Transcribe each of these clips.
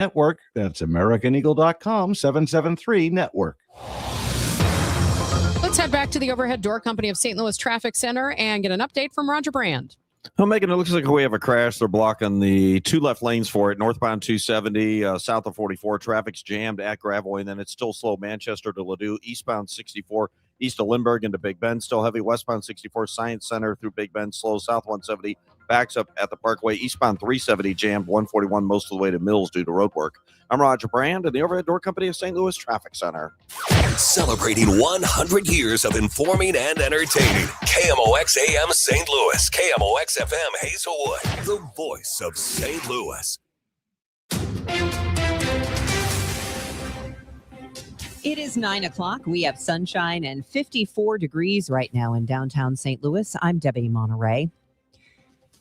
Network. That's AmericanEagle.com, 773-NETWORK. Let's head back to the Overhead Door Company of St. Louis Traffic Center and get an update from Roger Brand. Well, Megan, it looks like we have a crash. They're blocking the two left lanes for it. Northbound 270, south of 44. Traffic's jammed at Gravois, and then it's still slow. Manchester to Ladue, eastbound 64, east of Lindbergh into Big Bend. Still heavy. Westbound 64, Science Center through Big Bend. Slow. South 170, backs up at the Parkway. Eastbound 370, jammed 141 most of the way to Mills due to road work. I'm Roger Brand in the Overhead Door Company of St. Louis Traffic Center. Celebrating 100 years of informing and entertaining. KMOX AM St. Louis. KMOX FM Hazelwood. The voice of St. Louis. It is 9 o'clock. We have sunshine and 54 degrees right now in downtown St. Louis. I'm Debbie Monterey.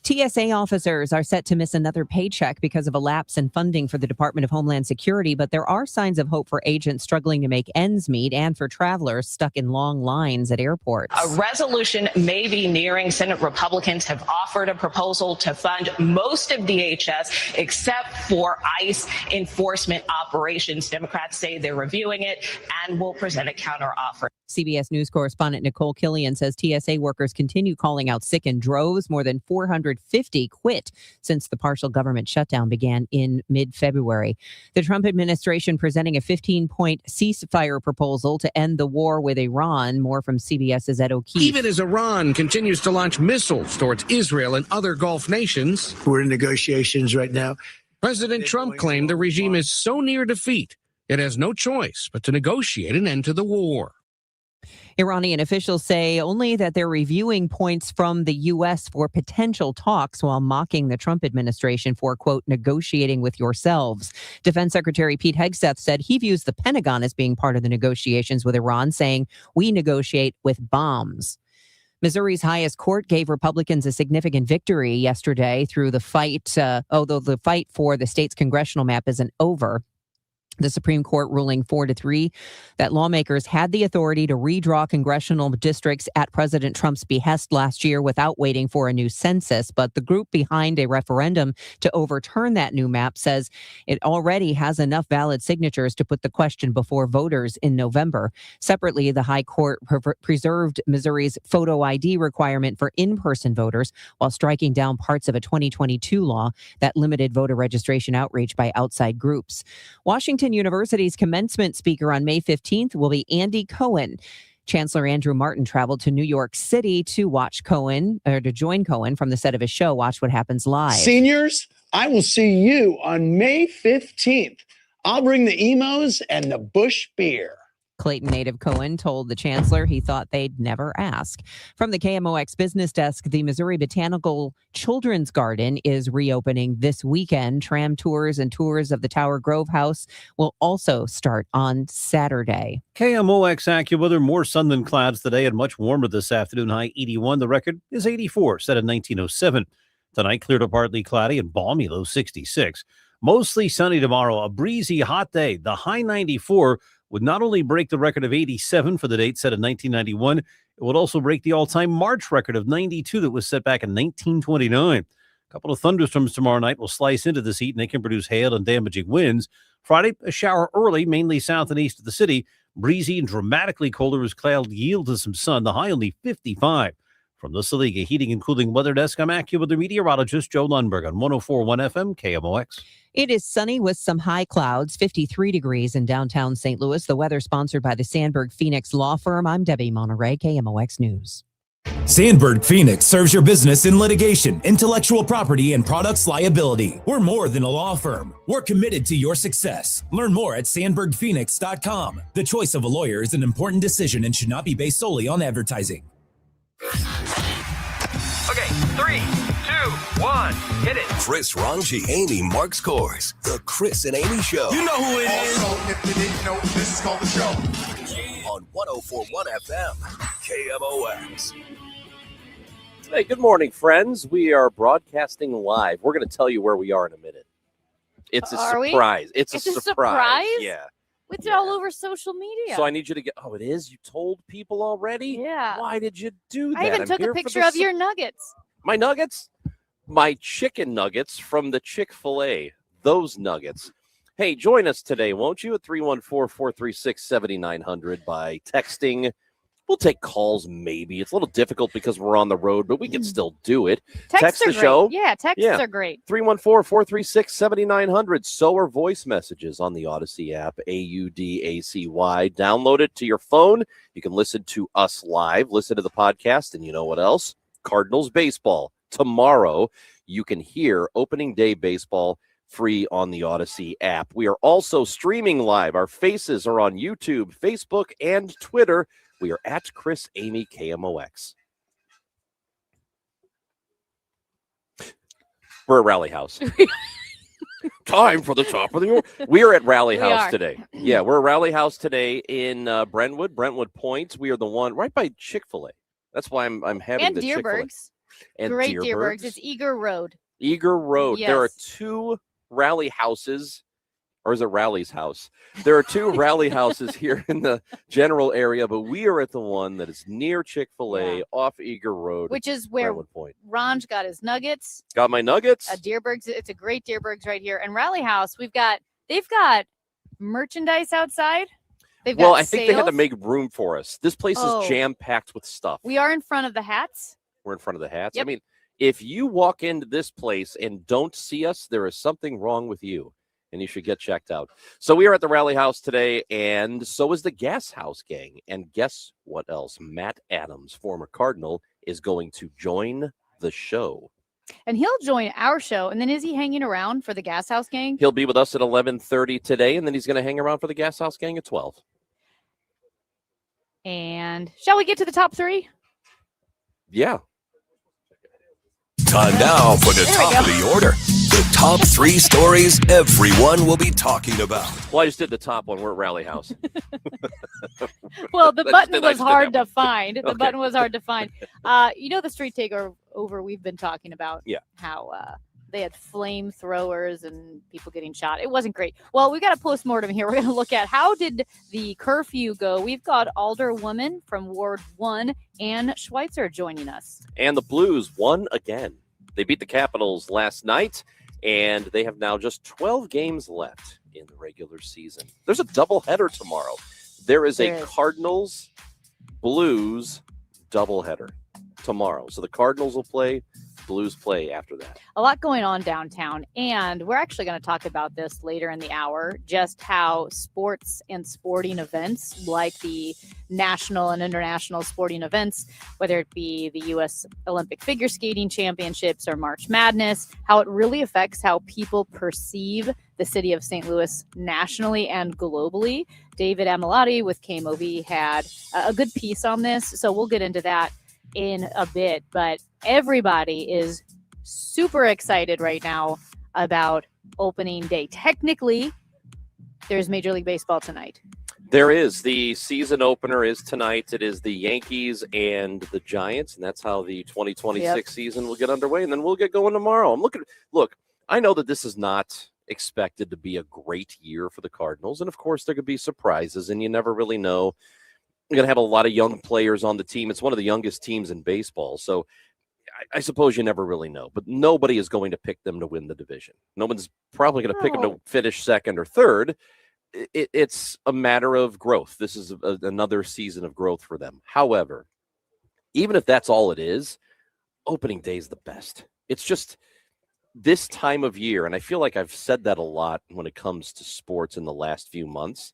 TSA officers are set to miss another paycheck because of a lapse in funding for the Department of Homeland Security, but there are signs of hope for agents struggling to make ends meet and for travelers stuck in long lines at airports. A resolution may be nearing. Senate Republicans have offered a proposal to fund most of DHS except for ICE enforcement operations. Democrats say they're reviewing it and will present a counteroffer. CBS News correspondent Nicole Killian says TSA workers continue calling out sick in droves. More than 450 quit since the partial government shutdown began in mid-February. The Trump administration presenting a 15-point ceasefire proposal to end the war with Iran. More from CBS's Ed O'Keefe. Even as Iran continues to launch missiles towards Israel and other Gulf nations, we're in negotiations right now. President Trump claimed the regime is so near defeat, it has no choice but to negotiate an end to the war. Iranian officials say only that they're reviewing points from the U.S. for potential talks while mocking the Trump administration for, quote, negotiating with yourselves. Defense Secretary Pete Hegseth said he views the Pentagon as being part of the negotiations with Iran, saying we negotiate with bombs. Missouri's highest court gave Republicans a significant victory yesterday through the fight, although the fight for the state's congressional map isn't over. The Supreme Court ruling 4-3 that lawmakers had the authority to redraw congressional districts at President Trump's behest last year without waiting for a new census. But the group behind a referendum to overturn that new map says it already has enough valid signatures to put the question before voters in November. Separately, the High Court preserved Missouri's photo ID requirement for in-person voters while striking down parts of a 2022 law that limited voter registration outreach by outside groups. Washington University's commencement speaker on May 15th will be Andy Cohen. Chancellor Andrew Martin traveled to New York City to join Cohen from the set of his show, Watch What Happens Live. Seniors, I will see you on May 15th. I'll bring the emos and the Busch beer. Clayton native Cohen told the chancellor he thought they'd never ask. From the KMOX business desk, the Missouri Botanical Children's Garden is reopening this weekend. Tram tours and tours of the Tower Grove House will also start on Saturday. KMOX AccuWeather, more sun than clouds today and much warmer this afternoon. High 81. The record is 84, set in 1907. Tonight, clear to partly cloudy and balmy, low 66. Mostly sunny tomorrow, a breezy, hot day. The high 94 would not only break the record of 87 for the date set in 1991, it would also break the all-time March record of 92 that was set back in 1929. A couple of thunderstorms tomorrow night will slice into this heat, and they can produce hail and damaging winds. Friday, a shower early, mainly south and east of the city. Breezy and dramatically colder as cloud yield to some sun. The high only 55. From the Saliga Heating and Cooling Weather Desk, I'm AccuWeather meteorologist Joe Lundberg on 104.1 FM KMOX. It is sunny with some high clouds, 53 degrees in downtown St. Louis. The weather sponsored by the Sandberg Phoenix Law Firm. I'm Debbie Monterey, KMOX News. Sandberg Phoenix serves your business in litigation, intellectual property, and products liability. We're more than a law firm. We're committed to your success. Learn more at sandbergphoenix.com. The choice of a lawyer is an important decision and should not be based solely on advertising. Okay, 3, 2, 1, hit it. Chris Ranji, Amy Mark Scores. The Chris and Amy Show. You know who it is. Also, if you didn't know, this is called The Show. On 104.1 FM, KMOX. Hey, good morning, friends. We are broadcasting live. We're going to tell you where we are in a minute. It's a surprise. It's a surprise. Yeah. It's all over social media. So I need you to it is? You told people already? Yeah. Why did you do that? I even took a picture of your nuggets. My nuggets? My chicken nuggets from the Chick-fil-A. Those nuggets. Hey, join us today, won't you, at 314-436-7900 by texting. We'll take calls, maybe. It's a little difficult because we're on the road, but we can still do it. Texts Text the are great. show. Yeah, texts are great. 314-436-7900. So are voice messages on the Odyssey app, AUDACY. Download it to your phone. You can listen to us live, listen to the podcast, and you know what else? Cardinals baseball. Tomorrow, you can hear opening day baseball free on the Odyssey app. We are also streaming live. Our faces are on YouTube, Facebook, and Twitter. We are at Chris Amy KMOX. We're at Rally House. Time for the top of the order. We are at Rally House today. Yeah, we're at Rally House today in Brentwood Point. We are the one right by Chick-fil-A. That's why I'm having And the Chick-fil-A. Deerbergs. And Great Deerbergs. Deerbergs. It's Eager Road. Eager Road. There are Yes. 2 rally houses, or is it Rally's house? There are 2 rally houses here in the general area, but we are at the one that is near Chick-fil-A off Eager Road. Which is where Brentwood Point. Ronj got his nuggets. Got my nuggets. Deerbergs. It's a great Deerbergs right here. And Rally House, they've got merchandise outside. They've got I think they had to sales. make room for us. This place Oh. is jam-packed with stuff. We are in front of the hats. We're in front of the hats. Yep. I mean, if you walk into this place and don't see us, there is something wrong with you, and you should get checked out. So we are at the Rally House today, and so is the Gashouse gang. And guess what else? Matt Adams, former Cardinal, is going to join the show. And he'll join our show. And then is he hanging around for the Gashouse gang? He'll be with us at 11:30 today, and then he's going to hang around for the Gashouse gang at 12. And shall we get to the top 3? Yeah. Time now for the There we top go. of the order. The top 3 stories everyone will be talking about. Well, I just did the top one. We're at Rally House. Well, the I button just was did hard that to find. The Okay. button was hard to find. The street takeover we've been talking about. Yeah. How they had flamethrowers and people getting shot. It wasn't great. Well, we got a postmortem here. We're going to look at how did the curfew go. We've got Alderwoman from Ward 1, Ann Schweitzer, joining us. And the Blues won again. They beat the Capitals last night, and they have now just 12 games left in the regular season. There's a doubleheader tomorrow. There is There a is. Cardinals Blues doubleheader tomorrow. So the Cardinals will play, Blues play after that. A lot going on downtown, and we're actually going to talk about this later in the hour, just how sports and sporting events like the national and international sporting events, whether it be the U.S. Olympic Figure Skating Championships or March Madness, how it really affects how people perceive the city of St. Louis nationally and globally. David Amilati with KMOV had a good piece on this, so we'll get into that in a bit, but everybody is super excited right now about opening day. Technically, there's Major League Baseball tonight. There is. The season opener is tonight. It is the Yankees and the Giants, and that's how the 2026 season will get underway, and then we'll get going tomorrow. Look, I know that this is not expected to be a great year for the Cardinals, and of course there could be surprises, and you never really know. We're going to have a lot of young players on the team. It's one of the youngest teams in baseball. So I suppose you never really know. But nobody is going to pick them to win the division. No one's probably going to pick them to finish second or third. It's a matter of growth. This is another season of growth for them. However, even if that's all it is, opening day is the best. It's just this time of year, and I feel like I've said that a lot when it comes to sports in the last few months,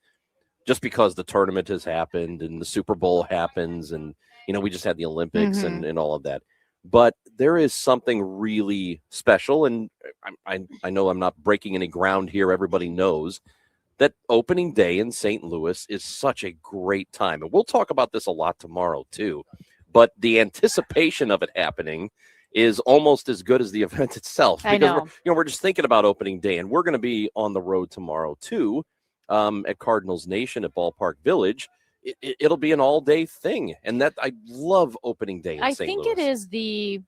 just because the tournament has happened and the Super Bowl happens and, we just had the Olympics and all of that. But there is something really special, and I know I'm not breaking any ground here. Everybody knows that opening day in St. Louis is such a great time. And we'll talk about this a lot tomorrow, too. But the anticipation of it happening is almost as good as the event itself. Because we're just thinking about opening day, and we're going to be on the road tomorrow, too. At Cardinals Nation at Ballpark Village, it'll be an all-day thing, and that I love opening day in St. Louis. I think it is the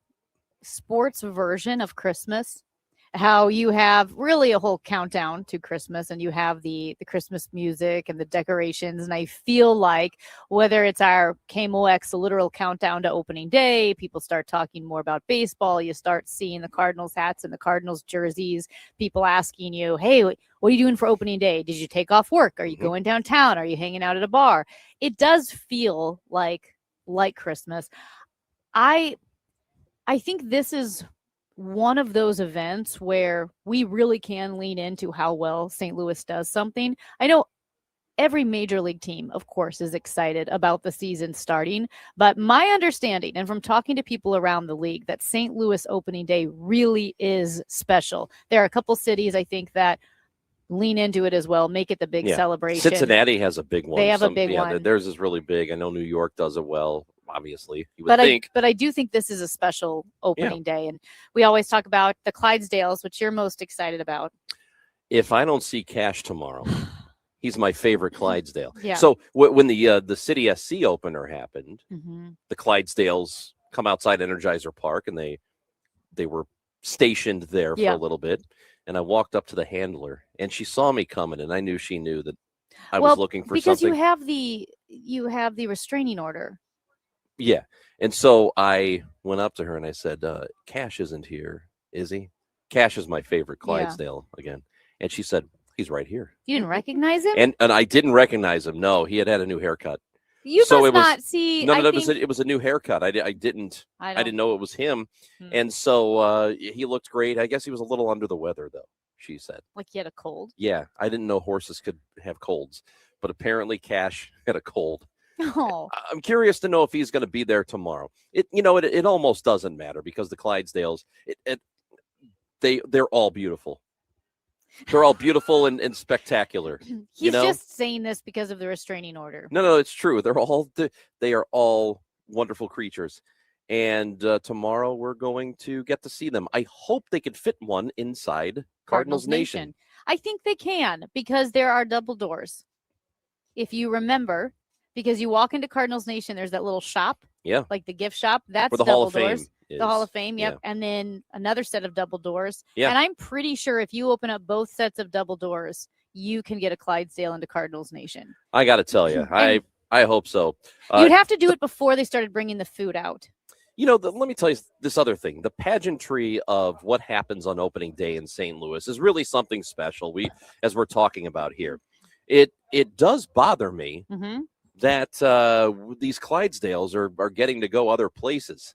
sports version of Christmas. how you have really a whole countdown to Christmas, and you have the Christmas music and the decorations. And I feel like whether it's our KMOX, the literal countdown to opening day, people start talking more about baseball. You start seeing the Cardinals hats and the Cardinals jerseys, people asking you, hey, what are you doing for opening day? Did you take off work? Are you going downtown? Are you hanging out at a bar? It does feel like Christmas. I think this is one of those events where we really can lean into how well St. Louis does something. I know every major league team, of course, is excited about the season starting, but my understanding, and from talking to people around the league, that St. Louis opening day really is special. There are a couple cities, I think, that lean into it as well, make it the big celebration. Cincinnati has a big one. They have a big one. Theirs is really big. I know New York does it well. Obviously, you would think. But I do think this is a special opening day. And we always talk about the Clydesdales, which you're most excited about. If I don't see Cash tomorrow, he's my favorite Clydesdale. Yeah. So when the City SC opener happened, the Clydesdales come outside Energizer Park, and they were stationed there for a little bit. And I walked up to the handler, and she saw me coming, and I knew she knew that I was looking for because something. you have the restraining order. Yeah. And so I went up to her and I said, Cash isn't here, is he? Cash is my favorite Clydesdale again. And she said, he's right here. You didn't recognize him? And I didn't recognize him. No, he had a new haircut. You so must it was, not see. No, it was a new haircut. I didn't know it was him. And so he looked great. I guess he was a little under the weather, though, she said. Like he had a cold? Yeah. I didn't know horses could have colds, but apparently Cash had a cold. Oh. I'm curious to know if he's going to be there tomorrow. It almost doesn't matter because the Clydesdales, they're all beautiful. They're all beautiful and spectacular. He's just saying this because of the restraining order. No, it's true. They are all wonderful creatures. And tomorrow we're going to get to see them. I hope they could fit one inside Cardinals Nation. I think they can, because there are double doors. If you remember, because you walk into Cardinals Nation, there's that little shop. Yeah. Like the gift shop. That's where the double Hall of doors. Fame is. The Hall of Fame, yep. Yeah. And then another set of double doors. Yeah. And I'm pretty sure if you open up both sets of double doors, you can get a Clydesdale into Cardinals Nation. I got to tell you, I hope so. You'd have to do it before they started bringing the food out. Let me tell you this other thing. The pageantry of what happens on opening day in St. Louis is really something special. As we're talking about here, it does bother me that these Clydesdales are getting to go other places.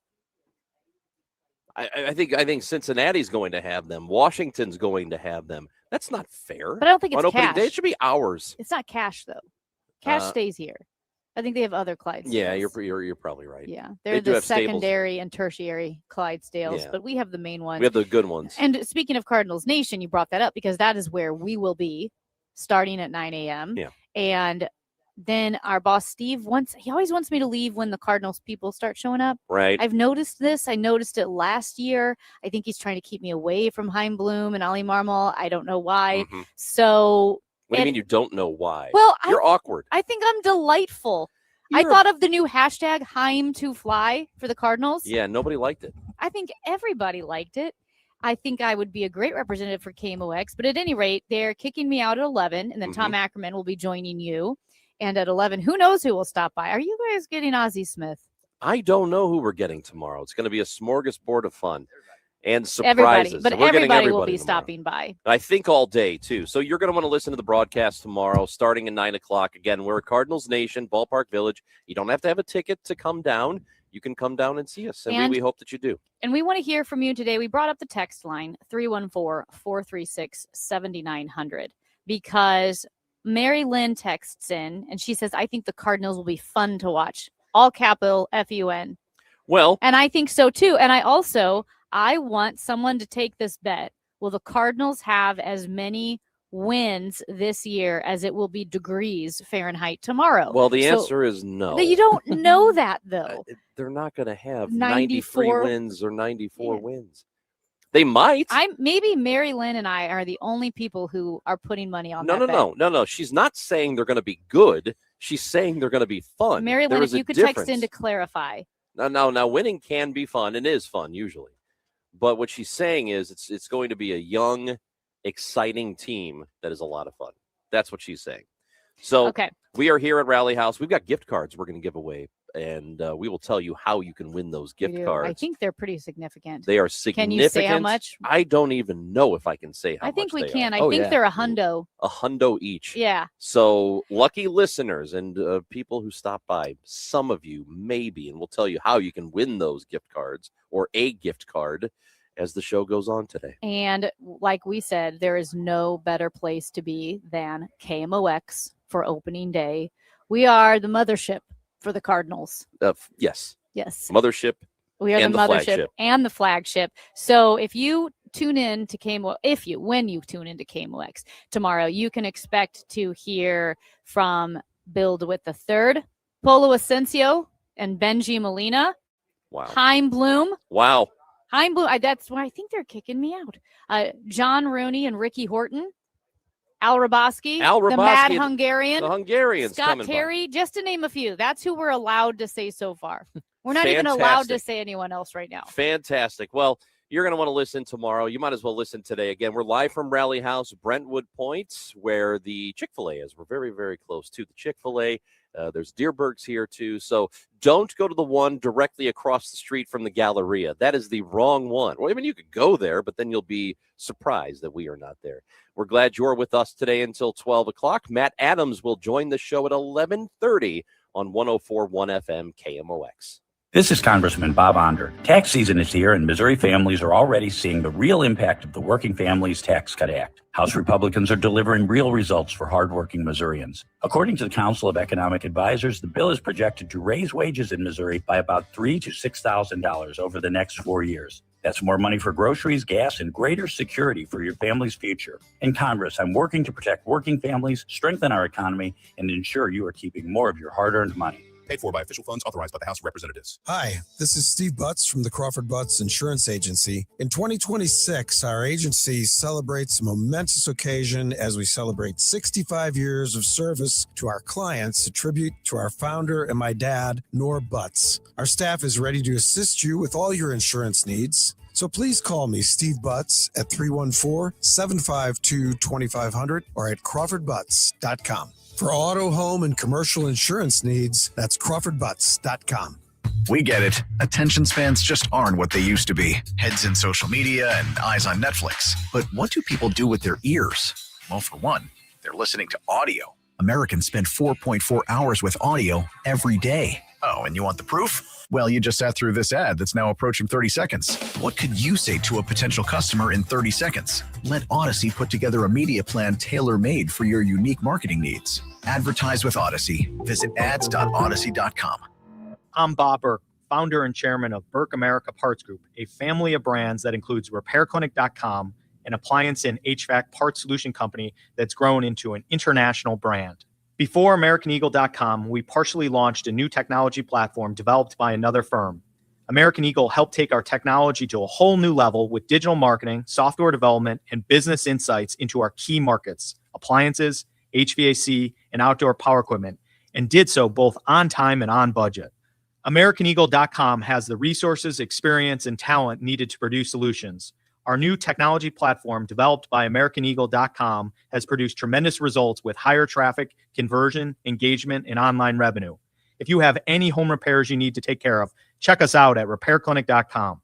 I think Cincinnati's going to have them. Washington's going to have them. That's not fair. But I don't think it's on opening Cash. day. It should be ours. It's not Cash, though. Cash stays here. I think they have other Clydesdales. Yeah, you're probably right. Yeah, they're the secondary and tertiary Clydesdales, but we have the main ones. We have the good ones. And speaking of Cardinals Nation, you brought that up because that is where we will be starting at 9 a.m. Yeah. And then our boss, Steve, he always wants me to leave when the Cardinals people start showing up. Right. I've noticed this. I noticed it last year. I think he's trying to keep me away from Heim Bloom and Ali Marmol. I don't know why. So. What do you mean you don't know why? Well, you're awkward. I think I'm delightful. I thought of the new hashtag Heim to fly for the Cardinals. Yeah, nobody liked it. I think everybody liked it. I think I would be a great representative for KMOX. But at any rate, they're kicking me out at 11, and then Tom Ackerman will be joining you. And at 11, who knows who will stop by? Are you guys getting Ozzie Smith? I don't know who we're getting tomorrow. It's going to be a smorgasbord of fun and surprises. Everybody will be stopping by. I think all day, too. So you're going to want to listen to the broadcast tomorrow, starting at 9 o'clock. Again, we're at Cardinals Nation, Ballpark Village. You don't have to have a ticket to come down. You can come down and see us, and we hope that you do. And we want to hear from you today. We brought up the text line, 314-436-7900, because Mary Lynn texts in, and she says, I think the Cardinals will be fun to watch. All capital FUN. Well. And I think so, too. And I want someone to take this bet. Will the Cardinals have as many wins this year as it will be degrees Fahrenheit tomorrow? Well, the answer is no. You don't know that, though. They're not going to have 93 wins or 94 wins. They might. Maybe Mary Lynn and I are the only people who are putting money on that bet. No. She's not saying they're going to be good. She's saying they're going to be fun. Mary Lynn, if you could text in to clarify. Now, winning can be fun and is fun usually. But what she's saying is it's going to be a young, exciting team that is a lot of fun. That's what she's saying. So Okay. we are here at Rally House. We've got gift cards we're going to give away, and we will tell you how you can win those gift cards. I think they're pretty significant. They are significant. Can you say how much? I don't even know if I can say how much. I think we they can. are. I think they're $100. $100 each. Yeah. So lucky listeners and people who stop by, some of you maybe, and we'll tell you how you can win those gift cards or a gift card as the show goes on today. And like we said, there is no better place to be than KMOX for opening day. We are the mothership for the Cardinals. Yes. Yes. Mothership. We are the and mothership flagship. and the flagship. So if you tune in to when you tune into KMOX tomorrow, you can expect to hear from Build with the Third, Polo Asensio and Benji Molina. Wow. Heim Bloom. Wow. Heim Bloom. That's why I think they're kicking me out. John Rooney and Ricky Horton. Al Raboski, the Mad Hungarian, the Hungarians, Scott coming Terry, just to name a few. That's who we're allowed to say so far. We're not even allowed to say anyone else right now. Fantastic. Well, you're going to want to listen tomorrow. You might as well listen today. Again, we're live from Rally House, Brentwood Point, where the Chick-fil-A is. We're very, very close to the Chick-fil-A. There's Deerberg's here, too. So don't go to the one directly across the street from the Galleria. That is the wrong one. Well, I mean, you could go there, but then you'll be surprised that we are not there. We're glad you're with us today until 12 o'clock. Matt Adams will join the show at 11:30 on 104.1 FM KMOX. This is Congressman Bob Onder. Tax season is here, and Missouri families are already seeing the real impact of the Working Families Tax Cut Act. House Republicans are delivering real results for hardworking Missourians. According to the Council of Economic Advisors, the bill is projected to raise wages in Missouri by about $3,000 to $6,000 over the next 4 years. That's more money for groceries, gas, and greater security for your family's future. In Congress, I'm working to protect working families, strengthen our economy, and ensure you are keeping more of your hard-earned money. Paid for by official funds authorized by the House of Representatives. Hi, this is Steve Butts from the Crawford Butts Insurance Agency. In 2026, our agency celebrates a momentous occasion as we celebrate 65 years of service to our clients, a tribute to our founder and my dad, Nor Butts. Our staff is ready to assist you with all your insurance needs. So please call me, Steve Butts, at 314-752-2500 or at crawfordbutts.com. For auto, home, and commercial insurance needs, that's crawfordbutts.com. We get it. Attention spans just aren't what they used to be. Heads in social media and eyes on Netflix. But what do people do with their ears? Well, for one, they're listening to audio. Americans spend 4.4 hours with audio every day. Oh, and you want the proof? Well, you just sat through this ad that's now approaching 30 seconds. What could you say to a potential customer in 30 seconds? Let Odyssey put together a media plan tailor-made for your unique marketing needs. Advertise with Odyssey. Visit ads.odyssey.com. I'm Bob Burke, founder and chairman of Burke America Parts Group, a family of brands that includes RepairClinic.com, an appliance and HVAC parts solution company that's grown into an international brand. Before AmericanEagle.com, we partially launched a new technology platform developed by another firm. American Eagle helped take our technology to a whole new level with digital marketing, software development, and business insights into our key markets, appliances, HVAC, and outdoor power equipment, and did so both on time and on budget. AmericanEagle.com has the resources, experience, and talent needed to produce solutions. Our new technology platform, developed by AmericanEagle.com, has produced tremendous results with higher traffic, conversion, engagement, and online revenue. If you have any home repairs you need to take care of, check us out at RepairClinic.com.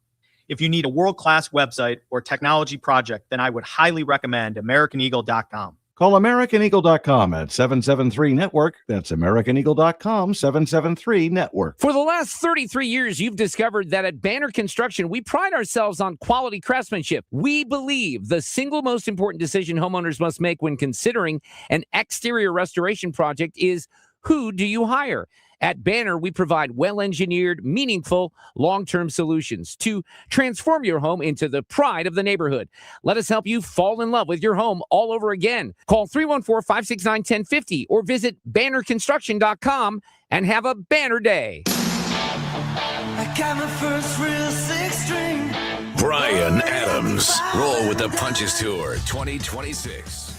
If you need a world-class website or technology project, then I would highly recommend AmericanEagle.com. Call AmericanEagle.com at 773-NETWORK. That's AmericanEagle.com, 773-NETWORK. For the last 33 years, you've discovered that at Banner Construction, we pride ourselves on quality craftsmanship. We believe the single most important decision homeowners must make when considering an exterior restoration project is, who do you hire? At Banner, we provide well-engineered, meaningful, long-term solutions to transform your home into the pride of the neighborhood. Let us help you fall in love with your home all over again. Call 314-569-1050 or visit bannerconstruction.com and have a banner day. I got my first real six-string. Brian Adams. Roll with the Punches Tour 2026.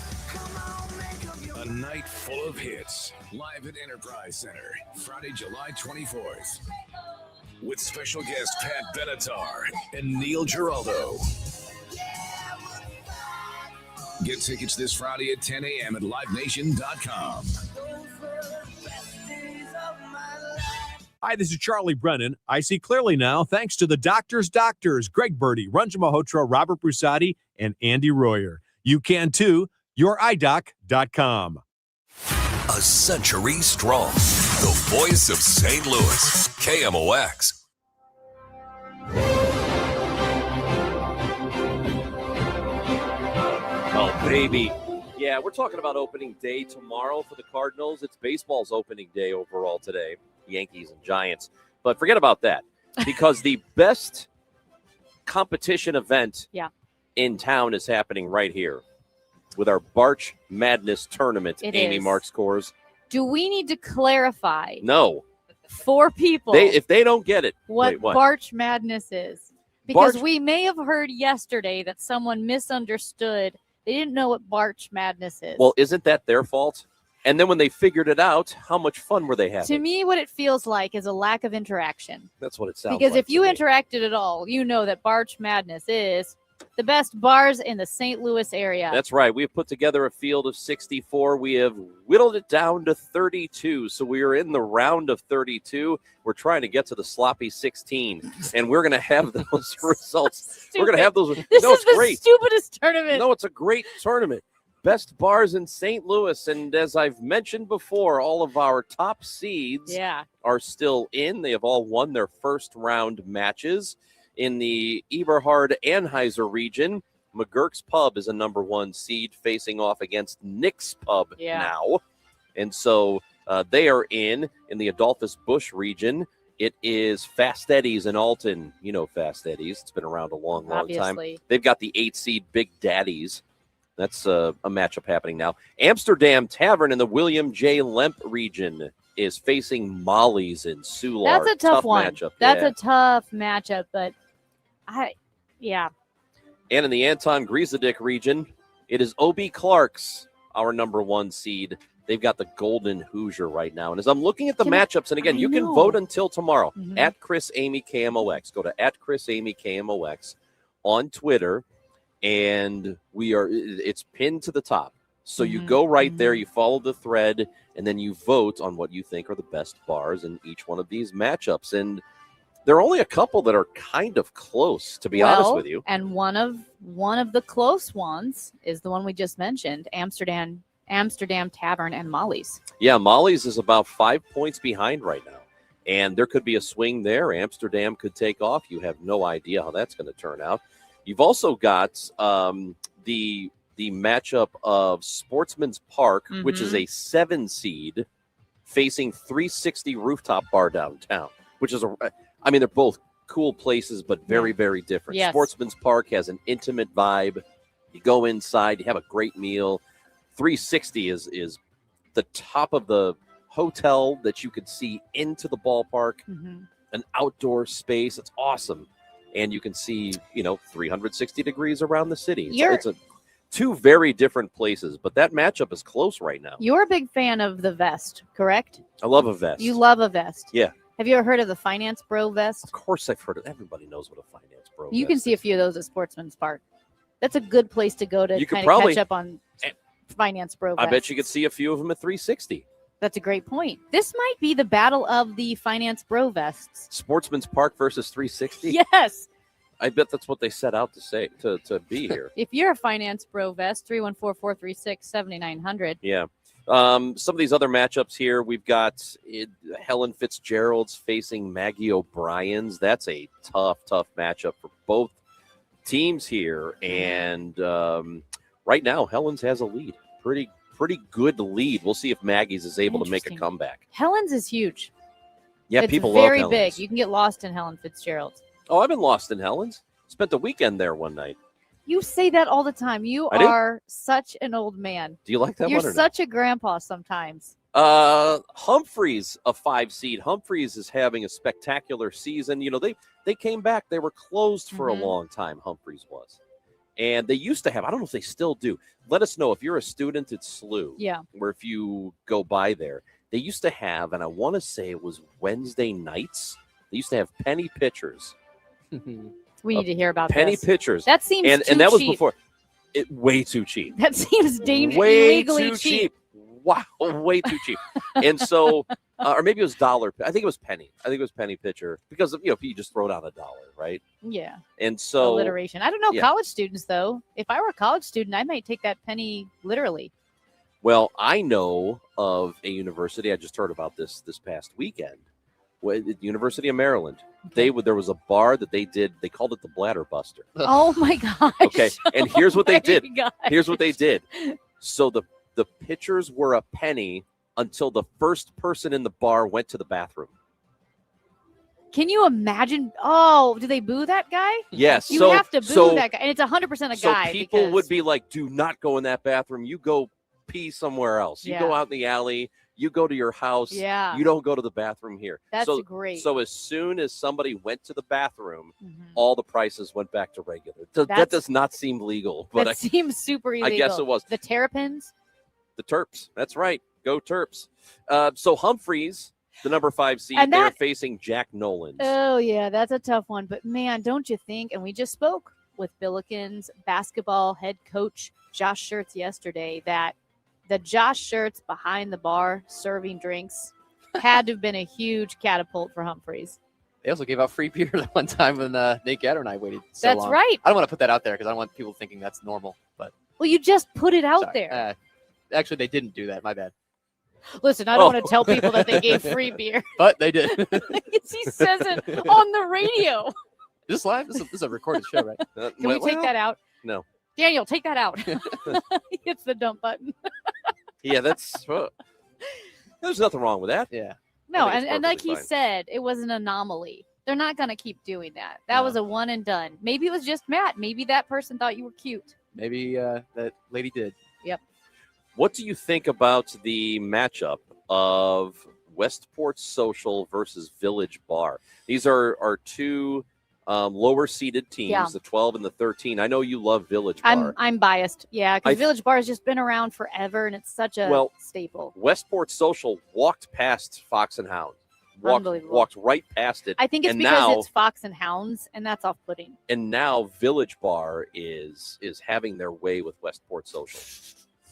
A night full of hits. Live at Enterprise Center, Friday, July 24th. with special guest Pat Benatar and Neil Giraldo. Get tickets this Friday at 10 a.m. at livenation.com. Hi, this is Charlie Brennan. I see clearly now thanks to the doctors, Greg Birdie, Ranjan Malhotra, Robert Brusati, and Andy Royer. You can too. YourEyeDoc.com. A century strong. The voice of St. Louis. KMOX. Oh, baby. Yeah, we're talking about opening day tomorrow for the Cardinals. It's baseball's opening day overall today. Yankees and Giants. But forget about that, because the best competition event in town is happening right here with our Barch Madness tournament. Amy Marks scores. Do we need to clarify? No. For people. If they don't get it. What Barch Madness is. Because we may have heard yesterday that someone misunderstood. They didn't know what Barch Madness is. Well, isn't that their fault? And then when they figured it out, how much fun were they having? To me, what it feels like is a lack of interaction. That's what it sounds like. Because if you interacted at all, you know that Barch Madness is the best bars in the St. Louis area. That's right. We have put together a field of 64. We have whittled it down to 32. So we are in the round of 32. We're trying to get to the sloppy 16. And we're going to have those results. We're going to have those. This no, is it's the great. stupidest tournament. No, it's a great tournament. Best bars in St. Louis. And as I've mentioned before, all of our top seeds are still in. They have all won their first round matches. In the Eberhard Anheuser region, McGurk's Pub is a number 1 seed facing off against Nick's Pub now. And so they are in the Adolphus Busch region. It is Fast Eddie's in Alton. You know Fast Eddie's. It's been around a long time. They've got the 8 seed Big Daddies. That's a matchup happening now. Amsterdam Tavern in the William J. Lemp region is facing Molly's in Soulard. That's a tough one. Matchup. That's a tough matchup, but And in the Anton Griesedick region, it is O.B. Clark's, our number 1 seed. They've got the Golden Hoosier right now. And as I'm looking at the matchups, and again, you can vote until tomorrow at Chris Amy KMOX. Go to at Chris Amy KMOX on Twitter, and it's pinned to the top. So you go right there, you follow the thread, and then you vote on what you think are the best bars in each one of these matchups. And there are only a couple that are kind of close, to be honest with you. And one of the close ones is the one we just mentioned, Amsterdam Tavern and Molly's. Yeah, Molly's is about 5 points behind right now. And there could be a swing there. Amsterdam could take off. You have no idea how that's going to turn out. You've also got the matchup of Sportsman's Park, which is a 7 seed, facing 360 Rooftop Bar downtown, which is they're both cool places, but very, very different. Yes. Sportsman's Park has an intimate vibe. You go inside, you have a great meal. 360 is the top of the hotel that you could see into the ballpark, an outdoor space. It's awesome. And you can see, 360 degrees around the city. It's two very different places, but that matchup is close right now. You're a big fan of the vest, correct? I love a vest. You love a vest. Yeah. Have you ever heard of the Finance Bro vest? Of course I've heard of it. Everybody knows what a Finance Bro You vest can see a few of those at Sportsman's Park. That's a good place to go to kind of catch up on Finance Bro vests. I bet you could see a few of them at 360. That's a great point. This might be the battle of the Finance Bro vests. Sportsman's Park versus 360? Yes. I bet that's what they set out to say, to be here. If you're a Finance Bro vest, 314-436-7900. Yeah. Some of these other matchups here, we've got Helen Fitzgerald's facing Maggie O'Brien's. That's a tough matchup for both teams here. And right now, Helen's has a lead. Pretty good lead. We'll see if Maggie's is able to make a comeback. Helen's is huge. Yeah, it's people love very Helen's. big. You can get lost in Helen Fitzgerald's. Oh, I've been lost in Helen's. Spent the weekend there one night. You say that all the time. You I do. are such an old man. Do you like that You're one or such a grandpa sometimes. Humphreys, a 5 seed. Humphreys is having a spectacular season. They came back. They were closed for a long time, Humphreys was. And they used to have, I don't know if they still do. Let us know if you're a student at SLU. Yeah. Or if you go by there. They used to have, and I want to say it was Wednesday nights, They used to have penny pitchers. We need to hear about penny this. pitchers. That seems too and that was cheap. before. It way too cheap. That seems dangerous. Way Illegally too cheap. Wow, way too cheap. And so, or maybe it was dollar. I think it was penny. I think it was penny pitcher because you just throw down $1, right? Yeah. And so alliteration. I don't know yeah. college students though. If I were a college student, I might take that penny literally. Well, I know of a university. I just heard about this past weekend. At the University of Maryland, there was a bar that they did. They called it the Bladder Buster. Oh my gosh. Okay, and here's what they did. gosh. Here's what they did. So the pitchers were a penny until the first person in the bar went to the bathroom. Can you imagine? Oh, do they boo that guy? Yes. You have to boo that guy, and it's 100% a So guy. people because- would be like, "Do not go in that bathroom. You go pee somewhere else. You go Yeah. out in the alley. You go to your house. Yeah. You don't go to the bathroom here." That's so great. So as soon as somebody went to the bathroom, Mm-hmm. all the prices went back to regular. That That's- does not seem legal, but that seems super illegal. I guess it was. The Terrapins. The Terps. That's right. Go Terps. So Humphreys, the number 5 seed, And they're that- facing Jack Nolan. Oh yeah, that's a tough one. But man, don't you think? And we just spoke with Billikens basketball head coach Josh Schertz yesterday that the Josh Schertz behind the bar serving drinks had to have been a huge catapult for Humphreys. They also gave out free beer that one time when Nate Gatter and I waited so That's long. right. I don't want to put that out there because I don't want people thinking that's normal. But Well, you just put it out sorry. there. Actually, they didn't do that. My bad. Listen, I don't want to tell people that they gave free beer. But they did. He says it on the radio. Is this live? This is a recorded show, right? Can we take that out? No. Daniel, take that out. He hits the dump button. Yeah, that's. There's nothing wrong with that. Yeah. No, I think it's and like he perfectly fine. said, it was an anomaly. They're not going to keep doing that. That was a one and done. Maybe it was just Matt. Maybe that person thought you were cute. Maybe that lady did. Yep. What do you think about the matchup of Westport Social versus Village Bar? These are two lower seeded teams, Yeah. the 12 and the 13. I know you love Village Bar. I'm biased. Yeah, I- because Village Bar has just been around forever, and it's such a Well, staple. Westport Social walked past Fox and Hound. Unbelievable. Walked right past it. I think it's and because now, it's Fox and Hounds, and that's off-putting. and now Village Bar is having their way with Westport Social,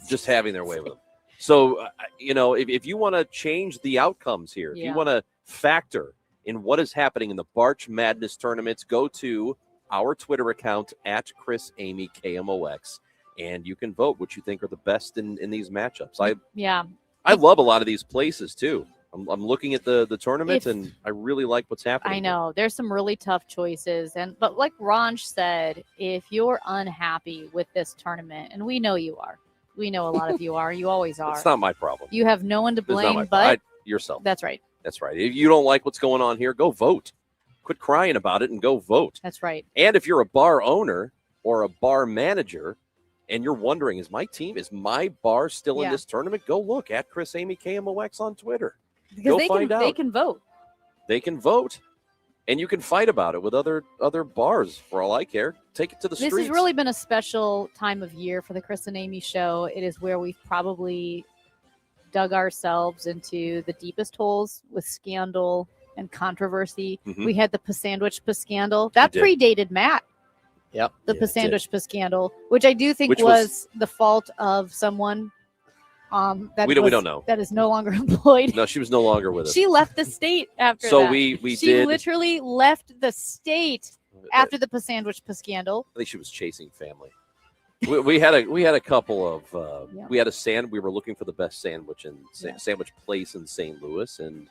just having their way with them. So if you want to change the outcomes here, if Yeah. you want to factor in what is happening in the Barch Madness tournaments, go to our Twitter account at Chris Amy KMOX, and you can vote what you think are the best in these matchups. I love a lot of these places too. I'm looking at the tournaments, and I really like what's happening. I know there's some really tough choices, but like Ronch said, if you're unhappy with this tournament, and we know you are, we know a lot of you are, you always are. It's not my problem. You have no one to It's not blame my but yourself. That's right. That's right. If you don't like what's going on here, go vote. Quit crying about it and go vote. That's right. And if you're a bar owner or a bar manager and you're wondering, is my bar still in Yeah. this tournament? Go look at Chris Amy KMOX on Twitter. Because Go they find can out. they can vote. They can vote. And you can fight about it with other bars for all I care. Take it to the This streets. has really been a special time of year for the Chris and Amy show. It is where we've probably dug ourselves into the deepest holes with scandal and controversy. Mhm. We had the Pasandwich scandal. That did. predated Matt. Yep. The Pasandwich scandal, which I do think Which was the fault of someone that We don't know. that is no longer employed. No, she was no longer with us. She left the state after So that. we she did- literally left the state after the Pasandwich scandal. I think she was chasing family. We had a couple of we had a we were looking for the best sandwich in sandwich place in St. Louis, and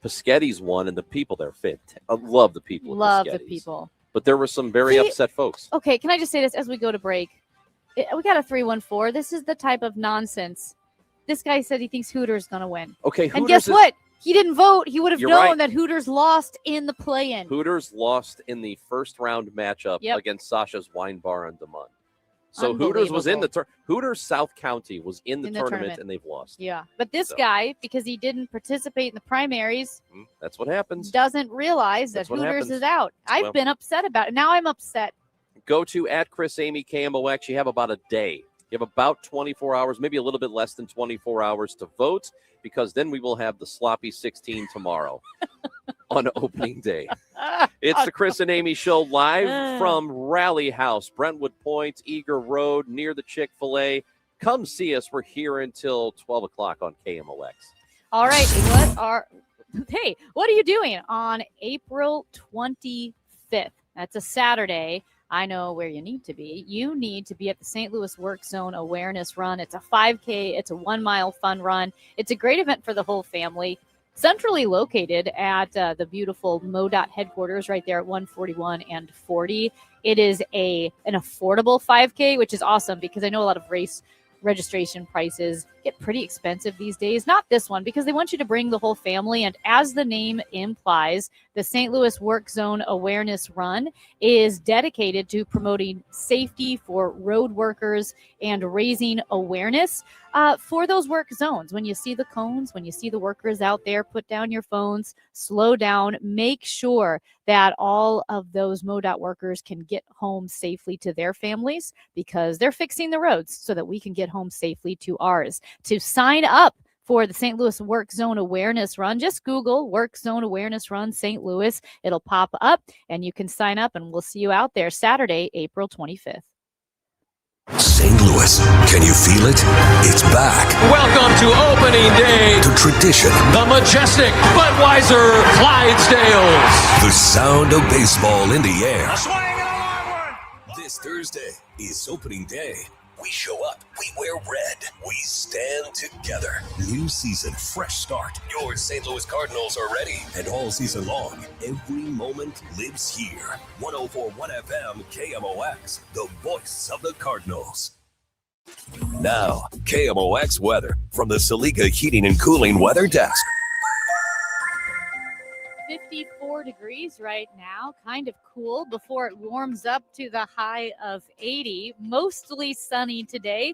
Paschetti's one, and the people there fit. I love the people. at Love the Paschetti's. people. But there were some very See- upset folks. Okay, can I just say this as we go to break? We got a 314. This is the type of nonsense. This guy said he thinks Hooters going to win. Okay, and Hooters guess is- what? He didn't vote. He would have You're known right. that Hooters lost in the play-in. Hooters lost in the first round matchup Yep. against Sasha's Wine Bar on Demont. So Hooters was in the Hooters South County was in the, tournament, and they've lost. Yeah, but this So- guy, because he didn't participate in the primaries, That's what happens. doesn't realize that That's what Hooters happens. is out. I've Well- been upset about it. Now I'm upset. Go to at Chris Amy KMOX. You have about a day You have about 24 hours, maybe a little bit less than 24 hours to vote, because then we will have the sloppy 16 tomorrow on opening day. It's the Chris and Amy Show live from Rally House, Brentwood Point, Eager Road, near the Chick-fil-A. Come see us. We're here until 12 o'clock on KMOX. All right. What are you doing on April 25th? That's a Saturday. I know where you need to be. You need to be at the St. Louis Work Zone Awareness Run. It's a 5K. It's a 1-mile fun run. It's a great event for the whole family. Centrally located at the beautiful MoDOT headquarters right there at 141 and 40. It is an affordable 5K, which is awesome because I know a lot of race registration prices get pretty expensive these days. Not this one, because they want you to bring the whole family. And as the name implies, the St. Louis Work Zone Awareness Run is dedicated to promoting safety for road workers and raising awareness for those work zones. When you see the cones, when you see the workers out there, put down your phones, slow down, make sure that all of those MoDOT workers can get home safely to their families, because they're fixing the roads so that we can get home safely to ours. To sign up for the St. Louis Work Zone Awareness Run, just Google Work Zone Awareness Run St. Louis. It'll pop up and you can sign up, and we'll see you out there Saturday, April 25th. St. Louis, can you feel it? It's back. Welcome to opening day. To tradition. The majestic Budweiser Clydesdales. The sound of baseball in the air. This Thursday is opening day. We show up, we wear red, we stand together. New season, fresh start. Your St. Louis Cardinals are ready. And all season long, every moment lives here. 104.1 FM KMOX, the voice of the Cardinals. Now, KMOX weather from the Saliga Heating and Cooling Weather Desk. 54 degrees right now, kind of cool before it warms up to the high of 80. Mostly sunny today.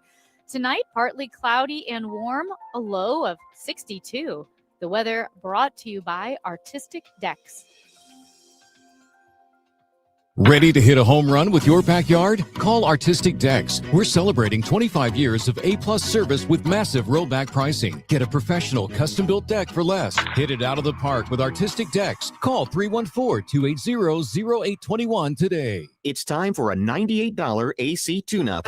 Tonight, partly cloudy and warm, a low of 62. The weather brought to you by Artistic Decks. Ready to hit a home run with your backyard? Call Artistic Decks. We're celebrating 25 years of A-plus service with massive rollback pricing. Get a professional custom-built deck for less. Hit it out of the park with Artistic Decks. Call 314-280-0821 today. It's time for a $98 AC tune-up.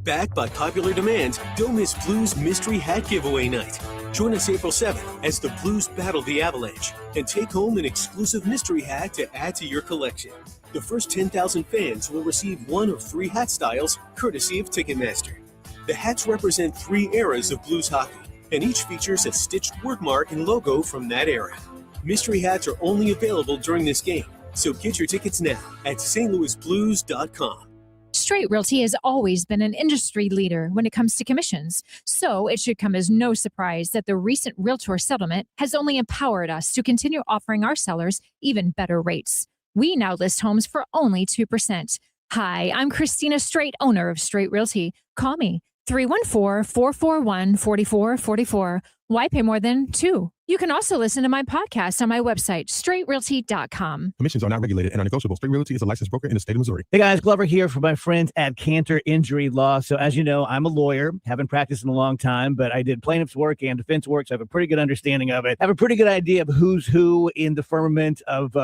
Backed by popular demand, don't miss Blues Mystery Hat Giveaway Night. Join us April 7th as the Blues battle the Avalanche and take home an exclusive mystery hat to add to your collection. The first 10,000 fans will receive one of 3 hat styles, courtesy of Ticketmaster. The hats represent 3 eras of Blues hockey, and each features a stitched wordmark and logo from that era. Mystery hats are only available during this game, so get your tickets now at stlouisblues.com. Straight Realty has always been an industry leader when it comes to commissions, so it should come as no surprise that the recent Realtor settlement has only empowered us to continue offering our sellers even better rates. We now list homes for only 2%. Hi, I'm Christina Straight, owner of Straight Realty. Call me, 314-441-4444. Why pay more than 2? You can also listen to my podcast on my website, straightrealty.com. Commissions are not regulated and are negotiable. Straight Realty is a licensed broker in the state of Missouri. Hey guys, Glover here for my friends at Cantor Injury Law. So as you know, I'm a lawyer, haven't practiced in a long time, but I did plaintiff's work and defense work, so I have a pretty good understanding of it. I have a pretty good idea of who's who in the firmament of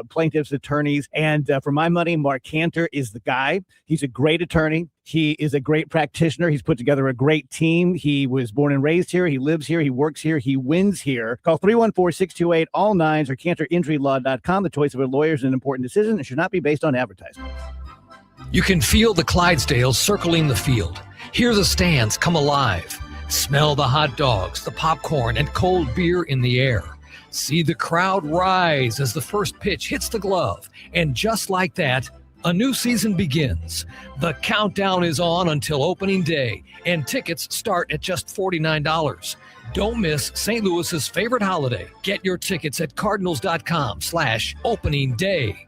plaintiffs, attorneys, and for my money, Mark Cantor is the guy. He's a great attorney. He is a great practitioner. He's put together a great team. He was born and raised here. He lives here. He works here. He wins here. Call 314-628-ALL-9s or CantorInjuryLaw.com. The choice of a lawyer is an important decision and should not be based on advertising. You can feel the Clydesdales circling the field. Hear the stands come alive. Smell the hot dogs, the popcorn, and cold beer in the air. See the crowd rise as the first pitch hits the glove. And just like that, a new season begins. The countdown is on until opening day, and tickets start at just $49. Don't miss St. Louis's favorite holiday. Get your tickets at cardinals.com/opening day.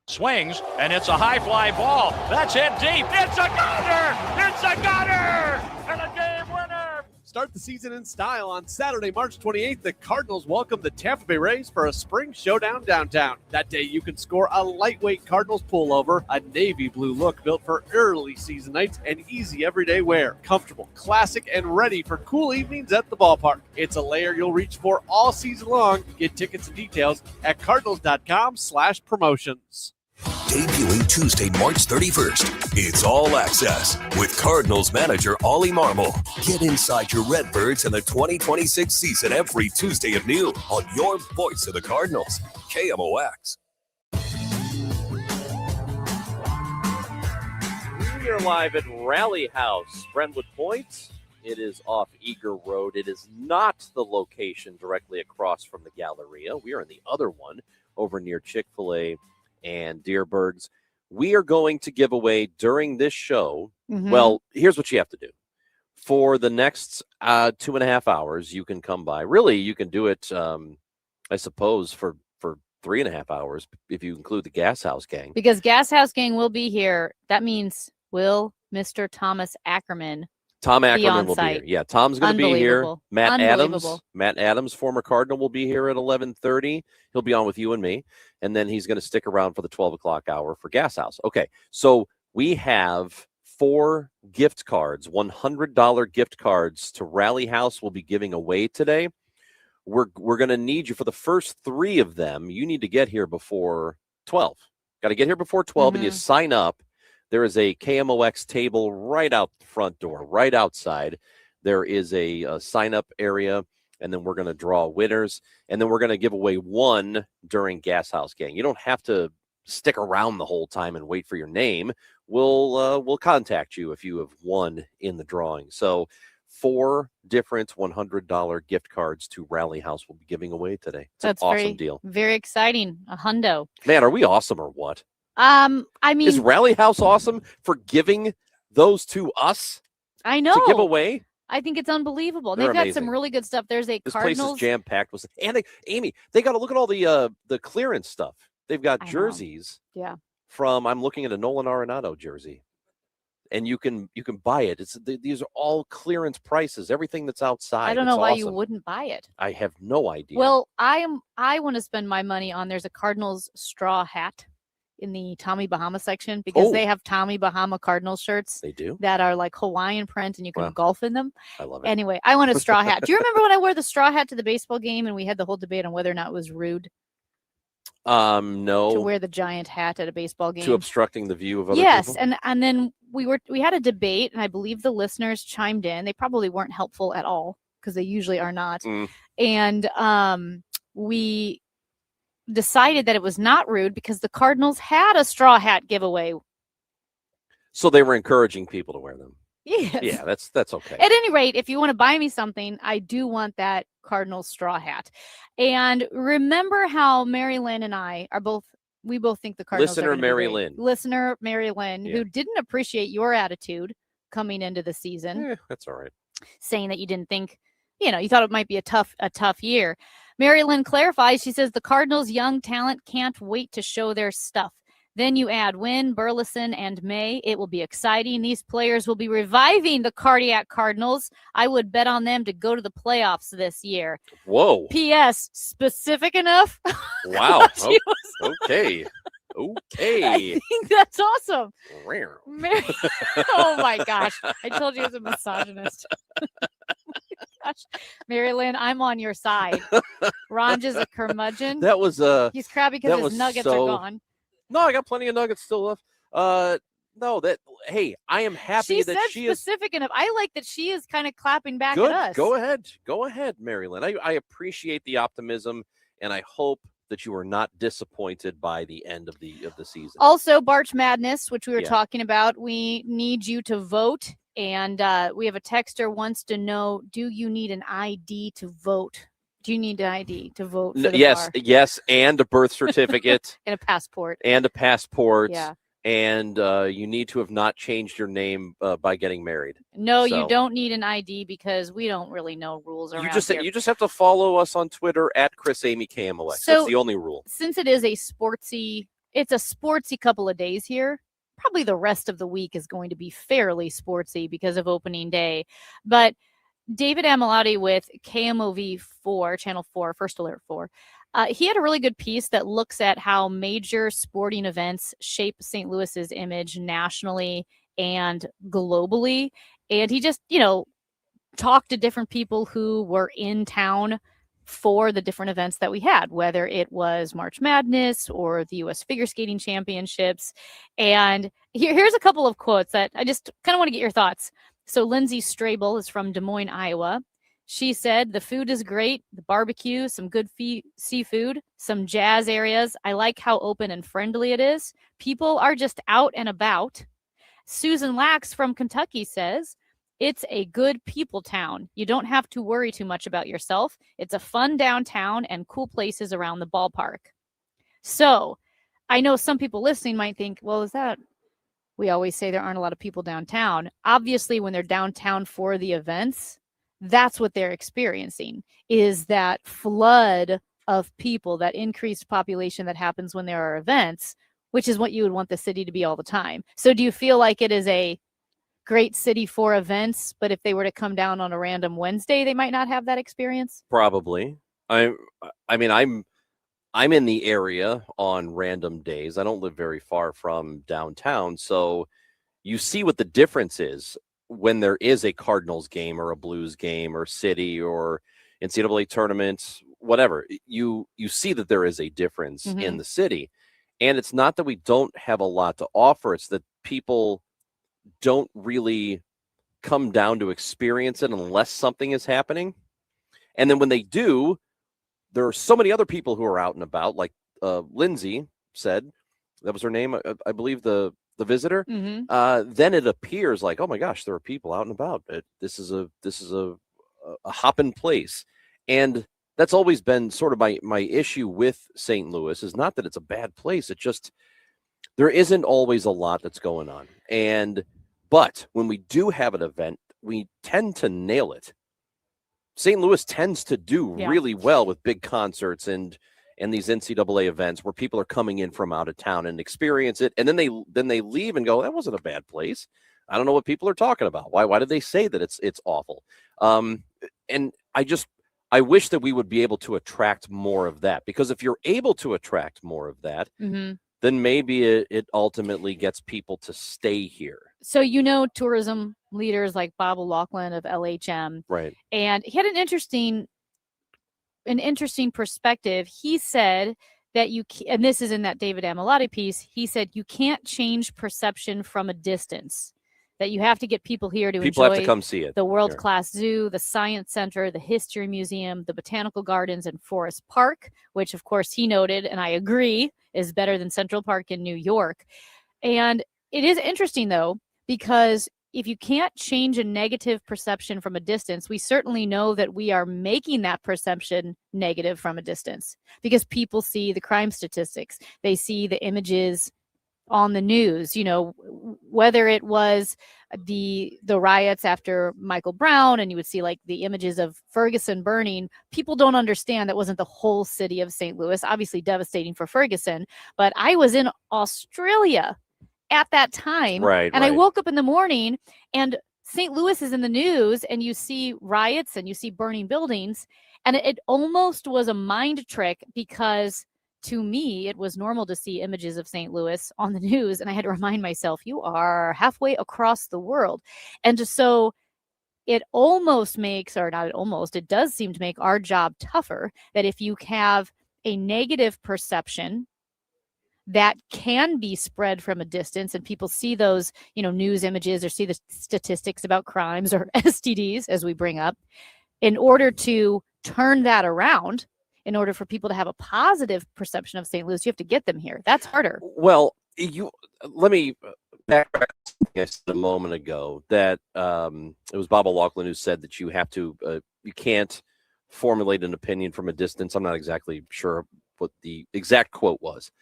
Swings, and it's a high fly ball. That's hit deep. It's a gunner! It's a gunner! And a game winner! Start the season in style. On Saturday, March 28th, the Cardinals welcome the Tampa Bay Rays for a spring showdown downtown. That day, you can score a lightweight Cardinals pullover, a navy blue look built for early season nights, and easy everyday wear. Comfortable, classic, and ready for cool evenings at the ballpark. It's a layer you'll reach for all season long. Get tickets and details at cardinals.com/promotions. Debuting Tuesday, March 31st, it's All Access with Cardinals manager Ollie Marmol. Get inside your Redbirds in the 2026 season every Tuesday at noon on your voice of the Cardinals, KMOX. We are live at Rally House, Brentwood Point. It is off Eager Road. It is not the location directly across from the Galleria. We are in the other one over near Chick-fil-A and Deerberg's. We are going to give away during this show. Well, here's what you have to do. For the next 2.5 hours, you can come by. Really, you can do it, I suppose, for 3.5 hours if you include the Gashouse gang. Because Gashouse gang will be here. That means will Mr. Thomas Ackerman Tom Ackerman will site. be here. Yeah, Tom's going to be here. Matt Unbelievable. Adams, former Cardinal, will be here at 11:30. He'll be on with you and me, and then he's going to stick around for the 12 o'clock hour for Gashouse. Okay, so we have 4 gift cards, $100 gift cards to Rally House. We'll be giving away today. We're going to need you for the first 3 of them. You need to get here before 12. Got to get here before 12, and you sign up. There is a KMOX table right out the front door, right outside. There is a sign-up area, and then we're going to draw winners, and then we're going to give away 1 during Gashouse Gang. You don't have to stick around the whole time and wait for your name. We'll contact you if you have won in the drawing. So 4 different $100 gift cards to Rally House we'll be giving away today. It's an awesome deal. Very exciting. A hundo. Man, are we awesome or what? I mean, is Rally House awesome for giving those to us? I know. To give away? I think it's unbelievable. They're They've got amazing. some really good stuff. There's a This Cardinals. place is jam-packed with, and Amy, they got to look at all the clearance stuff. They've got jerseys. Yeah. From, I'm looking at a Nolan Arenado jersey, and you can buy it. These are all clearance prices. Everything that's outside. I don't know It's why awesome. you wouldn't buy it. I have no idea. Well, I want to spend my money on. There's a Cardinals straw hat in the Tommy Bahama section because they have Tommy Bahama Cardinals shirts. They do? That are like Hawaiian print and you can golf in them. I love it. Anyway, I want a straw hat. Do you remember when I wore the straw hat to the baseball game and we had the whole debate on whether or not it was rude No. to wear the giant hat at a baseball game? To obstructing the view of other Yes, people? and then we had a debate and I believe the listeners chimed in. They probably weren't helpful at all because they usually are not. And we decided that it was not rude because the Cardinals had a straw hat giveaway. So they were encouraging people to wear them. Yes. Yeah, that's okay. At any rate, if you want to buy me something, I do want that Cardinals straw hat. And remember how Mary Lynn and I are we both think the Cardinals Listener are gonna be Mary great. Lynn. Listener Mary Lynn, who didn't appreciate your attitude coming into the season. That's all right. Saying that you didn't think, you thought it might be a tough year. Mary Lynn clarifies, she says, the Cardinals' young talent can't wait to show their stuff. Then you add Wynn, Burleson, and May. It will be exciting. These players will be reviving the Cardiac Cardinals. I would bet on them to go to the playoffs this year. Whoa. P.S. Specific enough? Wow. Okay. Okay. I think that's awesome. Oh, my gosh. I told you I was a misogynist. Gosh, Mary Lynn, I'm on your side. Ron is a curmudgeon. That was he's crabby because his nuggets are gone. No, I got plenty of nuggets still left. Hey, I am happy that she is specific enough. I like that she is kind of clapping back good. At us. Go ahead, Mary Lynn. I appreciate the optimism, and I hope that you are not disappointed by the end of the season. Also, Barch Madness, which we were talking about, we need you to vote. And we have a texter wants to know, do you need an ID to vote? Do you need an ID to vote for the bar? Yes, and a birth certificate. And a passport. Yeah. And you need to have not changed your name by getting married. No, you don't need an ID because we don't really know rules around here. You just have to follow us on Twitter at ChrisAmyKMOX. So, that's the only rule. Since it is a sportsy couple of days here. Probably the rest of the week is going to be fairly sportsy because of opening day. But David Amalotti with KMOV 4, Channel 4, First Alert 4. He had a really good piece that looks at how major sporting events shape St. Louis's image nationally and globally. And he just, talked to different people who were in town for the different events that we had, whether it was March Madness or the U.S. Figure Skating Championships. And here's a couple of quotes that I just kind of want to get your thoughts. So Lindsay Strabel is from Des Moines, Iowa. She said, the food is great, the barbecue, some good seafood, some jazz areas. I like how open and friendly it is. People are just out and about. Susan Lax from Kentucky says, it's a good people town. You don't have to worry too much about yourself. It's a fun downtown and cool places around the ballpark. So I know some people listening might think, well, we always say there aren't a lot of people downtown. Obviously, when they're downtown for the events, that's what they're experiencing, is that flood of people, that increased population that happens when there are events, which is what you would want the city to be all the time. So do you feel like it is a great city for events, but if they were to come down on a random Wednesday, they might not have that experience? Probably. I mean, I'm in the area on random days. I don't live very far from downtown, so you see what the difference is when there is a Cardinals game or a Blues game or City or NCAA tournaments, whatever. You see that there is a difference in the city. And it's not that we don't have a lot to offer. It's that people don't really come down to experience it unless something is happening. And then when they do, there are so many other people who are out and about, like Lindsay said, that was her name, I believe, the visitor. Then it appears like, oh my gosh, there are people out and about. This is a hopping place. And that's always been sort of my issue with St. Louis, is not that it's a bad place. It just, there isn't always a lot that's going on. But when we do have an event, we tend to nail it. St. Louis tends to do really well with big concerts and these NCAA events where people are coming in from out of town and experience it. And then they leave and go, that wasn't a bad place. I don't know what people are talking about. Why did they say that it's awful? And I wish that we would be able to attract more of that, because if you're able to attract more of that, then maybe it ultimately gets people to stay here. So, tourism leaders like Bob O'Loughlin of LHM. Right. And he had an interesting perspective. He said that and this is in that David Amalotti piece, he said you can't change perception from a distance, that you have to get people here to People enjoy have to come see it. The world-class zoo, the science center, the history museum, the botanical gardens, and Forest Park, which of course he noted, and I agree, is better than Central Park in New York. And it is interesting though, because if you can't change a negative perception from a distance, we certainly know that we are making that perception negative from a distance, because people see the crime statistics. They see the images on the news, whether it was the riots after Michael Brown, and you would see like the images of Ferguson burning. People don't understand that wasn't the whole city of St. Louis, obviously devastating for Ferguson. But I was in Australia at that time. Right. I woke up in the morning and St. Louis is in the news, and you see riots and you see burning buildings. And it almost was a mind trick, because to me, it was normal to see images of St. Louis on the news. And I had to remind myself, you are halfway across the world. And just so it almost makes, or not almost, it does seem to make our job tougher, that if you have a negative perception that can be spread from a distance, and people see those, news images or see the statistics about crimes or STDs, as we bring up, in order to turn that around, in order for people to have a positive perception of St. Louis, you have to get them here. That's harder. Well, let me backtrack. I said a moment ago that it was Bob O'Loughlin who said that you can't formulate an opinion from a distance. I'm not exactly sure what the exact quote was,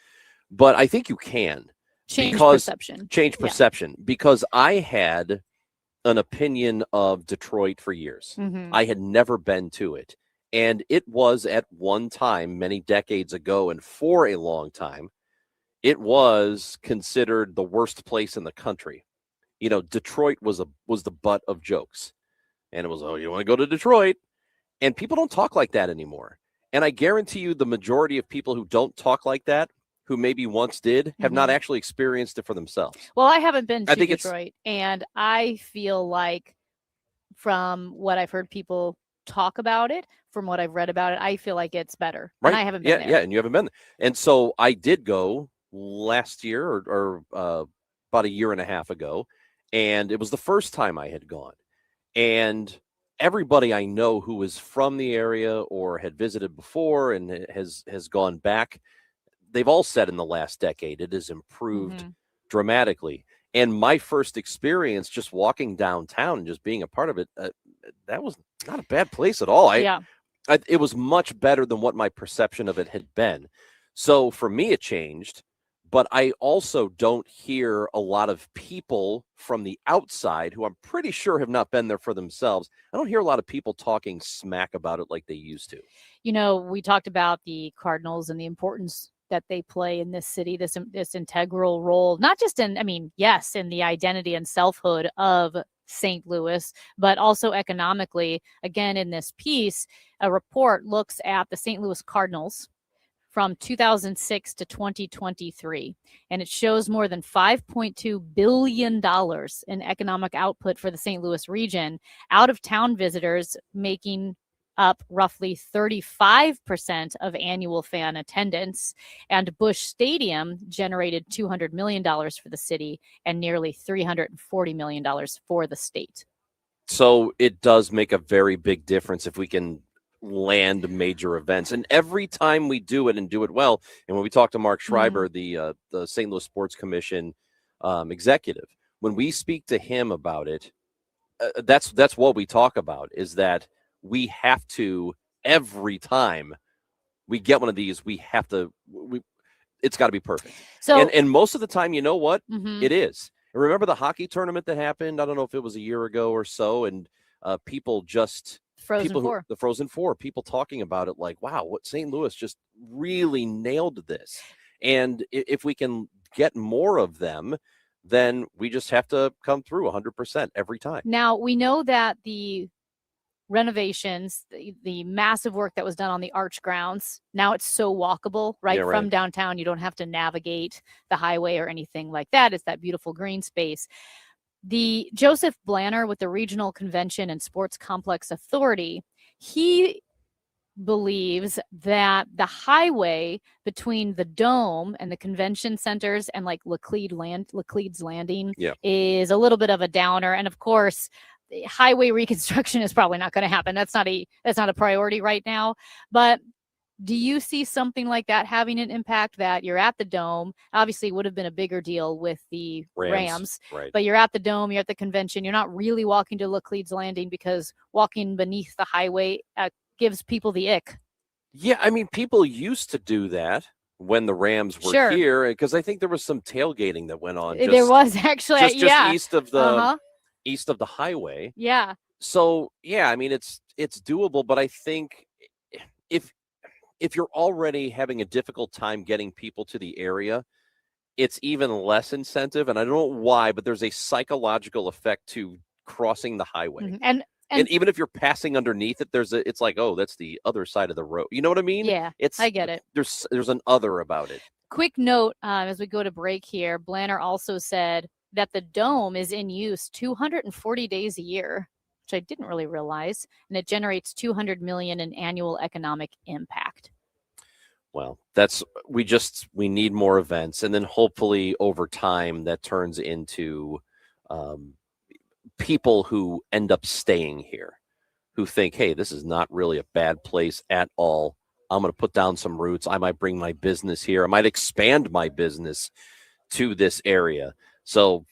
but I think you can change perception. Because I had an opinion of Detroit for years. I had never been to it. And it was at one time, many decades ago, and for a long time, it was considered the worst place in the country. Detroit was the butt of jokes. And it was, oh, you want to go to Detroit? And people don't talk like that anymore. And I guarantee you the majority of people who don't talk like that, who maybe once did, have not actually experienced it for themselves. Well, I haven't been to Detroit, and I feel like from what I've heard people talk about it, from what I've read about it, I feel like it's better. Right. And I haven't been there. Yeah, and you haven't been there. And so I did go last year or about a year and a half ago, and it was the first time I had gone. And everybody I know who is from the area or had visited before and has gone back, they've all said in the last decade it has improved dramatically. And my first experience just walking downtown and just being a part of it, that was not a bad place at all. It was much better than what my perception of it had been. So for me, it changed. But I also don't hear a lot of people from the outside who I'm pretty sure have not been there for themselves. I don't hear a lot of people talking smack about it like they used to. You know, we talked about the Cardinals and the importance that they play in this city, this integral role, not just in, I mean, yes, in the identity and selfhood of St. Louis, but also economically. Again, in this piece, a report looks at the St. Louis Cardinals from 2006 to 2023, and it shows more than $5.2 billion in economic output for the St. Louis region, out-of-town visitors making up roughly 35% of annual fan attendance, and Busch Stadium generated $200 million for the city and nearly $340 million for the state. So it does make a very big difference if we can land major events. And every time we do it and do it well, and when we talk to Mark Schreiber, the St. Louis Sports Commission executive, when we speak to him about it, that's what we talk about, is that we have to, every time we get one of these, we have to, it's got to be perfect. So, and most of the time, you know what? It is. And remember the hockey tournament that happened? I don't know if it was a year ago or so, and people just, the Frozen Four, people talking about it like, wow, what St. Louis just really nailed this. And if we can get more of them, then we just have to come through 100% every time. Now, we know that the renovations, the massive work that was done on the arch grounds, now it's so walkable, right? From downtown. You don't have to navigate the highway or anything like that. It's that beautiful green space. The Joseph Blanner with the Regional Convention and Sports Complex Authority, he believes that the highway between the Dome and the convention centers and like Laclede's Landing is a little bit of a downer. And of course, highway reconstruction is probably not going to happen. That's not a priority right now. But do you see something like that having an impact, that you're at the Dome? Obviously, it would have been a bigger deal with the Rams, right. But you're at the Dome, you're at the convention. You're not really walking to Laclede's Landing because walking beneath the highway gives people the ick. Yeah, I mean, people used to do that when the Rams were here, because I think there was some tailgating that went on. There was actually, just east of the east of the highway. Yeah. So yeah, I mean, it's doable, but I think if you're already having a difficult time getting people to the area, it's even less incentive. And I don't know why, but there's a psychological effect to crossing the highway. And even if you're passing underneath it, it's like, oh, that's the other side of the road. You know what I mean? Yeah, I get it. There's an other about it. Quick note, as we go to break here, Blanner also said that the Dome is in use 240 days a year, which I didn't really realize, and it generates $200 million in annual economic impact. Well, we need more events, and then hopefully over time that turns into people who end up staying here, who think, hey, this is not really a bad place at all. I'm going to put down some roots. I might bring my business here. I might expand my business to this area. So,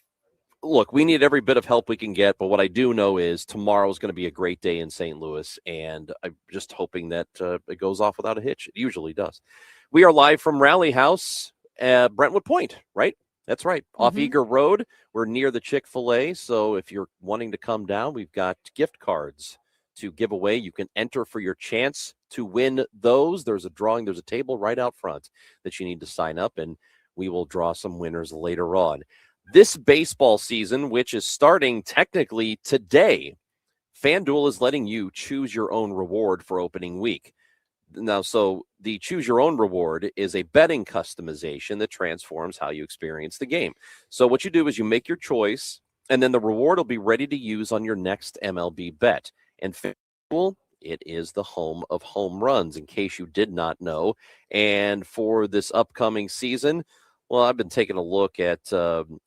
look, we need every bit of help we can get. But what I do know is tomorrow is going to be a great day in St. Louis. And I'm just hoping that it goes off without a hitch. It usually does. We are live from Rally House at Brentwood Point, right? That's right. Off Eager Road. We're near the Chick-fil-A. So if you're wanting to come down, we've got gift cards to give away. You can enter for your chance to win those. There's a drawing. There's a table right out front that you need to sign up, and we will draw some winners later on. This baseball season, which is starting technically today, FanDuel is letting you choose your own reward for opening week. Now, so the choose your own reward is a betting customization that transforms how you experience the game. So what you do is you make your choice, and then the reward will be ready to use on your next MLB bet. And FanDuel, it is the home of home runs, in case you did not know. And for this upcoming season, well, I've been taking a look at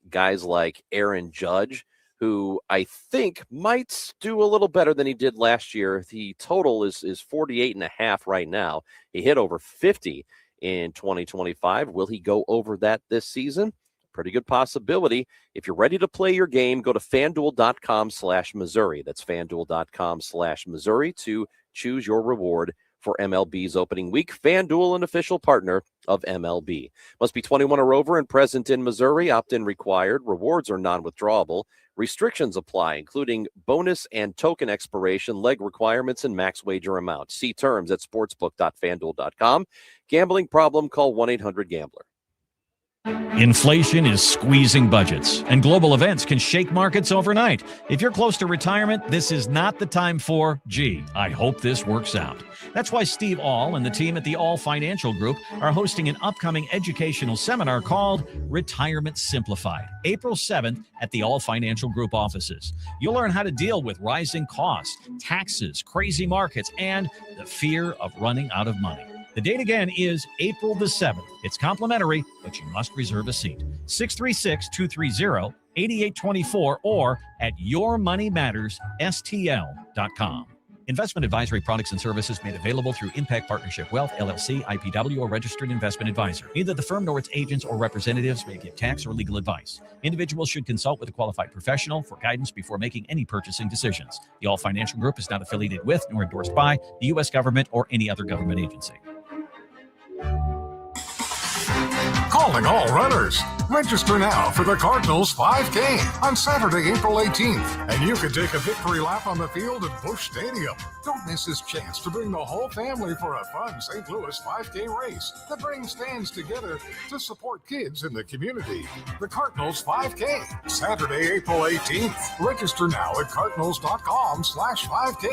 guys like Aaron Judge, who I think might do a little better than he did last year. The total is 48.5 right now. He hit over 50 in 2025. Will he go over that this season? Pretty good possibility. If you're ready to play your game, go to FanDuel.com/Missouri. That's FanDuel.com/Missouri to choose your reward for MLB's opening week. FanDuel, an official partner of MLB. Must be 21 or over and present in Missouri. Opt-in required. Rewards are non-withdrawable. Restrictions apply, including bonus and token expiration, leg requirements, and max wager amount. See terms at sportsbook.fanduel.com. Gambling problem? Call 1-800-GAMBLER. Inflation is squeezing budgets, and global events can shake markets overnight. If you're close to retirement, this is not the time for, gee, I hope this works out. That's why Steve All and the team at the All Financial Group are hosting an upcoming educational seminar called Retirement Simplified, April 7th at the All Financial Group offices. You'll learn how to deal with rising costs, taxes, crazy markets, and the fear of running out of money. The date again is April the 7th. It's complimentary, but you must reserve a seat. 636-230-8824 or at yourmoneymattersstl.com. Investment advisory products and services made available through Impact Partnership Wealth, LLC, IPW, or registered investment advisor. Neither the firm nor its agents or representatives may give tax or legal advice. Individuals should consult with a qualified professional for guidance before making any purchasing decisions. The All Financial Group is not affiliated with nor endorsed by the U.S. government or any other government agency. Calling all runners. Register now for the Cardinals 5K on Saturday, April 18th, and you can take a victory lap on the field at Busch Stadium. Don't miss this chance to bring the whole family for a fun St. Louis 5K race that brings fans together to support kids in the community. The Cardinals 5K, Saturday, April 18th. Register now at cardinals.com/5K.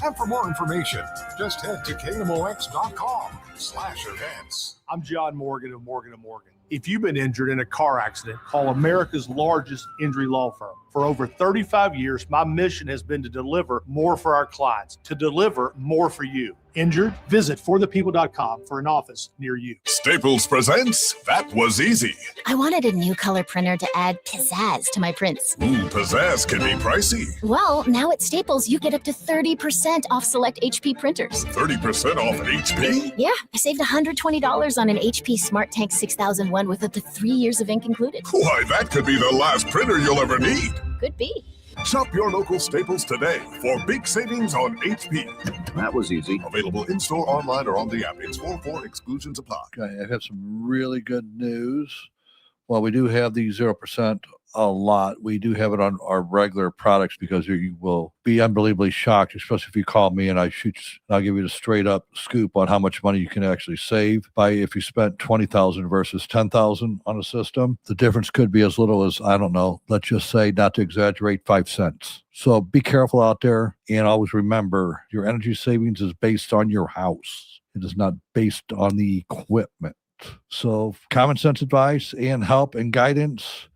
And for more information, just head to KMOX.com/events. I'm John Morgan of Morgan & Morgan. If you've been injured in a car accident, call America's largest injury law firm. For over 35 years, my mission has been to deliver more for our clients, to deliver more for you. Injured? Visit forthepeople.com for an office near you. Staples presents That Was Easy. I wanted a new color printer to add pizzazz to my prints. Ooh, pizzazz can be pricey. Well, now at Staples, you get up to 30% off select HP printers. 30% off at HP? Yeah, I saved $120 on an HP Smart Tank 6001 with up to 3 years of ink included. Why, that could be the last printer you'll ever need. Could be. Shop your local Staples today for big savings on HP. That was easy. Available in-store, online, or on the app. It's 404 exclusions apply. Okay, I have some really good news. Well, we do have the 0% a lot. We do have it on our regular products because you will be unbelievably shocked, especially if you call me and I'll give you the straight up scoop on how much money you can actually save by if you spent $20,000 versus $10,000 on a system. The difference could be as little as, I don't know, let's just say, not to exaggerate, 5 cents. So be careful out there, and always remember your energy savings is based on your house. It is not based on the equipment. So common sense advice and help and guidance.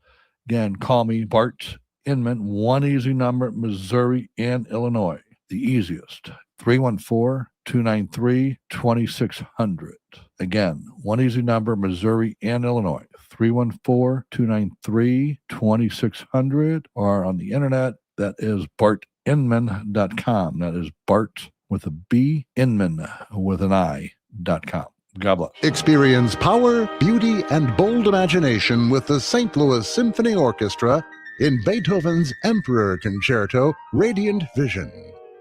Again, call me, Bart Inman, one easy number, Missouri and Illinois. The easiest, 314-293-2600. Again, one easy number, Missouri and Illinois, 314-293-2600. Or on the internet, that is bartinman.com. That is Bart with a B, Inman with an I.com. God bless. Experience power, beauty, and bold imagination with the St. Louis Symphony Orchestra in Beethoven's Emperor Concerto, Radiant Vision.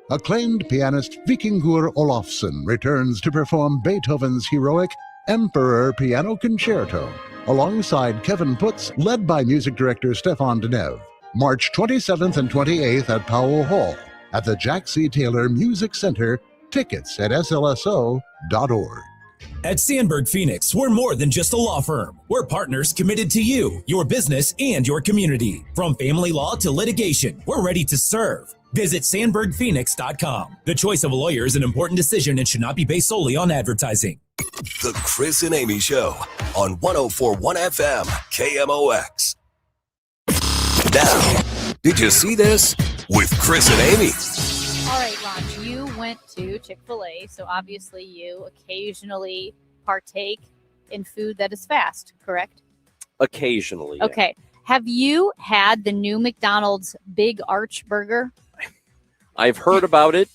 Acclaimed pianist Vikingur Olafsson returns to perform Beethoven's heroic Emperor Piano Concerto alongside Kevin Putz, led by music director Stefan Denev. March 27th and 28th at Powell Hall at the Jack C. Taylor Music Center. Tickets at slso.org. At Sandberg Phoenix, we're more than just a law firm. We're partners committed to you, your business, and your community. From family law to litigation, we're ready to serve. Visit sandbergphoenix.com. The choice of a lawyer is an important decision and should not be based solely on advertising. The Chris and Amy Show on 104.1 FM KMOX. Now, did you see this? With Chris and Amy. All right, Ron, you went to Chick-fil-A, so obviously you occasionally partake in food that is fast, correct? Occasionally. Yeah. Okay. Have you had the new McDonald's Big Arch Burger? I've heard about it,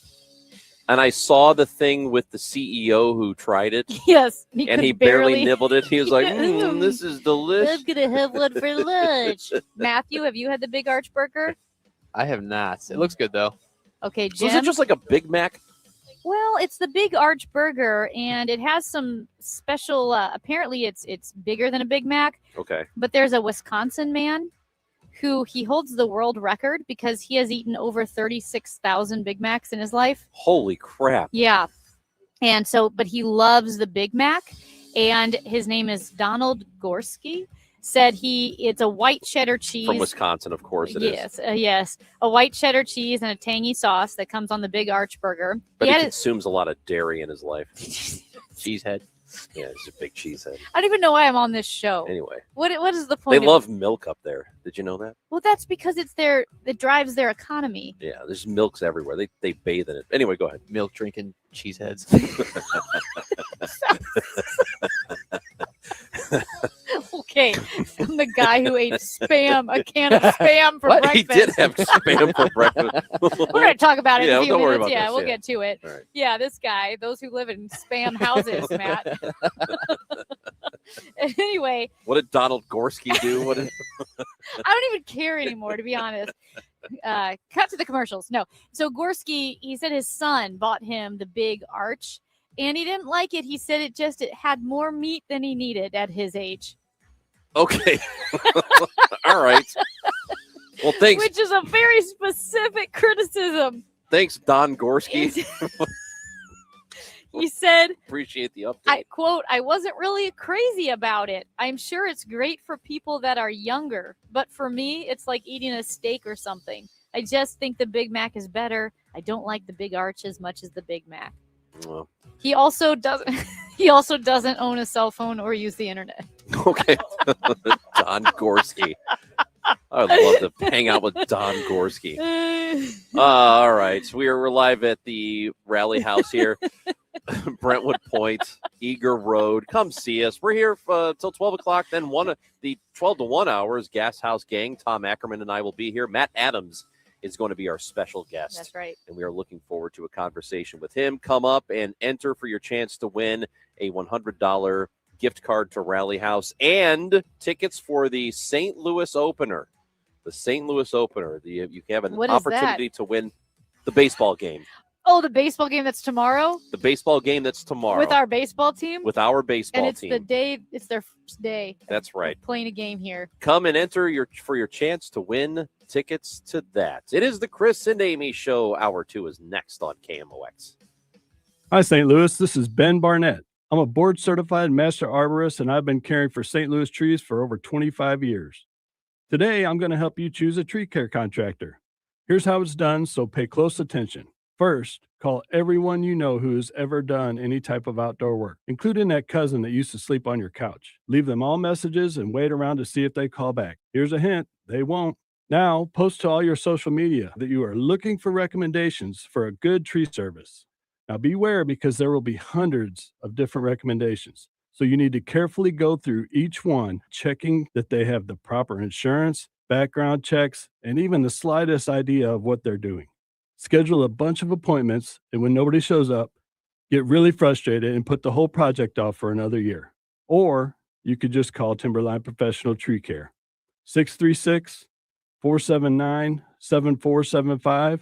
and I saw the thing with the CEO who tried it. Yes. And he barely nibbled it. He was like, this is delicious. I'm going to have one for lunch. Matthew, have you had the Big Arch Burger? I have not. It looks good, though. Okay, So Jim. is it just like a Big Mac? Well, it's the Big Arch Burger, and it has some special, apparently it's bigger than a Big Mac, Okay. but there's a Wisconsin man who he holds the world record because he has eaten over 36,000 Big Macs in his life. Holy crap. Yeah. And so, but he loves the Big Mac, and his name is Donald Gorski. Said it's a white cheddar cheese. From Wisconsin, of course it is. Yes, yes. A white cheddar cheese and a tangy sauce that comes on the Big Arch Burger. But he consumes a lot of dairy in his life. Cheesehead. Yeah, he's a big cheesehead. I don't even know why I'm on this show. Anyway. What is the point? They love milk up there. Did you know that? Well, that's because it drives their economy. Yeah, there's milks everywhere. They bathe in it. Anyway, go ahead. Milk drinking cheeseheads. Okay, I'm the guy who ate a can of spam for breakfast. He did have spam for breakfast. We're going to talk about it in a few don't worry minutes. about Yeah, this, we'll yeah. get to it. All right. Yeah, this guy, those who live in spam houses, Matt. Anyway. What did Donald Gorski do? I don't even care anymore, to be honest. Cut to the commercials. No. So Gorski, he said his son bought him the Big Arch, and he didn't like it. He said it had more meat than he needed at his age. Okay. All right. Well, thanks. Which is a very specific criticism. Thanks, Don Gorski. He said, Appreciate the update. I quote, I wasn't really crazy about it. I'm sure it's great for people that are younger, but for me, it's like eating a steak or something. I just think the Big Mac is better. I don't like the Big Arch as much as the Big Mac. Well. He also doesn't own a cell phone or use the internet. Okay. Don Gorski. I'd love to hang out with Don Gorski. All right. So we're live at the Rally House here. Brentwood Point, Eager Road. Come see us. We're here till 12 o'clock. Then the 12 to 1 hours, Gashouse gang. Tom Ackerman and I will be here. Matt Adams is going to be our special guest. That's right. And we are looking forward to a conversation with him. Come up and enter for your chance to win a $100 gift card to Rally House and tickets for the St. Louis opener. The St. Louis opener. You have an opportunity to win the baseball game. Oh, the baseball game that's tomorrow? The baseball game that's tomorrow. With our baseball team? With our baseball and it's team. It's their first day. That's right. Playing a game here. Come and enter for your chance to win tickets to that. It is the Chris and Amy Show. Hour 2 is next on KMOX. Hi, St. Louis. This is Ben Barnett. I'm a board-certified master arborist, and I've been caring for St. Louis trees for over 25 years. Today, I'm going to help you choose a tree care contractor. Here's how it's done, so pay close attention. First, call everyone you know who has ever done any type of outdoor work, including that cousin that used to sleep on your couch. Leave them all messages and wait around to see if they call back. Here's a hint, they won't. Now, post to all your social media that you are looking for recommendations for a good tree service. Now, beware because there will be hundreds of different recommendations. So you need to carefully go through each one, checking that they have the proper insurance, background checks, and even the slightest idea of what they're doing. Schedule a bunch of appointments, and when nobody shows up, get really frustrated and put the whole project off for another year. Or you could just call Timberline Professional Tree Care, 636-479-7475,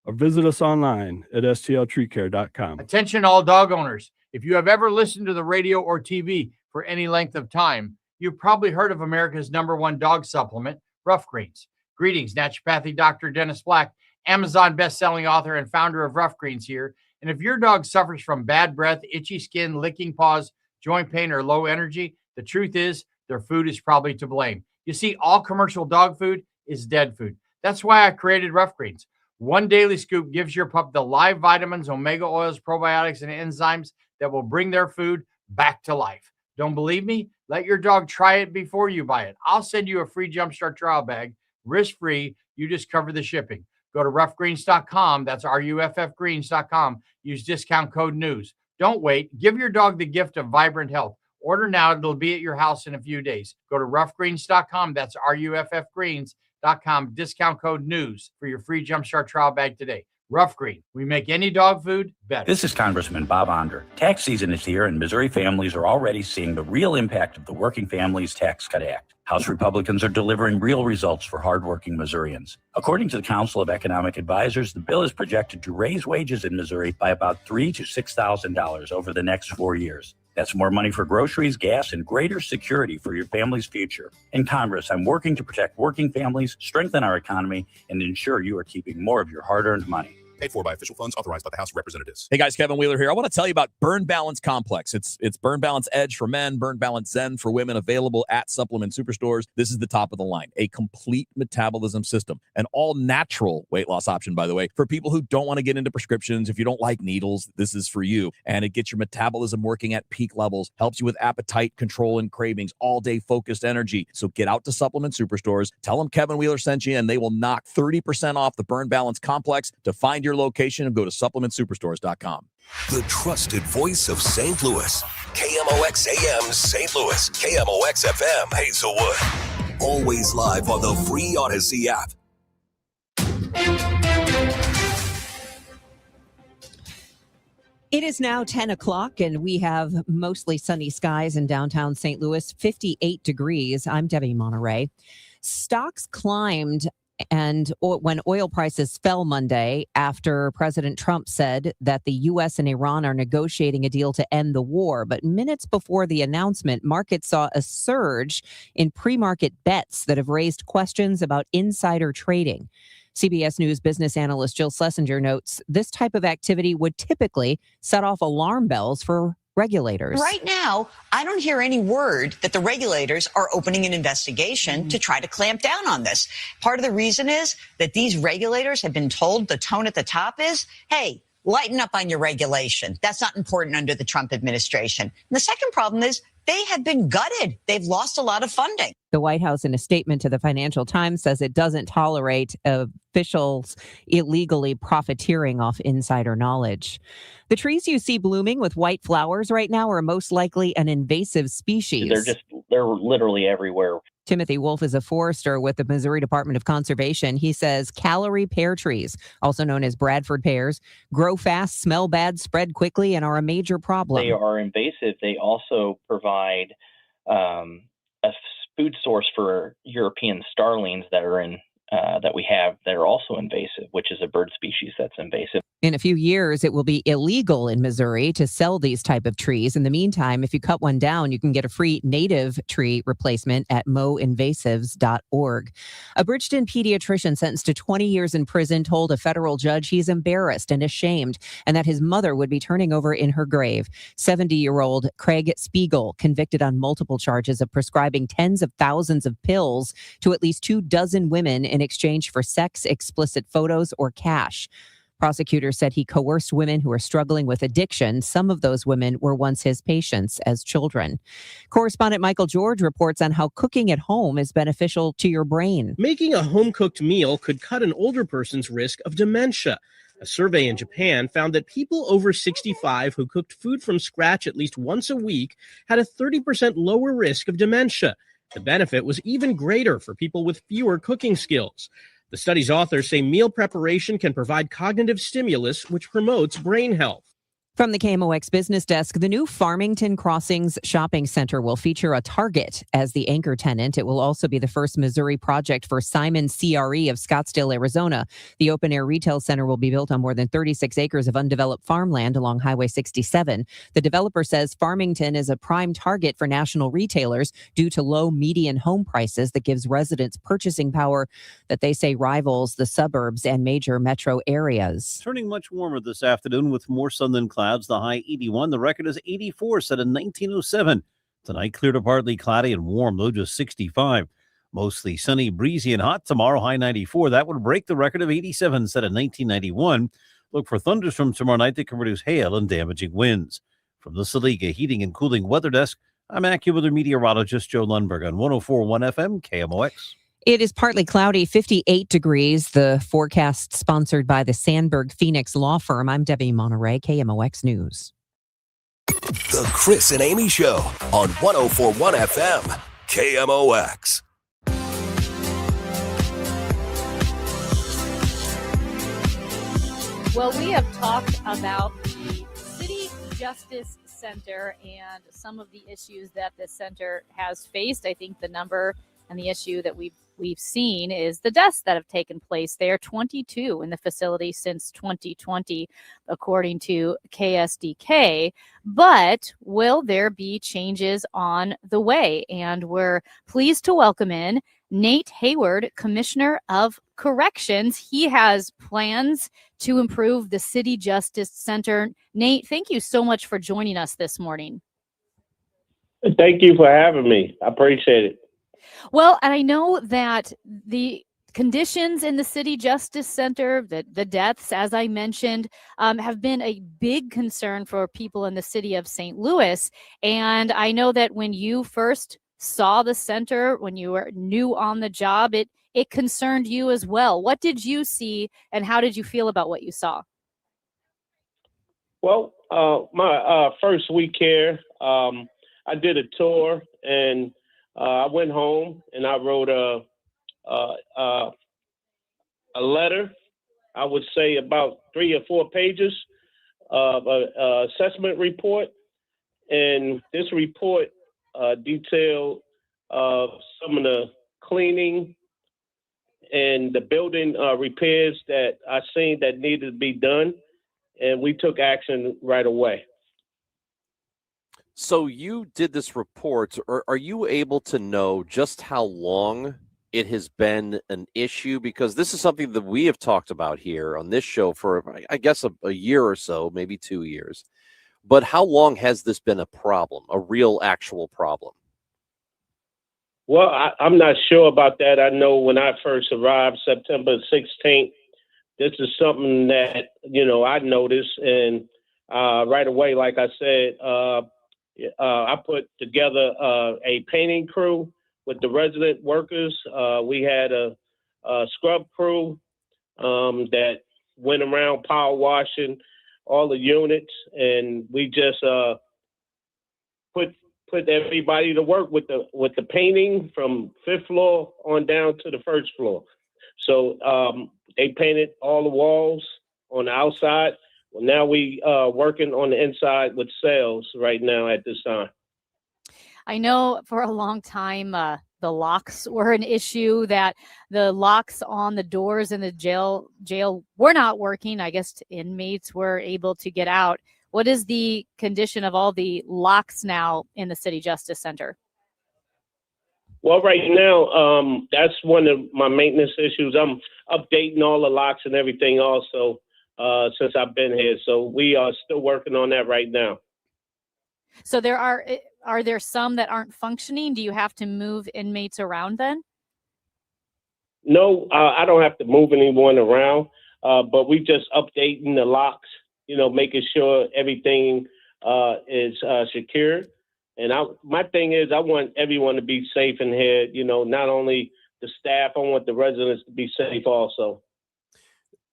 or visit us online at stltreecare.com. Attention all dog owners. If you have ever listened to the radio or TV for any length of time, you've probably heard of America's #1 dog supplement, Rough Greens. Greetings, naturopathic Dr. Dennis Black, Amazon best-selling author and founder of Rough Greens here. And if your dog suffers from bad breath, itchy skin, licking paws, joint pain, or low energy, the truth is their food is probably to blame. You see, all commercial dog food is dead food. That's why I created Rough Greens. One daily scoop gives your pup the live vitamins, omega oils, probiotics, and enzymes that will bring their food back to life. Don't believe me? Let your dog try it before you buy it. I'll send you a free Jumpstart trial bag, risk-free. You just cover the shipping. Go to roughgreens.com. That's ruffgreens.com. Use discount code NEWS. Don't wait. Give your dog the gift of vibrant health. Order now. It'll be at your house in a few days. Go to roughgreens.com. That's ruffgreens.com. Discount code NEWS for your free Jumpstart trial bag today. Rough Green. We make any dog food better. This is Congressman Bob Onder. Tax season is here, and Missouri families are already seeing the real impact of the Working Families Tax Cut Act. House Republicans are delivering real results for hardworking Missourians. According to the Council of Economic Advisors, the bill is projected to raise wages in Missouri by about $3,000 to $6,000 over the next 4 years. That's more money for groceries, gas, and greater security for your family's future. In Congress, I'm working to protect working families, strengthen our economy, and ensure you are keeping more of your hard-earned money. Paid for by official funds authorized by the House of Representatives. Hey guys, Kevin Wheeler here. I want to tell you about Burn Balance Complex. It's Burn Balance Edge for men, Burn Balance Zen for women, available at supplement superstores. This is the top of the line. A complete metabolism system. An all-natural weight loss option, by the way, for people who don't want to get into prescriptions. If you don't like needles, this is for you. And it gets your metabolism working at peak levels, helps you with appetite control and cravings, all-day focused energy. So get out to supplement superstores, tell them Kevin Wheeler sent you, and they will knock 30% off the Burn Balance Complex. To find your location, and go to supplementsuperstores.com. The trusted voice of St. Louis. KMOX AM St. Louis. KMOX FM Hazelwood. Always live on the free Odyssey app. It is now 10 o'clock, and we have mostly sunny skies in downtown St. Louis, 58 degrees. I'm Debbie Monterey. Stocks climbed and when oil prices fell Monday after President Trump said that the U.S. and Iran are negotiating a deal to end the war. But minutes before the announcement, markets saw a surge in pre-market bets that have raised questions about insider trading. CBS News business analyst Jill Schlesinger notes this type of activity would typically set off alarm bells for regulators. Right now, I don't hear any word that the regulators are opening an investigation to try to clamp down on this. Part of the reason is that these regulators have been told the tone at the top is, hey, lighten up on your regulation. That's not important under the Trump administration. And the second problem is they have been gutted. They've lost a lot of funding. The White House, in a statement to the Financial Times, says it doesn't tolerate officials illegally profiteering off insider knowledge. The trees you see blooming with white flowers right now are most likely an invasive species. They're literally everywhere. Timothy Wolf is a forester with the Missouri Department of Conservation. He says calorie pear trees, also known as Bradford pears, grow fast, smell bad, spread quickly, and are a major problem. They are invasive. They also provide a food source for European starlings that are that we have that are also invasive, which is a bird species that's invasive. In a few years, it will be illegal in Missouri to sell these type of trees. In the meantime, if you cut one down, you can get a free native tree replacement at moinvasives.org. A Bridgeton pediatrician sentenced to 20 years in prison told a federal judge he's embarrassed and ashamed and that his mother would be turning over in her grave. 70-year-old Craig Spiegel, convicted on multiple charges of prescribing tens of thousands of pills to at least 24 women in exchange for sex, explicit photos, or cash. Prosecutors said he coerced women who are struggling with addiction. Some of those women were once his patients as children. Correspondent Michael George reports on how cooking at home is beneficial to your brain. Making a home-cooked meal could cut an older person's risk of dementia. A survey in Japan found that people over 65 who cooked food from scratch at least once a week had a 30% lower risk of dementia. The benefit was even greater for people with fewer cooking skills. The study's authors say meal preparation can provide cognitive stimulus, which promotes brain health. From the KMOX Business Desk, the new Farmington Crossings Shopping Center will feature a Target as the anchor tenant. It will also be the first Missouri project for Simon CRE of Scottsdale, Arizona. The open-air retail center will be built on more than 36 acres of undeveloped farmland along Highway 67. The developer says Farmington is a prime target for national retailers due to low median home prices that gives residents purchasing power that they say rivals the suburbs and major metro areas. Turning much warmer this afternoon with more sun than clouds. The high 81. The record is 84, set in 1907. Tonight, clear to partly cloudy and warm, low just 65. Mostly sunny, breezy, and hot tomorrow, high 94. That would break the record of 87, set in 1991. Look for thunderstorms tomorrow night that can produce hail and damaging winds. From the Saliga Heating and Cooling Weather Desk, I'm AccuWeather meteorologist Joe Lundberg on 104.1 FM KMOX. It is partly cloudy, 58 degrees. The forecast sponsored by the Sandberg Phoenix Law Firm. I'm Debbie Monterey, KMOX News. The Chris and Amy Show on 104.1 FM KMOX. Well, we have talked about the City Justice Center and some of the issues that the center has faced. I think the number and the issue that we've seen is the deaths that have taken place there, 22 in the facility since 2020, according to KSDK. But will there be changes on the way? And we're pleased to welcome in Nate Hayward, Commissioner of Corrections. He has plans to improve the City Justice Center. Nate, thank you so much for joining us this morning. Thank you for having me. I appreciate it. Well, and I know that the conditions in the City Justice Center, the deaths, as I mentioned, have been a big concern for people in the city of St. Louis. And I know that when you first saw the center, when you were new on the job, it concerned you as well. What did you see and how did you feel about what you saw? Well, my first week here, I did a tour and I went home and I wrote a letter, I would say about 3 or 4 pages of an assessment report. And this report detailed some of the cleaning and the building repairs that I seen that needed to be done. And we took action right away. So you did this report. Are you able to know just how long it has been an issue? Because this is something that we have talked about here on this show for, I guess, a year or so, maybe 2 years. But how long has this been a problem, a real, actual problem? Well, I'm not sure about that. I know when I first arrived, September 16th, this is something that, I noticed. And right away, like I said, I put together a painting crew with the resident workers. We had a scrub crew that went around power washing all the units, and we just put everybody to work with the painting from 5th floor on down to the 1st floor. So they painted all the walls on the outside. Well, now we working on the inside with sales right now at this time. I know for a long time the locks were an issue, that the locks on the doors in the jail were not working. I guess inmates were able to get out. What is the condition of all the locks now in the City Justice Center? Well, right now, that's one of my maintenance issues. I'm updating all the locks and everything also since I've been here. So we are still working on that right now. So are there some that aren't functioning? Do you have to move inmates around then? No, I don't have to move anyone around, but we just updating the locks, making sure everything is secured. And my thing is, I want everyone to be safe in here, not only the staff, I want the residents to be safe also.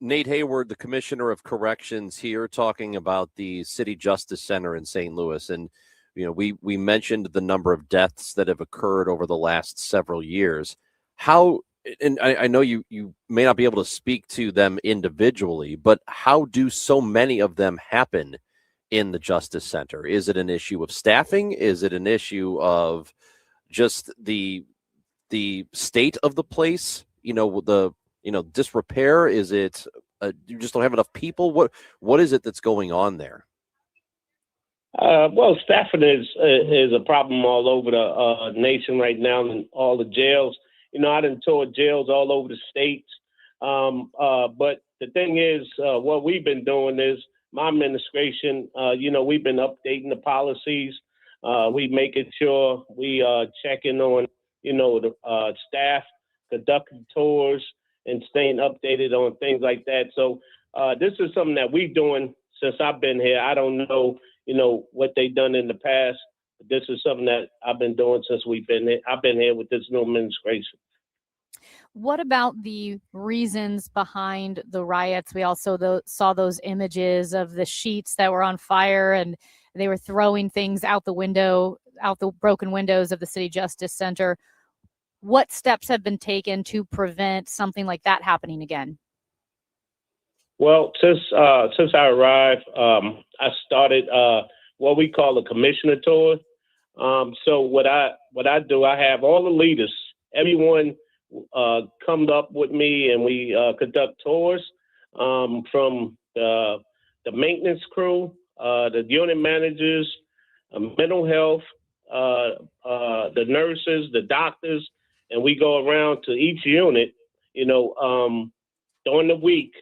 Nate Hayward, the Commissioner of Corrections, here talking about the City Justice Center in St. Louis. And, we mentioned the number of deaths that have occurred over the last several years. How, and I know you may not be able to speak to them individually, but how do so many of them happen in the Justice Center? Is it an issue of staffing? Is it an issue of just the state of the place? Disrepair? Is it you just don't have enough people? What is it that's going on there? Well, staffing is a problem all over the nation right now, in all the jails. I done toured jails all over the states. But the thing is, what we've been doing is, my administration, we've been updating the policies. We making sure we checking on, the staff, conducting tours, and staying updated on things like that. So this is something that we're doing since I've been here. I don't know, what they've done in the past. But this is something that I've been doing since we've been here. I've been here with this new administration. What about the reasons behind the riots? We also saw those images of the sheets that were on fire, and they were throwing things out the broken windows of the City Justice Center. What steps have been taken to prevent something like that happening again? Well, since I arrived, I started what we call a commissioner tour. So what I do, I have all the leaders, everyone come up with me, and we conduct tours from the maintenance crew, the unit managers, mental health, the nurses, the doctors, and we go around to each unit, during the week,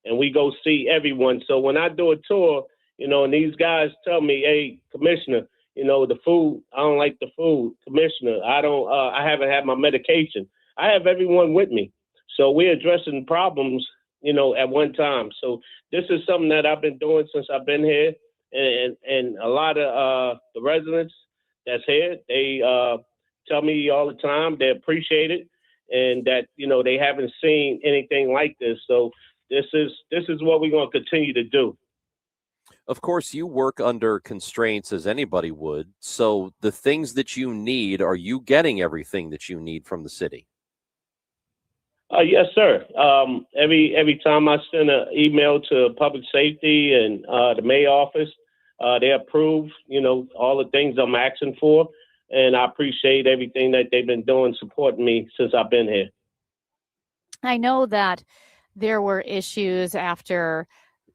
and we go see everyone. So when I do a tour, and these guys tell me, "Hey, Commissioner, the food, I don't like the food. Commissioner, I haven't had my medication." I have everyone with me. So we're addressing problems, at one time. So this is something that I've been doing since I've been here. And a lot of the residents that's here, they tell me all the time they appreciate it, and that, they haven't seen anything like this. So this is what we're going to continue to do. Of course, you work under constraints as anybody would. So the things that you need, are you getting everything that you need from the city? Yes, sir. Every time I send an email to public safety and the mayor office, they approve, all the things I'm asking for. And I appreciate everything that they've been doing, supporting me since I've been here. I know that there were issues after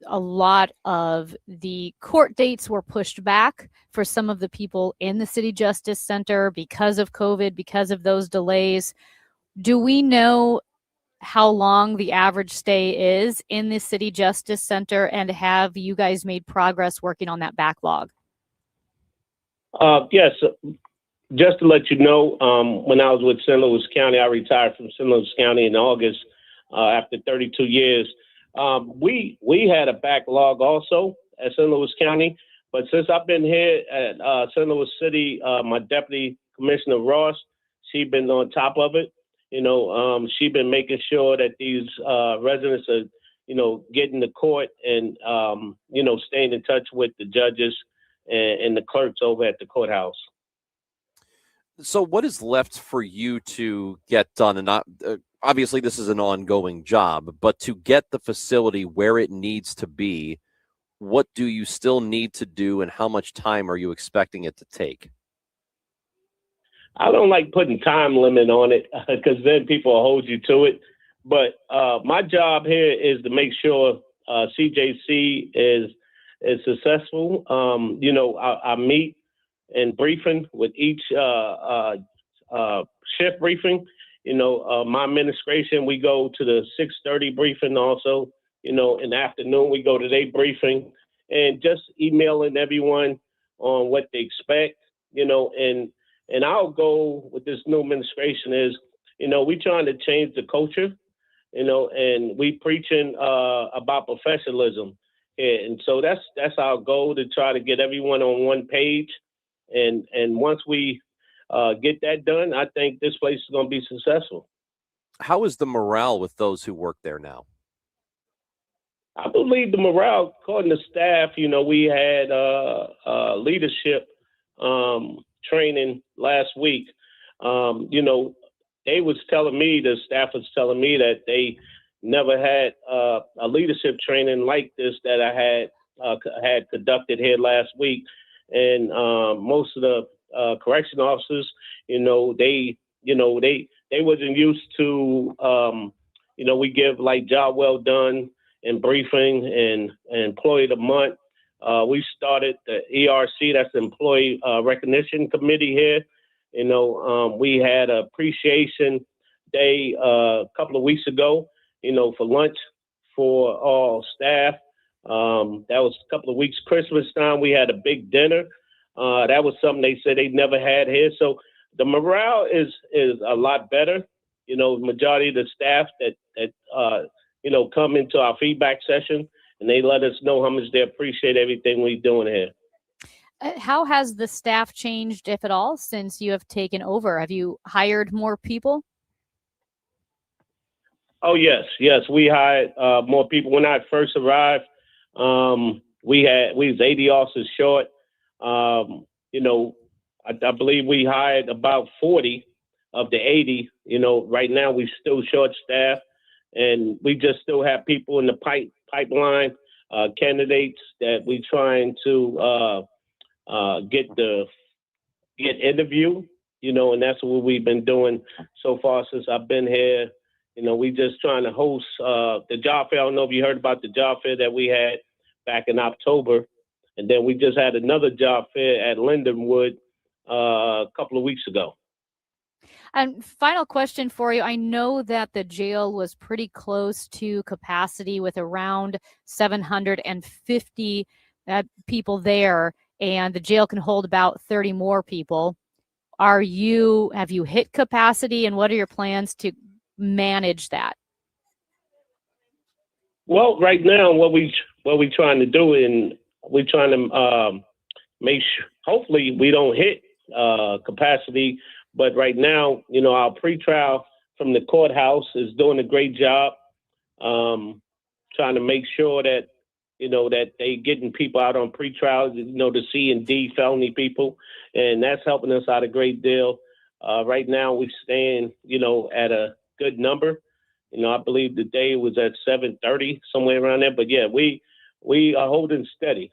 a lot of the court dates were pushed back for some of the people in the City Justice Center because of COVID, because of those delays. Do we know how long the average stay is in the City Justice Center, and have you guys made progress working on that backlog? Yes. Just to let you know, when I was with St. Louis County, I retired from St. Louis County in August after 32 years. We had a backlog also at St. Louis County, but since I've been here at St. Louis City, my Deputy Commissioner Ross, she's been on top of it. She's been making sure that these residents are, getting to court and, staying in touch with the judges and the clerks over at the courthouse. So what is left for you to get done? And not obviously this is an ongoing job, but to get the facility where it needs to be, what do you still need to do, and how much time are you expecting it to take? I don't like putting time limit on it because then people will hold you to it. But my job here is to make sure CJC is successful. I meet and briefing with each shift briefing. My administration, we go to the 6:30 briefing also. In the afternoon, we go to their briefing, and just emailing everyone on what they expect, and our goal with this new administration is, we trying to change the culture, and we preaching about professionalism. And so that's our goal, to try to get everyone on one page. And once we get that done, I think this place is going to be successful. How is the morale with those who work there now? I believe the morale, according to staff, we had leadership training last week. They was telling me, the staff was telling me that they never had a leadership training like this that I had had conducted here last week, and most of the correction officers, they wasn't used to, we give like job well done and briefing and employee of the month. We started the ERC, that's the Employee Recognition Committee here. We had an appreciation day a couple of weeks ago, for lunch for all staff. That was a couple of weeks, Christmas time. We had a big dinner. That was something they said they never had here. So the morale is a lot better. The majority of the staff that come into our feedback session, and they let us know how much they appreciate everything we're doing here. How has the staff changed, if at all, since you have taken over? Have you hired more people? Oh, yes. We hired more people. When I first arrived, we was 80 officers short. I believe we hired about 40 of the 80. Right now we still short staff, and we just still have people in the pipeline, candidates that we trying to get interview, and that's what we've been doing so far since I've been here. We just trying to host the job fair. I don't know if you heard about the job fair that we had back in October. And then we just had another job fair at Lindenwood a couple of weeks ago. And final question for you. I know that the jail was pretty close to capacity with around 750 people there, and the jail can hold about 30 more people. Have you hit capacity, and what are your plans to manage that? Well, right now, what we trying to do, and we're trying to make sure, hopefully we don't hit capacity. But right now, our pretrial from the courthouse is doing a great job, trying to make sure that, that they getting people out on pretrials, the C and D felony people, and that's helping us out a great deal. Right now, we're staying, at a good number. I believe the day was at 730, somewhere around there. But yeah, we are holding steady.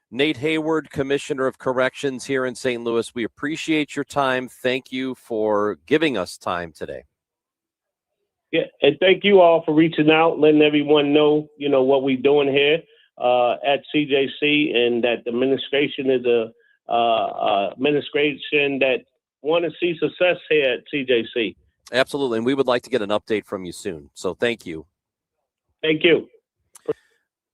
Nate Hayward, Commissioner of Corrections here in St. Louis. We appreciate your time. Thank you for giving us time today. Yeah, and thank you all for reaching out, letting everyone know, what we're doing here at CJC, and that the administration is a administration that want to see success here at CJC. Absolutely, and we would like to get an update from you soon. So thank you. Thank you.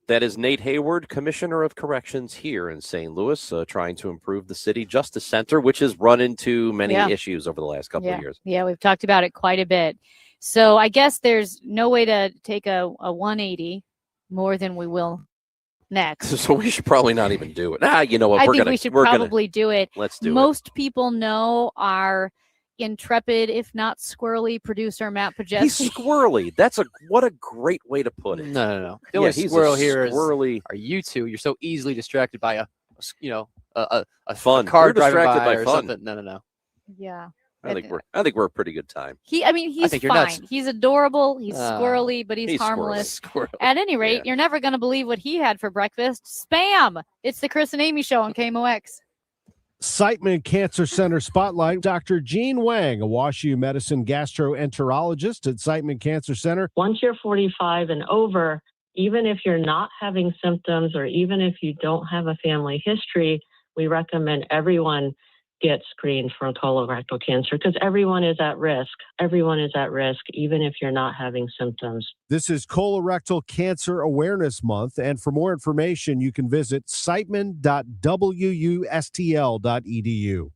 That is Nate Hayward, Commissioner of Corrections here in St. Louis, trying to improve the city justice center, which has run into many issues over the last couple of years. Yeah, we've talked about it quite a bit. So I guess there's no way to take a 180 more than we will next. So we should probably not even do it. You know what? I think we should probably do it. Let's do it. Most people know our intrepid, if not squirrely, producer Matt Pajeski. He's squirrely. What a great way to put it. No. The only squirrel here is are you two. You're so easily distracted by a fun car We're driving distracted by by or fun. something. No. Yeah. I think we're a pretty good time. He's you're nuts. fine. He's adorable. He's squirrely, but he's harmless. Squirrely. At any rate, you're never going to believe what he had for breakfast. Spam. It's the Chris and Amy Show on KMOX. Siteman Cancer Center Spotlight. Dr. Jean Wang, a WashU medicine gastroenterologist at Siteman Cancer Center. Once you're 45 and over, even if you're not having symptoms or even if you don't have a family history, we recommend everyone get screened for colorectal cancer because everyone is at risk. Everyone is at risk, even if you're not having symptoms. This is Colorectal Cancer Awareness Month, and for more information, you can visit siteman.wustl.edu.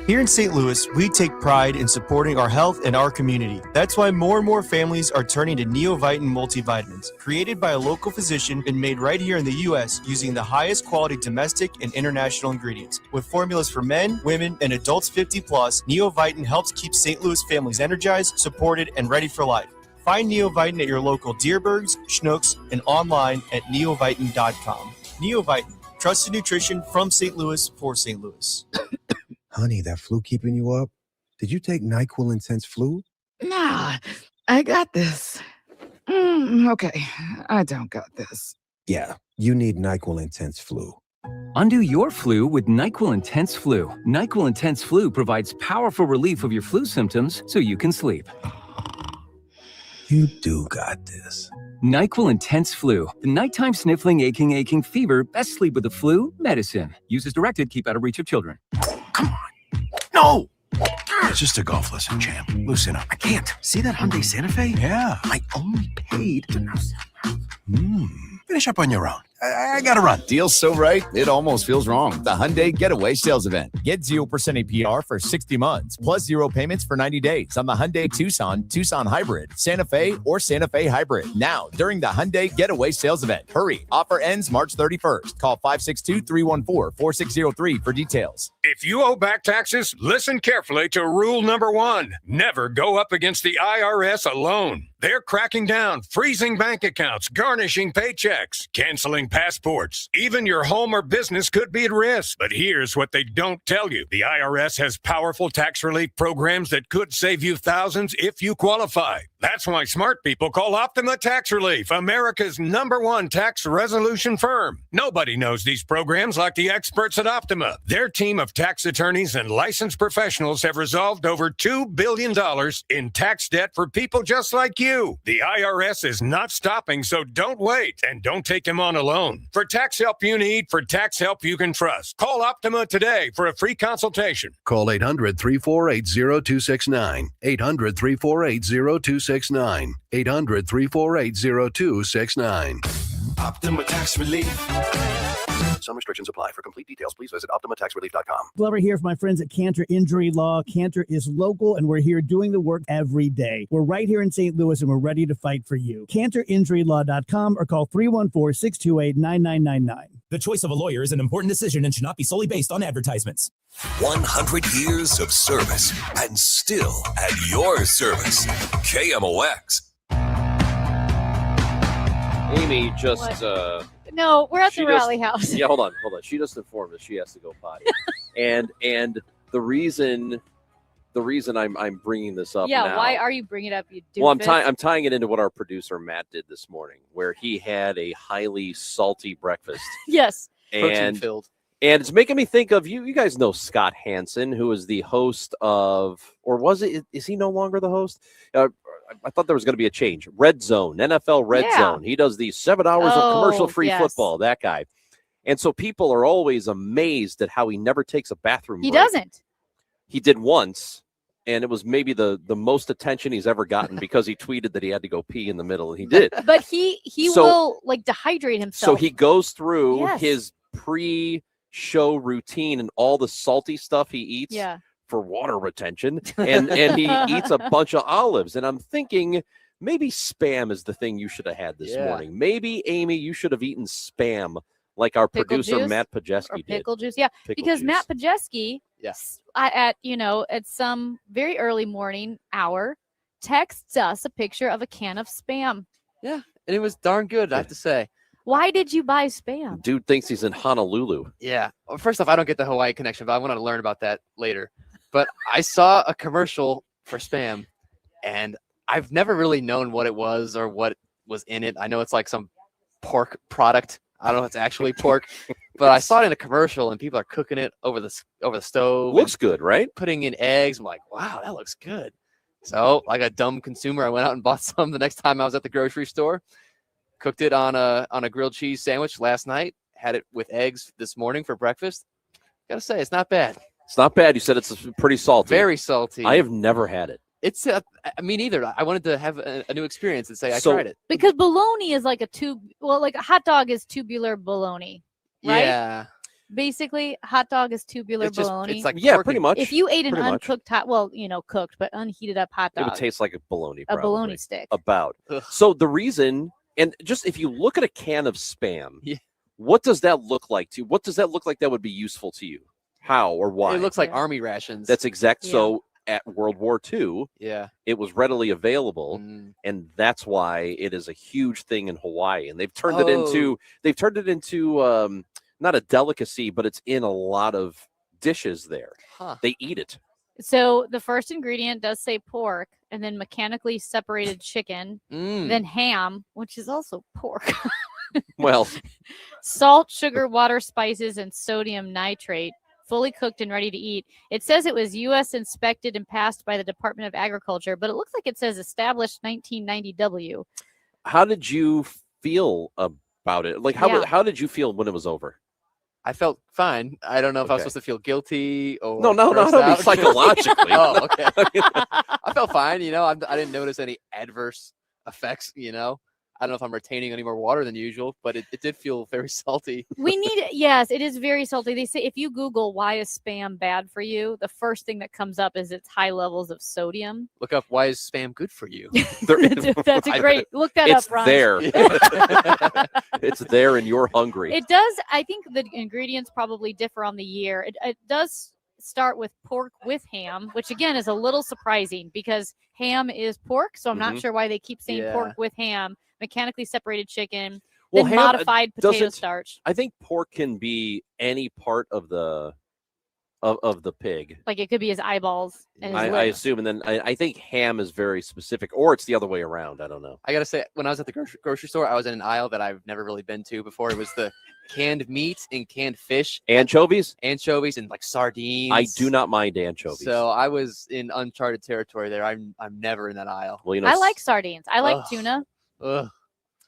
Here in St. Louis, we take pride in supporting our health and our community. That's why more and more families are turning to Neovitin multivitamins, created by a local physician and made right here in the U.S. using the highest quality domestic and international ingredients. With formulas for men, women, and adults 50 plus, Neovitin helps keep St. Louis families energized, supported, and ready for life. Find Neovitin at your local Deerbergs, Schnucks, and online at neovitin.com. Neovitin, trusted nutrition from St. Louis for St. Louis. Honey, that flu keeping you up? Did you take NyQuil Intense Flu? Nah, I got this. Okay, I don't got this. Yeah, you need NyQuil Intense Flu. Undo your flu with NyQuil Intense Flu. NyQuil Intense Flu provides powerful relief of your flu symptoms so you can sleep. You do got this. NyQuil Intense Flu. The nighttime sniffling, aching fever. Best sleep with the flu medicine. Use as directed. Keep out of reach of children. No! It's just a golf lesson, champ. Loosen up. I can't. See that Hyundai Santa Fe? Yeah. I only paid to know Finish up on your own. I gotta run. Deal's so right, it almost feels wrong. The Hyundai Getaway Sales Event. Get 0% APR for 60 months, plus 0 payments for 90 days on the Hyundai Tucson, Tucson Hybrid, Santa Fe, or Santa Fe Hybrid. Now, during the Hyundai Getaway Sales Event. Hurry. Offer ends March 31st. Call 562-314-4603 for details. If you owe back taxes, listen carefully to rule number 1. Never go up against the IRS alone. They're cracking down, freezing bank accounts, garnishing paychecks, canceling passports. Even your home or business could be at risk. But here's what they don't tell you. The IRS has powerful tax relief programs that could save you thousands if you qualify. That's why smart people call Optima Tax Relief, America's #1 tax resolution firm. Nobody knows these programs like the experts at Optima. Their team of tax attorneys and licensed professionals have resolved over $2 billion in tax debt for people just like you. The IRS is not stopping, so don't wait and don't take them on alone. For tax help you need, for tax help you can trust, call Optima today for a free consultation. Call 800-348-0269. 800-348-0269. 800-348-0269. Optima Tax Relief. Some restrictions apply. For complete details, please visit OptimaTaxRelief.com. Glover here for my friends at Cantor Injury Law. Cantor is local, and we're here doing the work every day. We're right here in St. Louis, and we're ready to fight for you. CantorInjuryLaw.com or call 314-628-9999. The choice of a lawyer is an important decision and should not be solely based on advertisements. 100 years of service and still at your service. KMOX. Amy just No, we're at the She rally just- house. Yeah, hold on. She just informed us she has to go potty, and the reason I'm bringing this up. Yeah, now, why are you bringing it up? You do. Well, I'm tying it into what our producer Matt did this morning, where he had a highly salty breakfast. Yes. and it's making me think of you. You guys know Scott Hansen, who is the host of, or was it? Is he no longer the host? I thought there was going to be a change. Red Zone, NFL Red Zone. He does these 7 hours of commercial-free football. That guy. And so people are always amazed at how he never takes a bathroom He break. doesn't. He did once, and it was maybe the most attention he's ever gotten because he tweeted that he had to go pee in the middle, and he did. But he So- will like dehydrate himself. So he goes through Yes. his pre-show routine and all the salty stuff he eats for water retention, and he eats a bunch of olives. And I'm thinking maybe Spam is the thing you should have had this morning. Maybe, Amy, you should have eaten Spam like our Pickle producer juice Matt or Pajeski did. pickle juice. Yeah, Pickle because juice. Matt Pajeski, Yes. at some very early morning hour, texts us a picture of a can of Spam. Yeah, and it was darn good, I have to say. Why did you buy Spam? Dude thinks he's in Honolulu. Yeah. Well, first off, I don't get the Hawaii connection, but I want to learn about that later. But I saw a commercial for Spam, and I've never really known what it was or what was in it. I know it's like some pork product. I don't know if it's actually pork, but I saw it in a commercial, and people are cooking it over the stove. Looks good, right? Putting in eggs. I'm like, wow, that looks good. So, like a dumb consumer, I went out and bought some the next time I was at the grocery store. Cooked it on a grilled cheese sandwich last night. Had it with eggs this morning for breakfast. Gotta say, it's not bad. It's not bad. You said it's pretty salty. Very salty. I have never had it. It's me neither. I wanted to have a new experience and say I So- tried it. Because bologna is like like a hot dog is tubular bologna, right? Yeah. Basically, hot dog is tubular It's just- bologna. it's like Yeah, pork pretty and- much. If you ate an Pretty much. uncooked cooked but unheated up hot It dog, would taste like a bologna. a Probably. bologna stick. About. So the reason, and just if you look at a can of Spam, what does that look like to you? What does that look like that would be useful to you? How or why? It looks like army rations. That's exact. So at World War II, Yeah. it was readily available, and that's why it is a huge thing in Hawaii. And they've turned it into not a delicacy, but it's in a lot of dishes there. Huh. They eat it. So the first ingredient does say pork, and then mechanically separated chicken, then ham, which is also pork. Well, Salt, sugar, water, spices, and sodium nitrate, fully cooked and ready to eat. It says it was U.S. inspected and passed by the Department of Agriculture, but it looks like it says established 1990 W. how did you feel about it? Like, how did you feel when it was over? I felt fine. I don't know if I was Okay. supposed to feel guilty or No, grossed I mean, out. psychologically. Oh, okay. I felt fine. I didn't notice any adverse effects. I don't know if I'm retaining any more water than usual, but it did feel very salty. We need, yes, it is very salty. They say if you Google why is Spam bad for you, the first thing that comes up is its high levels of sodium. Look up why is Spam good for you. That's a great, look that It's up, Ron. there. It's there, and you're hungry. It does, I think the ingredients probably differ on the year. It does start with pork with ham, which again is a little surprising because ham is pork, so I'm not sure why they keep saying pork with ham. Mechanically separated chicken, Well, then ham, modified potato doesn't- starch. I think pork can be any part of the pig. Like it could be his eyeballs and his I lips. assume, and then I think ham is very specific, or it's the other way around. I don't know. I gotta say, when I was at the grocery store, I was in an aisle that I've never really been to before. It was the canned meat and canned fish, Anchovies, and like sardines. I do not mind anchovies. So I was in uncharted territory there. I'm never in that aisle. Well, I like sardines. I like Ugh. tuna. Ugh.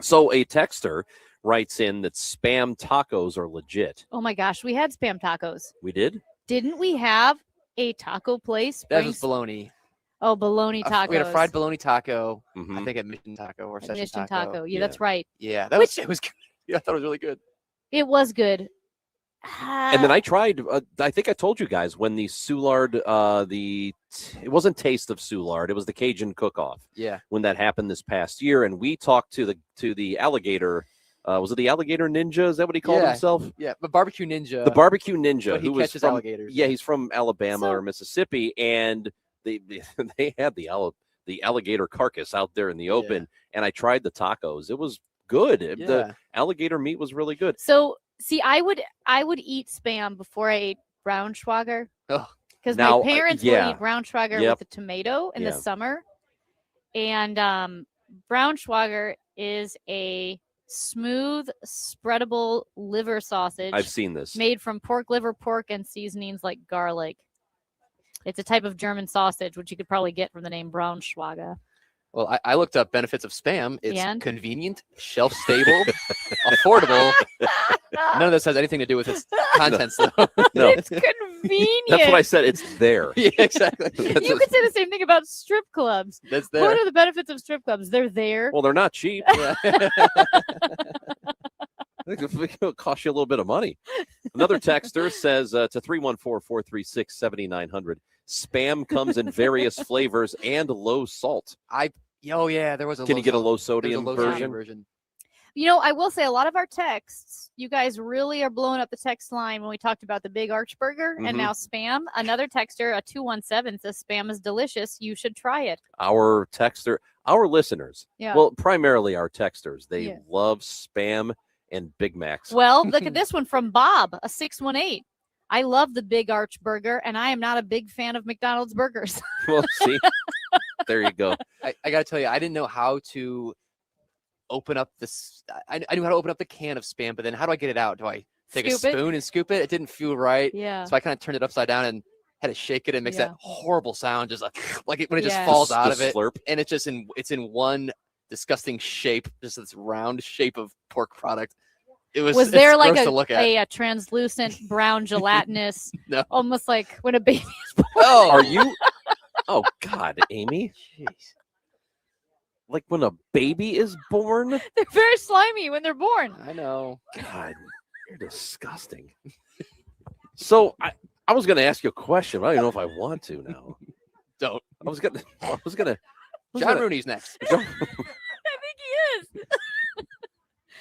So a texter writes in that Spam tacos are legit. Oh my gosh, we had Spam tacos. We did? Didn't we have a taco place? That bring was bologna. Oh, bologna tacos. We had a fried bologna taco. Mm-hmm. I think at Mission Taco or Session Mission Taco. taco. Yeah, that's right. Yeah, that was. It was. Yeah, I thought it was really good. It was good. And then I tried. I think I told you guys when the Soulard, it wasn't Taste of Soulard. It was the Cajun Cook-Off. Yeah. When that happened this past year, and we talked to the alligator. Was it the alligator ninja? Is that what he called himself? Yeah, but barbecue ninja. The barbecue ninja, But he who was catches from alligators. Yeah, he's from Alabama or Mississippi, and they had the alligator carcass out there in the open, and I tried the tacos. It was good. Yeah. The alligator meat was really good. So see, I would eat Spam before I ate Braunschweiger Oh. because Now, my parents yeah. would eat Braunschweiger Yep. with a tomato in Yeah. the summer, and Braunschweiger is a smooth, spreadable liver sausage. I've seen this. Made from pork liver, pork, and seasonings like garlic. It's a type of German sausage, which you could probably get from the name Braunschweiger. Well, I looked up benefits of Spam. It's And? convenient, shelf stable, affordable. None of this has anything to do with its contents, though. No. It's convenient. That's what I said. It's there. Yeah, exactly. You could say the same thing about strip clubs. That's What there. are the benefits of strip clubs? They're there. Well, they're not cheap. Yeah. It'll cost you a little bit of money. Another texter says to 314-436-7900, Spam comes in various flavors and low salt. There was a. Can you get a low there's sodium low version? I will say a lot of our texts, you guys really are blowing up the text line when we talked about the big arch burger Mhm. and now Spam. Another texter, a 217, says Spam is delicious. You should try it. Our listeners, Yeah. well, primarily our texters, they Yeah. love Spam and Big Macs. Well, look at this one from Bob, a 618. I love the big arch burger, and I am not a big fan of McDonald's burgers. Well, see, there you go. I got to tell you, I didn't know how to open up this. I knew how to open up the can of Spam, but then how do I get it out? Do I take a Scoop it? spoon and scoop it? It didn't feel right. Yeah. So I kind of turned it upside down and had to shake it and makes Yeah. that horrible sound, just like when it just Yeah. falls The out of it, slurp. and it's just in one disgusting shape, just this round shape of pork product. Was there it's like gross to look at. a translucent brown gelatinous, No. almost like when a baby is born? Oh, Are you? Oh, God, Amy. Jeez. Like when a baby is born? They're very slimy when they're born. I know. God, you're disgusting. So I was going to ask you a question, but I don't even know if I want to now. Don't. I was gonna. John Rooney's next. I think he is.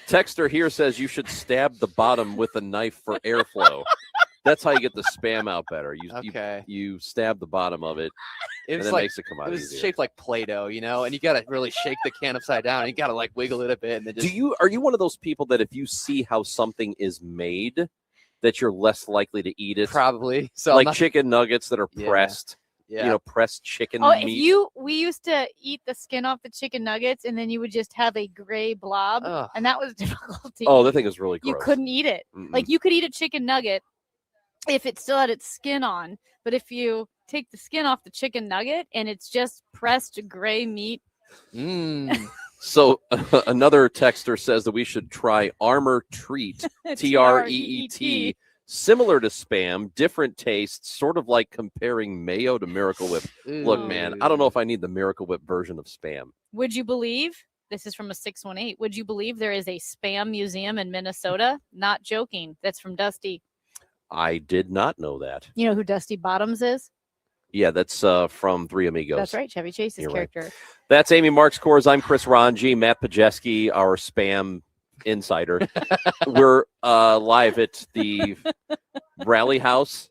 Texter here says you should stab the bottom with a knife for airflow. That's how you get the Spam out better. You stab the bottom of it, and then makes it come out it was easier. shaped like Play-Doh, and you got to really shake the can upside down. And you got to like wiggle it a bit, and then just. Are you one of those people that if you see how something is made, that you're less likely to eat it? Probably. So like chicken nuggets that are pressed. pressed chicken we meat. used to eat the skin off the chicken nuggets, and then you would just have a gray blob, and that was difficult to eat. Oh, that thing is really gross. You couldn't eat it. Mm-mm. Like, you could eat a chicken nugget if it still had its skin on, but if you take the skin off the chicken nugget and it's just pressed gray meat. So another texter says that we should try Armor Treat, Treat, similar to Spam, different tastes, sort of like comparing mayo to Miracle Whip. Look, man, I don't know if I need the Miracle Whip version of Spam. Would you believe, this is from a 618, would you believe there is a Spam museum in Minnesota? Not joking. That's from Dusty. I did not know that. You know who Dusty Bottoms is? Yeah, that's from Three Amigos. That's right, Chevy Chase's You're character. Right. That's Amy Marks Kors. I'm Chris Ranji, Matt Pajeski, our Spam insider. We're live at the Rally House,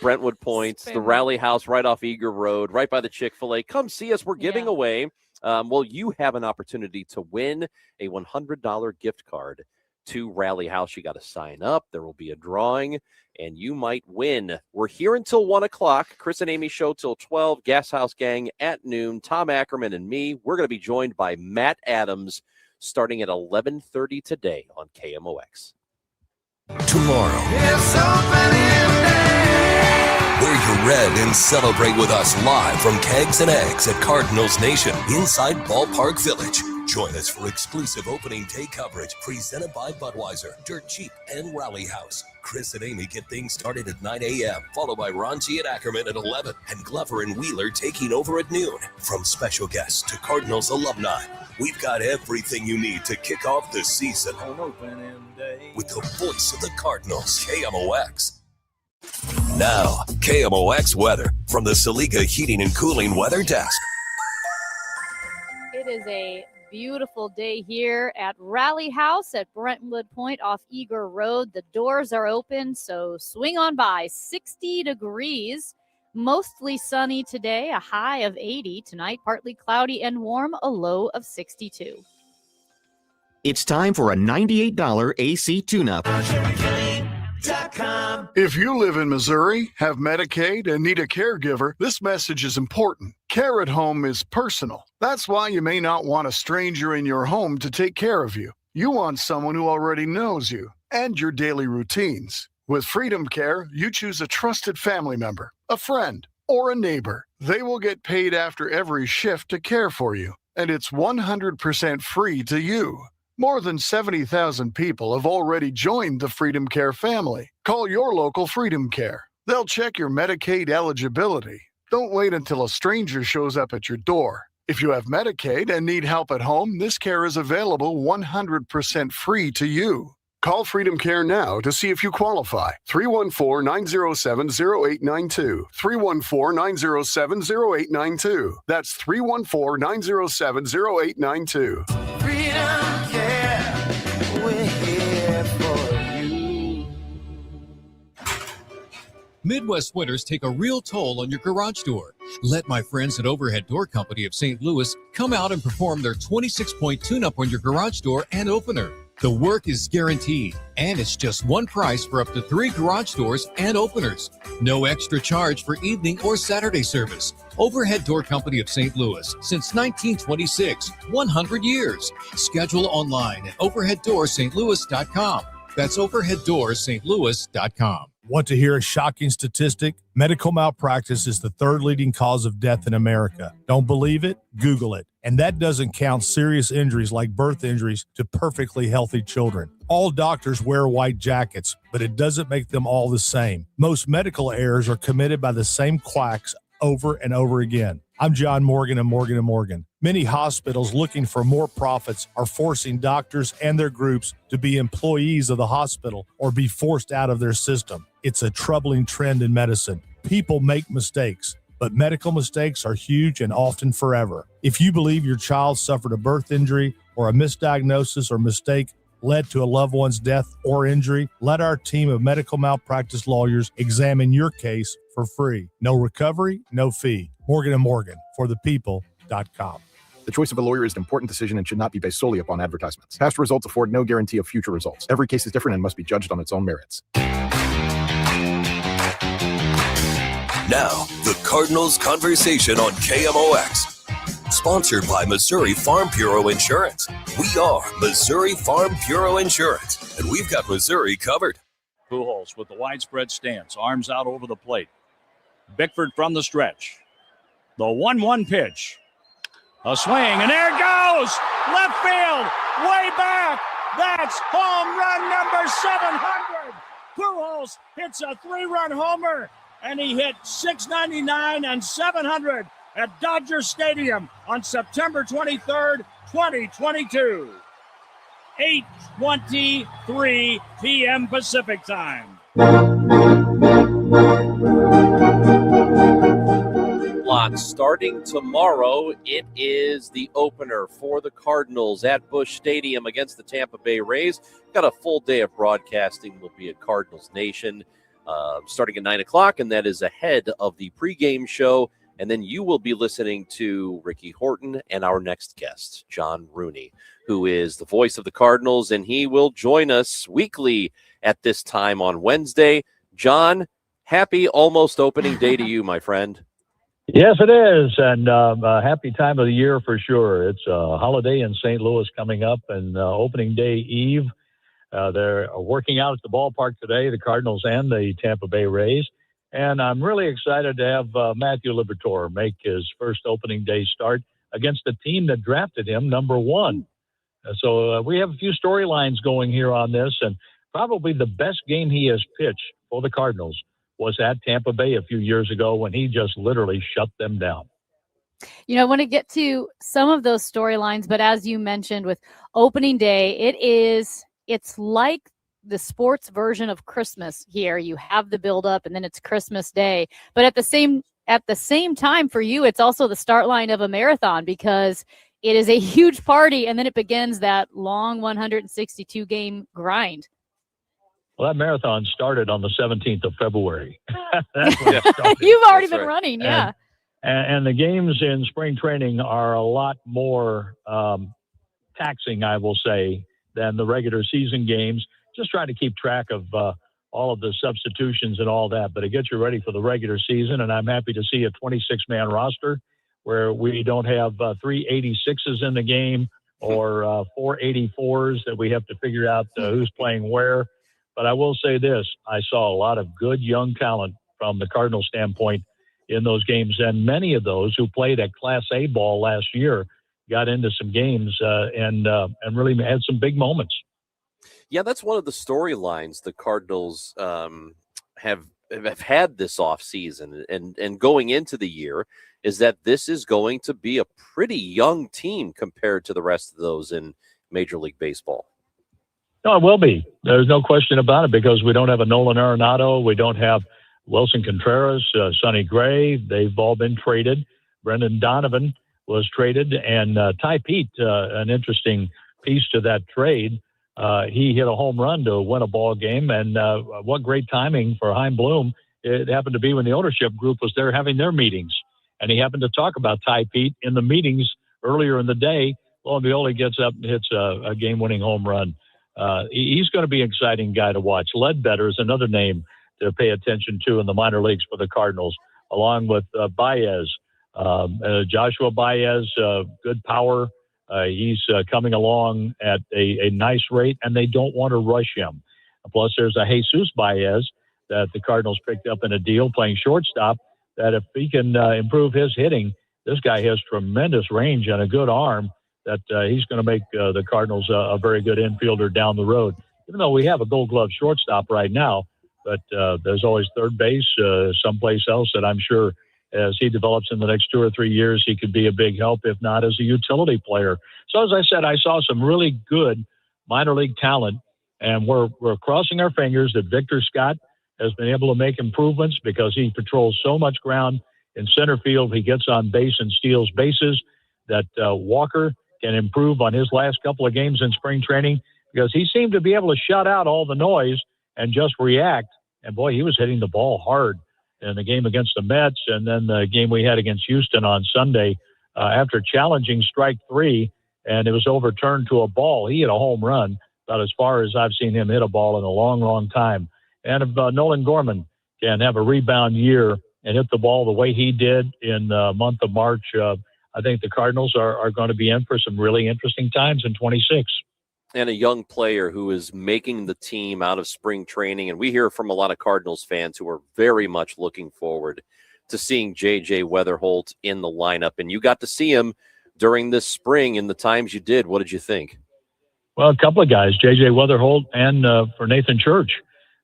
Brentwood Points, the Rally House right off Eager Road, right by the Chick-fil-A. Come see us. We're giving away. Well, you have an opportunity to win a $100 gift card to Rally House. You got to sign up. There will be a drawing, and you might win. We're here until 1 o'clock. Chris and Amy show till 12. Gashouse Gang at noon. Tom Ackerman and me. We're going to be joined by Matt Adams starting at 11:30 today on KMOX. Tomorrow, wear your red and celebrate with us live from Kegs and Eggs at Cardinals Nation inside Ballpark Village. Join us for exclusive opening day coverage presented by Budweiser, Dirt Cheap, and Rally House. Chris and Amy get things started at 9 a.m., followed by Ranji and Ackerman at 11, and Glover and Wheeler taking over at noon. From special guests to Cardinals alumni, we've got everything you need to kick off the season. With the voice of the Cardinals, KMOX. Now, KMOX weather from the Saliga Heating and Cooling Weather Desk. It is a beautiful day here at Rally House at Brentwood Point off Eager Road. The doors are open, so swing on by. 60 degrees, mostly sunny today, a high of 80. Tonight, partly cloudy and warm, a low of 62. It's time for a $98 AC tune-up. If you live in Missouri, have Medicaid, and need a caregiver, this message is important. Care at home is personal. That's why you may not want a stranger in your home to take care of you. You want someone who already knows you and your daily routines. With Freedom Care, you choose a trusted family member, a friend, or a neighbor. They will get paid after every shift to care for you, and it's 100% free to you. More than 70,000 people have already joined the Freedom Care family. Call your local Freedom Care. They'll check your Medicaid eligibility. Don't wait until a stranger shows up at your door. If you have Medicaid and need help at home, this care is available 100% free to you. Call Freedom Care now to see if you qualify. 314-907-0892. 314-907-0892. That's 314-907-0892. Freedom Care, we're here for you. Midwest winters take a real toll on your garage door. Let my friends at Overhead Door Company of St. Louis come out and perform their 26-point tune-up on your garage door and opener. The work is guaranteed, and it's just one price for up to 3 garage doors and openers. No extra charge for evening or Saturday service. Overhead Door Company of St. Louis, since 1926, 100 years. Schedule online at overheaddoorsstlouis.com. That's overheaddoorsstlouis.com. Want to hear a shocking statistic? Medical malpractice is the 3rd leading cause of death in America. Don't believe it? Google it. And that doesn't count serious injuries like birth injuries to perfectly healthy children. All doctors wear white jackets, but it doesn't make them all the same. Most medical errors are committed by the same quacks over and over again. I'm John Morgan of Morgan & Morgan. Many hospitals looking for more profits are forcing doctors and their groups to be employees of the hospital or be forced out of their system. It's a troubling trend in medicine. People make mistakes, but medical mistakes are huge and often forever. If you believe your child suffered a birth injury or a misdiagnosis or mistake led to a loved one's death or injury, let our team of medical malpractice lawyers examine your case for free. No recovery, no fee. Morgan & Morgan, for the people.com. The choice of a lawyer is an important decision and should not be based solely upon advertisements. Past results afford no guarantee of future results. Every case is different and must be judged on its own merits. Now, the Cardinals Conversation on KMOX. Sponsored by Missouri Farm Bureau Insurance. We are Missouri Farm Bureau Insurance, and we've got Missouri covered. Pujols with the widespread stance, arms out over the plate. Bickford from the stretch. The 1-1 pitch. A swing, and there it goes! Left field, way back! That's home run number 700! Pujols hits a 3-run homer, and he hit 699 and 700 at Dodger Stadium on September 23rd, 2022. 8:23 p.m. Pacific time. Starting tomorrow, it is the opener for the Cardinals at Busch Stadium against the Tampa Bay Rays. Got a full day of broadcasting. Will be at Cardinals Nation starting at 9 o'clock, and that is ahead of the pregame show. And then you will be listening to Ricky Horton and our next guest, John Rooney, who is the voice of the Cardinals, and he will join us weekly at this time on Wednesday. John, happy almost opening day to you, my friend. Yes, it is, and a happy time of the year for sure. It's a holiday in St. Louis coming up, and opening day eve. They're working out at the ballpark today, the Cardinals and the Tampa Bay Rays, and I'm really excited to have Matthew Liberatore make his first opening day start against the team that drafted him number 1. So we have a few storylines going here on this, and probably the best game he has pitched for the Cardinals was at Tampa Bay a few years ago when he just literally shut them down. You know, I want to get to some of those storylines, but as you mentioned with opening day, it's like the sports version of Christmas here. You have the build up and then it's Christmas Day. But at the same time for you, it's also the start line of a marathon because it is a huge party and then it begins that long 162 game grind. Well, that marathon started on the 17th of February. That's when it started. You've already been running, yeah. And the games in spring training are a lot more taxing, I will say, than the regular season games. Just trying to keep track of all of the substitutions and all that. But it gets you ready for the regular season, and I'm happy to see a 26-man roster where we don't have 3 86s in the game or 4 84s that we have to figure out who's playing where. But I will say this, I saw a lot of good young talent from the Cardinal standpoint in those games, and many of those who played at Class A ball last year got into some games and really had some big moments. Yeah, that's one of the storylines the Cardinals have had this offseason and going into the year is that this is going to be a pretty young team compared to the rest of those in Major League Baseball. No, it will be. There's no question about it because we don't have a Nolan Arenado. We don't have Wilson Contreras, Sonny Gray. They've all been traded. Brendan Donovan was traded. And Ty Pete, an interesting piece to that trade. He hit a home run to win a ball game. And what great timing for Chaim Bloom. It happened to be when the ownership group was there having their meetings. And he happened to talk about Ty Pete in the meetings earlier in the day. Lo and behold, he gets up and hits a game-winning home run. He's going to be an exciting guy to watch. Ledbetter is another name to pay attention to in the minor leagues for the Cardinals, along with Baez. Joshua Baez, good power. He's coming along at a nice rate, and they don't want to rush him. Plus, there's a Jesus Baez that the Cardinals picked up in a deal playing shortstop that if he can improve his hitting, this guy has tremendous range and a good arm. That he's going to make the Cardinals a very good infielder down the road. Even though we have a Gold Glove shortstop right now, but there's always third base someplace else that I'm sure as he develops in the next 2 or 3 years, he could be a big help, if not as a utility player. So as I said, I saw some really good minor league talent, and we're crossing our fingers that Victor Scott has been able to make improvements because he patrols so much ground in center field. He gets on base and steals bases. That Walker can improve on his last couple of games in spring training because he seemed to be able to shut out all the noise and just react. And boy, he was hitting the ball hard in the game against the Mets and then the game we had against Houston on Sunday after challenging strike 3 and it was overturned to a ball. He hit a home run about as far as I've seen him hit a ball in a long, long time. And if Nolan Gorman can have a rebound year and hit the ball the way he did in the month of March, I think the Cardinals are going to be in for some really interesting times in 26. And a young player who is making the team out of spring training. And we hear from a lot of Cardinals fans who are very much looking forward to seeing J.J. Weatherholt in the lineup. And you got to see him during this spring in the times you did. What did you think? Well, a couple of guys, J.J. Weatherholt and for Nathan Church.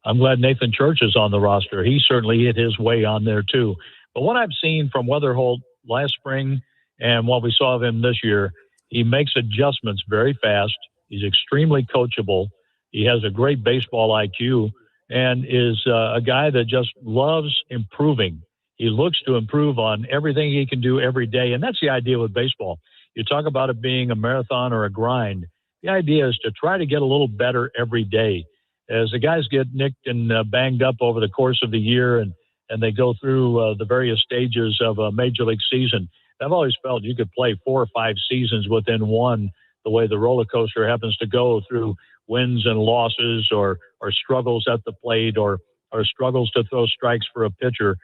I'm glad Nathan Church is on the roster. He certainly hit his way on there too. But what I've seen from Weatherholt last spring and what we saw of him this year, he makes adjustments very fast. He's extremely coachable. He has a great baseball IQ and is a guy that just loves improving. He looks to improve on everything he can do every day. And that's the idea with baseball. You talk about it being a marathon or a grind. The idea is to try to get a little better every day. As the guys get nicked and banged up over the course of the year and they go through the various stages of a major league season, I've always felt you could play 4 or 5 seasons within one, the way the roller coaster happens to go through wins and losses or struggles at the plate or struggles to throw strikes for a pitcher.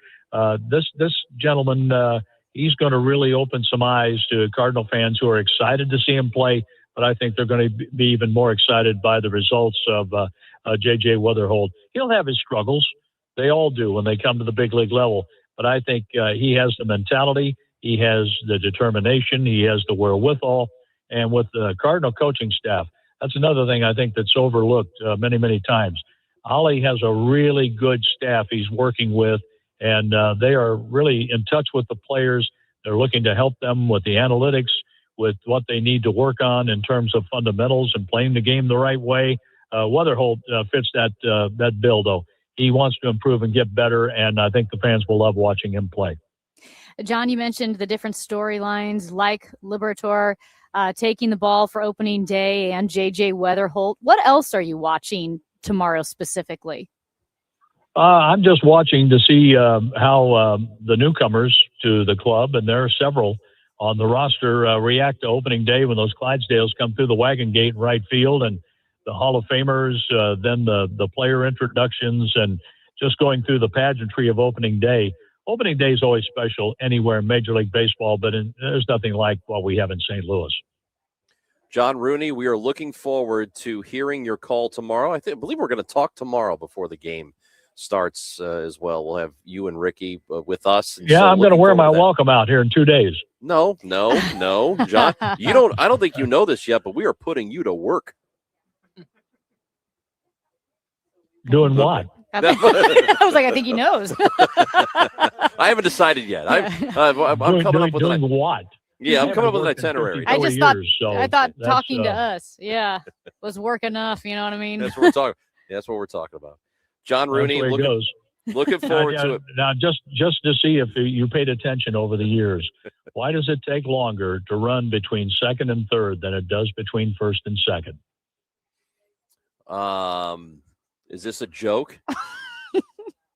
This gentleman, he's going to really open some eyes to Cardinal fans who are excited to see him play, but I think they're going to be even more excited by the results of J.J. Weatherholt. He'll have his struggles. They all do when they come to the big league level, but I think he has the mentality, he has the determination, he has the wherewithal, and with the Cardinal coaching staff, that's another thing I think that's overlooked many, many times. Ollie has a really good staff he's working with, and they are really in touch with the players. They're looking to help them with the analytics, with what they need to work on in terms of fundamentals and playing the game the right way. Weatherholt fits that bill, though. He wants to improve and get better, and I think the fans will love watching him play. John, you mentioned the different storylines like Liberator taking the ball for opening day and J.J. Weatherholt. What else are you watching tomorrow specifically? I'm just watching to see how the newcomers to the club, and there are several on the roster, react to opening day when those Clydesdales come through the wagon gate in right field, and the Hall of Famers, then the player introductions, and just going through the pageantry of opening day. Opening day is always special anywhere in Major League Baseball, but there's nothing like what we have in St. Louis. John Rooney, we are looking forward to hearing your call tomorrow. I believe we're going to talk tomorrow before the game starts as well. We'll have you and Ricky with us. Yeah, so I'm going to wear my welcome out here in 2 days. No, John. I don't think you know this yet, but we are putting you to work. Doing what? I was like, I think he knows. I haven't decided yet. I'm coming up with doing what? Yeah, I'm coming up with an itinerary. I just thought talking to us, was work enough. You know what I mean? That's what we're talking. That's what we're talking about. John Rooney, looking forward to it. Now, just to see if you paid attention over the years, why does it take longer to run between second and third than it does between first and second? Is this a joke?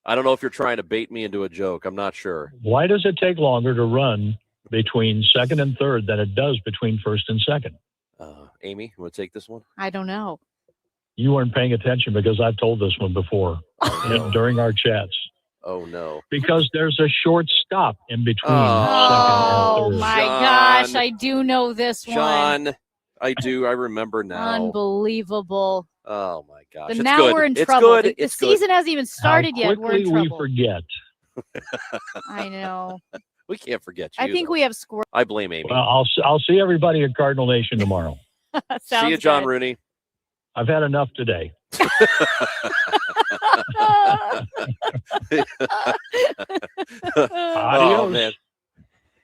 I don't know if you're trying to bait me into a joke. I'm not sure. Why does it take longer to run between second and third than it does between first and second? Amy, you want to take this one? I don't know. You weren't paying attention because I've told this one before during our chats. Oh, no. Because there's a short stop in between second and Oh, third. my gosh. I do know this one. John, I do. I remember now. Unbelievable. Oh, my gosh. But It's now good. we're in It's trouble. good. The season hasn't even started yet. We're in Quickly we trouble. forget. I know. We can't forget you. I think we have score. I blame Amy. Well, I'll see everybody at Cardinal Nation tomorrow. See you, John Rooney. I've had enough today. Oh, man.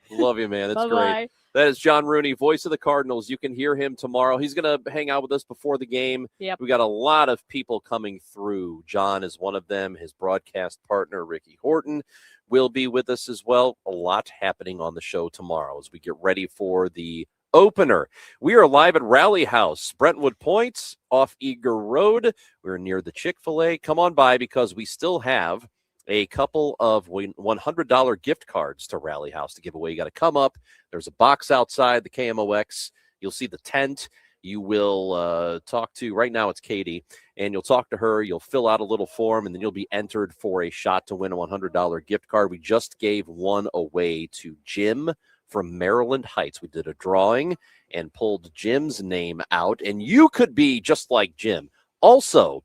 Love you, man. That's Bye-bye. great. That is John Rooney, voice of the Cardinals. You can hear him tomorrow. He's going to hang out with us before the game. Yep. We got a lot of people coming through. John is one of them. His broadcast partner, Ricky Horton, will be with us as well. A lot happening on the show tomorrow as we get ready for the opener. We are live at Rally House, Brentwood Point, off Eager Road. We're near the Chick-fil-A. Come on by because we still have a couple of $100 gift cards to Rally House to give away. You got to come up. There's a box outside the KMOX. You'll see the tent. You will talk to, right now it's Katie, and you'll talk to her. You'll fill out a little form, and then you'll be entered for a shot to win a $100 gift card. We just gave one away to Jim from Maryland Heights. We did a drawing and pulled Jim's name out, and you could be just like Jim. Also,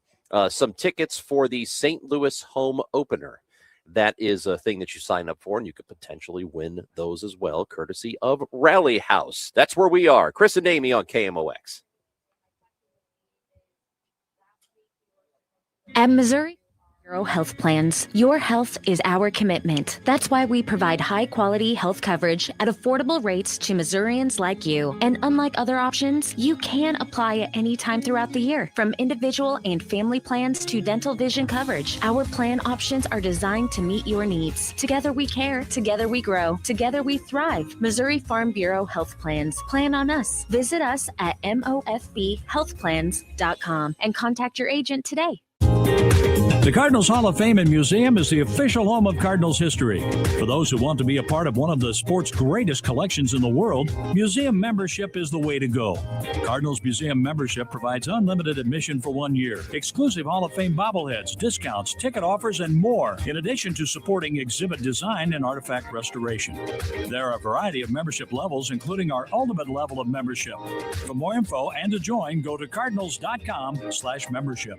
some tickets for the St. Louis home opener. That is a thing that you sign up for, and you could potentially win those as well, courtesy of Rally House. That's where we are. Chris and Amy on KMOX. At Missouri Bureau Health Plans, your health is our commitment. That's why we provide high-quality health coverage at affordable rates to Missourians like you. And unlike other options, you can apply at any time throughout the year. From individual and family plans to dental vision coverage, our plan options are designed to meet your needs. Together we care, together we grow, together we thrive. Missouri Farm Bureau Health Plans. Plan on us. Visit us at mofbhealthplans.com and contact your agent today. The Cardinals Hall of Fame and Museum is the official home of Cardinals history. For those who want to be a part of one of the sport's greatest collections in the world, museum membership is the way to go. Cardinals Museum membership provides unlimited admission for 1 year, exclusive Hall of Fame bobbleheads, discounts, ticket offers, and more, in addition to supporting exhibit design and artifact restoration. There are a variety of membership levels, including our ultimate level of membership. For more info and to join, go to cardinals.com/membership.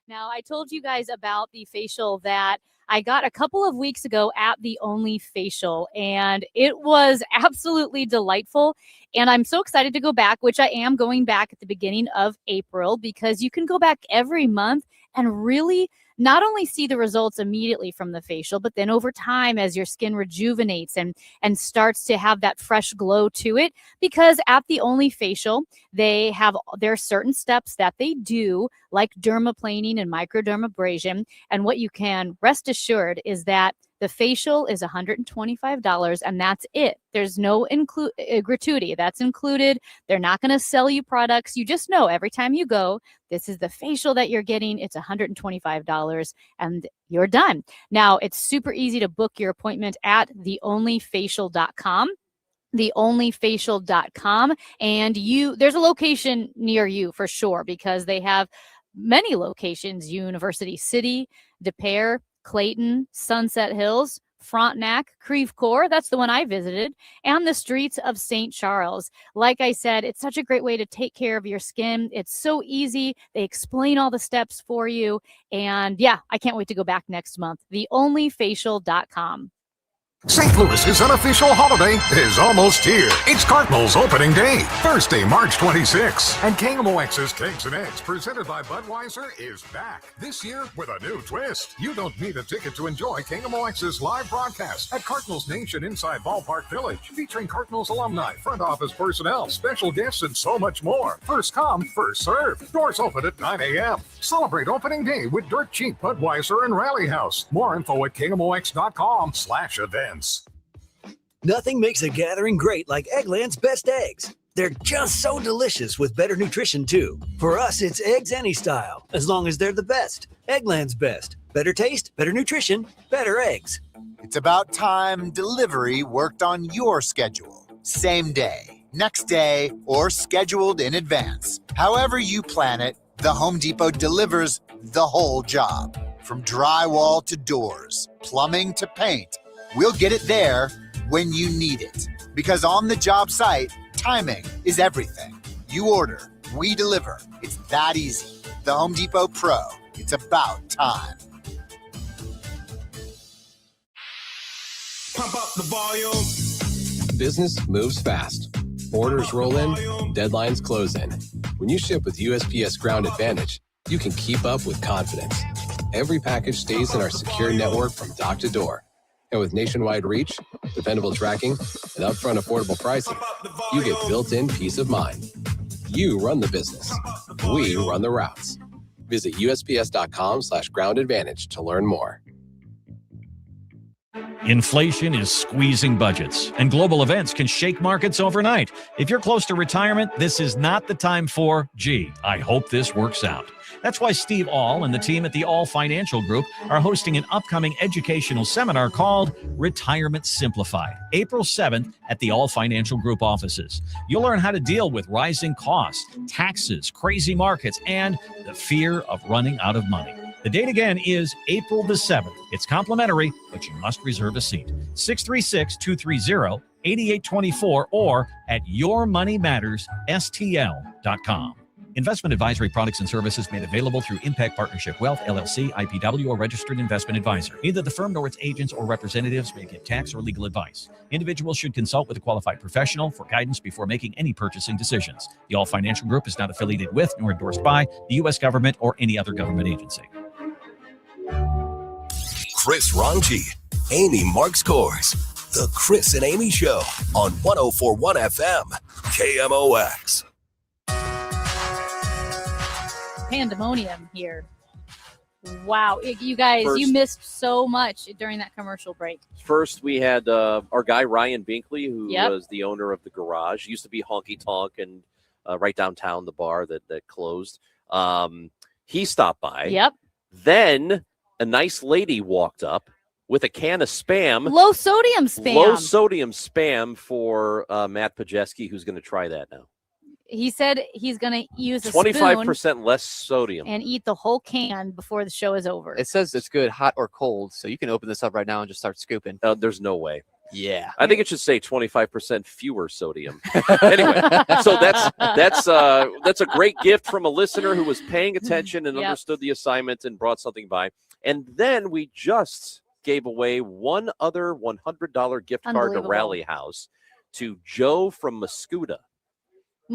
Now, I told you guys about the facial that I got a couple of weeks ago at the Only Facial, and it was absolutely delightful. And I'm so excited to go back, which I am going back at the beginning of April, because you can go back every month and really not only see the results immediately from the facial, but then over time as your skin rejuvenates and starts to have that fresh glow to it. Because at the Only Facial, there are certain steps that they do, like dermaplaning and microdermabrasion. And what you can rest assured is that the facial is $125, and that's it. There's no gratuity. That's included. They're not going to sell you products. You just know every time you go, this is the facial that you're getting. It's $125, and you're done. Now, it's super easy to book your appointment at theonlyfacial.com. theonlyfacial.com, and there's a location near you for sure, because they have many locations: University City, pear, Clayton, Sunset Hills, Frontenac, Creve Coeur, that's the one I visited, and the streets of St. Charles. Like I said, it's such a great way to take care of your skin. It's so easy. They explain all the steps for you. And yeah, I can't wait to go back next month. theonlyfacial.com. St. Louis's unofficial holiday is almost here. It's Cardinals opening day, Thursday, March 26th. And KMOX's Cakes and Eggs, presented by Budweiser, is back. This year with a new twist. You don't need a ticket to enjoy KMOX's live broadcast at Cardinals Nation inside Ballpark Village, featuring Cardinals alumni, front office personnel, special guests, and so much more. First come, first served. Doors open at 9 a.m. Celebrate opening day with dirt cheap Budweiser and Rally House. More info at KMOX.com/events. Nothing makes a gathering great like Eggland's Best Eggs. They're just so delicious with better nutrition, too. For us, it's eggs any style, as long as they're the best. Eggland's Best. Better taste, better nutrition, better eggs. It's about time delivery worked on your schedule. Same day, next day, or scheduled in advance. However you plan it, the Home Depot delivers the whole job. From drywall to doors, plumbing to paint. We'll get it there when you need it. Because on the job site, timing is everything. You order, we deliver. It's that easy. The Home Depot Pro. It's about time. Pump up the volume. Business moves fast. Orders roll in, deadlines close in. When you ship with USPS Ground Advantage, you can keep up with confidence. Every package stays in our secure network from dock to door. And with nationwide reach, dependable tracking, and upfront affordable pricing, you get built-in peace of mind. You run the business. We run the routes. Visit USPS.com/groundadvantage to learn more. Inflation is squeezing budgets, and global events can shake markets overnight. If you're close to retirement, this is not the time for, gee, I hope this works out. That's why Steve All and the team at the All Financial Group are hosting an upcoming educational seminar called Retirement Simplified, April 7th at the All Financial Group offices. You'll learn how to deal with rising costs, taxes, crazy markets, and the fear of running out of money. The date again is April the 7th. It's complimentary, but you must reserve a seat. 636-230-8824 or at yourmoneymattersstl.com. Investment advisory products and services made available through Impact Partnership Wealth, LLC, IPW, or registered investment advisor. Neither the firm nor its agents or representatives may give tax or legal advice. Individuals should consult with a qualified professional for guidance before making any purchasing decisions. The All Financial Group is not affiliated with nor endorsed by the U.S. government or any other government agency. Chris Ranji, Amy Marks Kors. The Chris and Amy Show on 104.1 FM, KMOX. Pandemonium here. Wow. You guys, you missed so much during that commercial break. First, we had our guy, Ryan Binkley, who was the owner of the garage. Used to be Honky Tonk and right downtown, the bar that closed. He stopped by. Yep. Then a nice lady walked up with a can of Spam. Low sodium Spam. Low sodium Spam for Matt Pajeski, who's going to try that now. He said he's going to use a 25% spoon less sodium and eat the whole can before the show is over. It says it's good, hot or cold, so you can open this up right now and just start scooping. There's no way. Yeah. I think it should say 25% fewer sodium. Anyway, so that's a great gift from a listener who was paying attention and understood the assignment and brought something by. And then we just gave away one other $100 gift card to Rally House to Joe from Mascuda.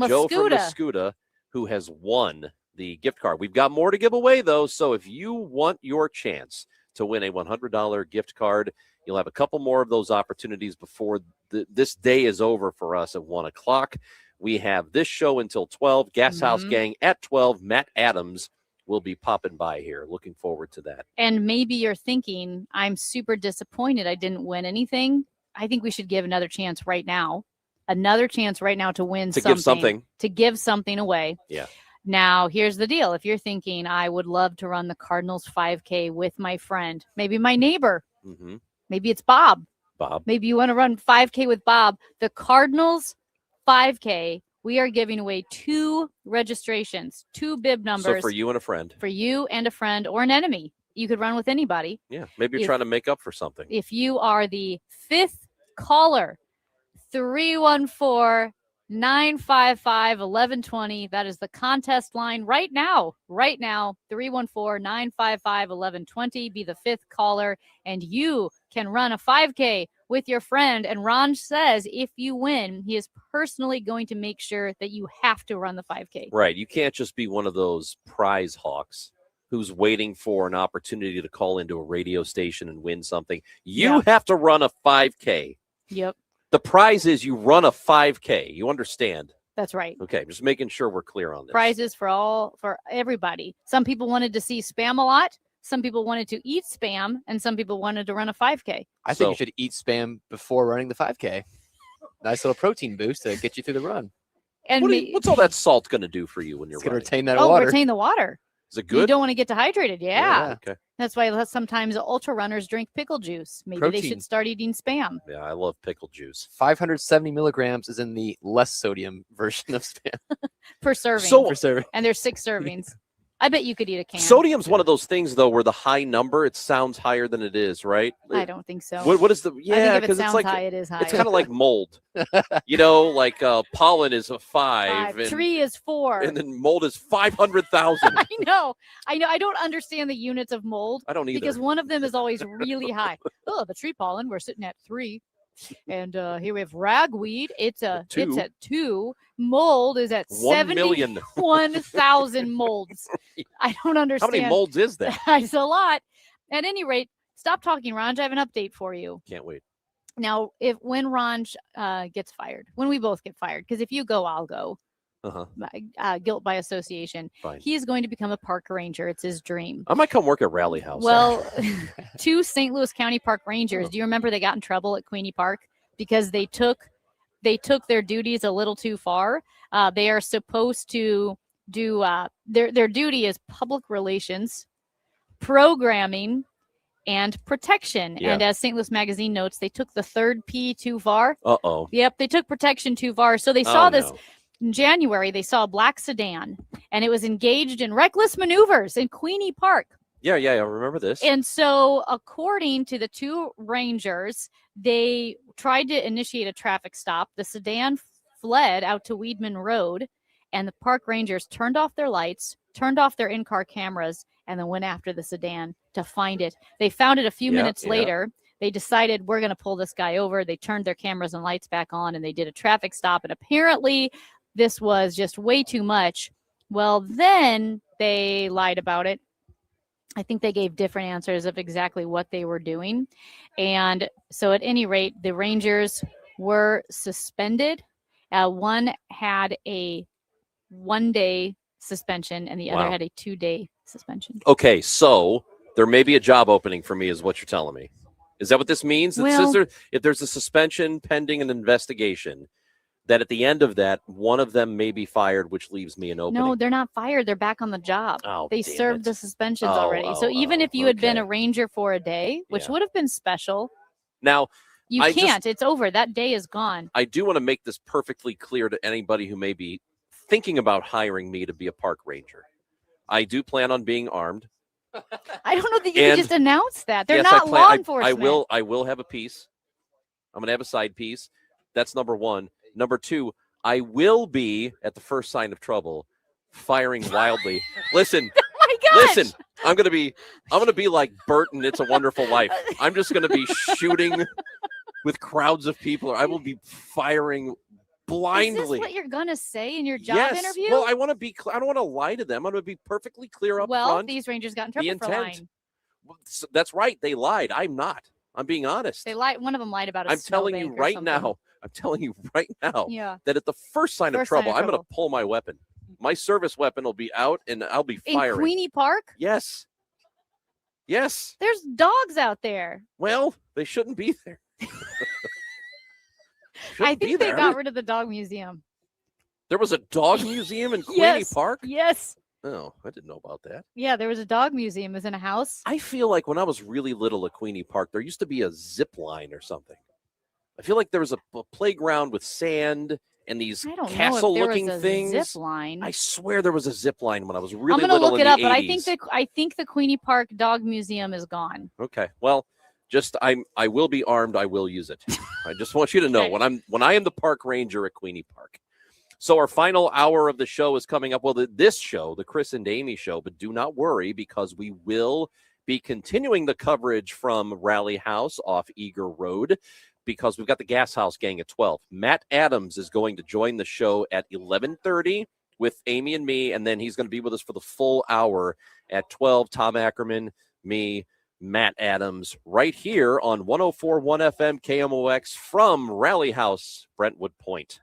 Joe from Mascuda, who has won the gift card. We've got more to give away, though, so if you want your chance to win a $100 gift card, you'll have a couple more of those opportunities before this day is over for us at 1 o'clock. We have this show until 12. Gashouse Gang at 12. Matt Adams will be popping by here. Looking forward to that. And maybe you're thinking, I'm super disappointed I didn't win anything. I think we should give another chance right now. Another chance right now to win something. To give something away. Yeah. Now, here's the deal. If you're thinking, I would love to run the Cardinals 5K with my friend, maybe my neighbor, maybe it's Bob. Maybe you want to run 5K with Bob. The Cardinals 5K, we are giving away 2 registrations, 2 bib numbers. So for you and a friend. For you and a friend or an enemy. You could run with anybody. Yeah, maybe you're trying to make up for something. If you are the 5th caller, 314-955-1120. That is the contest line right now. 314-955-1120. Be the 5th caller, and you can run a 5K with your friend. And Ron says if you win, he is personally going to make sure that you have to run the 5K. Right. You can't just be one of those prize hawks who's waiting for an opportunity to call into a radio station and win something. You have to run a 5K. Yep. The prize is you run a 5K. You understand? That's right. Okay, just making sure we're clear on this. Prizes for everybody. Some people wanted to see Spam a lot. Some people wanted to eat Spam, and some people wanted to run a 5K. I think you should eat Spam before running the 5K. Nice little protein boost to get you through the run. And what's all that salt going to do for you when you're running? Retain that water. Retain the water. Is it good? You don't want to get dehydrated. Yeah. Okay. That's why sometimes ultra runners drink pickle juice. Maybe they should start eating Spam. Yeah, I love pickle juice. 570 milligrams is in the less sodium version of Spam. Per serving. Per serving. And there's 6 servings. I bet you could eat a can. Sodium's one of those things, though, where the high number, it sounds higher than it is, right? I don't think so. What is the? Yeah, I think if it sounds it's like high, it is high. It's kind of like mold. Like pollen is a 5. And, tree is 4. And then mold is 500,000. I know. I don't understand the units of mold. I don't either. Because one of them is always really high. Oh, the tree pollen, we're sitting at 3. And here we have ragweed. It's at 2. Mold is at 71,000 molds. I don't understand. How many molds is that? It's a lot. At any rate, stop talking, Ron. I have an update for you. Can't wait. Now, when Ron gets fired, when we both get fired, because if you go, I'll go. guilt by association. Fine. He is going to become a park ranger. It's his dream. I might come work at Rally House. Well, two St. Louis County park rangers. Do you remember they got in trouble at Queenie Park because they took their duties a little too far? They are supposed to do their duty is public relations, programming, and protection. Yeah. And as St. Louis Magazine notes, they took the third P too far. Uh-oh. Yep, they took protection too far. So they saw this in January. They saw a black sedan, and it was engaged in reckless maneuvers in Queenie Park. Yeah, I remember this. And so, according to the two rangers, they tried to initiate a traffic stop. The sedan fled out to Weedman Road, and the park rangers turned off their lights, turned off their in-car cameras, and then went after the sedan to find it. They found it a few minutes later. They decided, we're going to pull this guy over. They turned their cameras and lights back on, and they did a traffic stop. And apparently, this was just way too much. Well, then they lied about it. I think they gave different answers of exactly what they were doing. And so at any rate, the Rangers were suspended. One had a 1-day suspension and the other had a 2-day suspension. Okay, so there may be a job opening for me is what you're telling me. Is that what this means? It says if there's a suspension pending an investigation, that at the end of that, one of them may be fired, which leaves me an opening. No, they're not fired. They're back on the job. They served the suspensions already. So even if you had been a ranger for a day, which would have been special, now you can't. It's over. That day is gone. I do want to make this perfectly clear to anybody who may be thinking about hiring me to be a park ranger. I do plan on being armed. I don't know that you can just announce that. They're yes, not law enforcement. I will have a piece. I'm going to have a side piece. That's number one. Number two, I will be, at the first sign of trouble, firing wildly. Listen, listen, I'm gonna be like Bert in It's a Wonderful Life. I'm just gonna be shooting with crowds of people. I will be firing blindly. Is this what you're gonna say in your job interview? Well, I want to be. I don't want to lie to them. I'm gonna be perfectly clear up front. Well, these Rangers got in trouble for lying. That's right. They lied. I'm not. I'm being honest. They lied. One of them lied about a I'm telling you right now. I'm telling you right now that at the first sign of trouble, I'm going to pull my weapon. My service weapon will be out, and I'll be firing. In Queenie Park? Yes. Yes. There's dogs out there. Well, they shouldn't be there. I think they got rid of the dog museum. There was a dog museum in Queenie Park? Yes. Oh, I didn't know about that. Yeah, there was a dog museum. It was in a house. I feel like when I was really little at Queenie Park, there used to be a zip line or something. I feel like there was a playground with sand and these castle-looking things. Zip line. I swear there was a zip line when I was really little. I'm little gonna look it up, 80s. but I think the Queenie Park Dog Museum is gone. Okay, well, I will be armed. I will use it. I just want you to know when I am the park ranger at Queenie Park. So our final hour of the show is coming up. Well, this show, the Chris and Amy show, but do not worry because we will be continuing the coverage from Rally House off Eager Road, because we've got the Gashouse gang at 12. Matt Adams is going to join the show at 11:30 with Amy and me, and then he's going to be with us for the full hour at 12. Tom Ackerman, me, Matt Adams, right here on 104.1 FM KMOX from Rally House, Brentwood Point.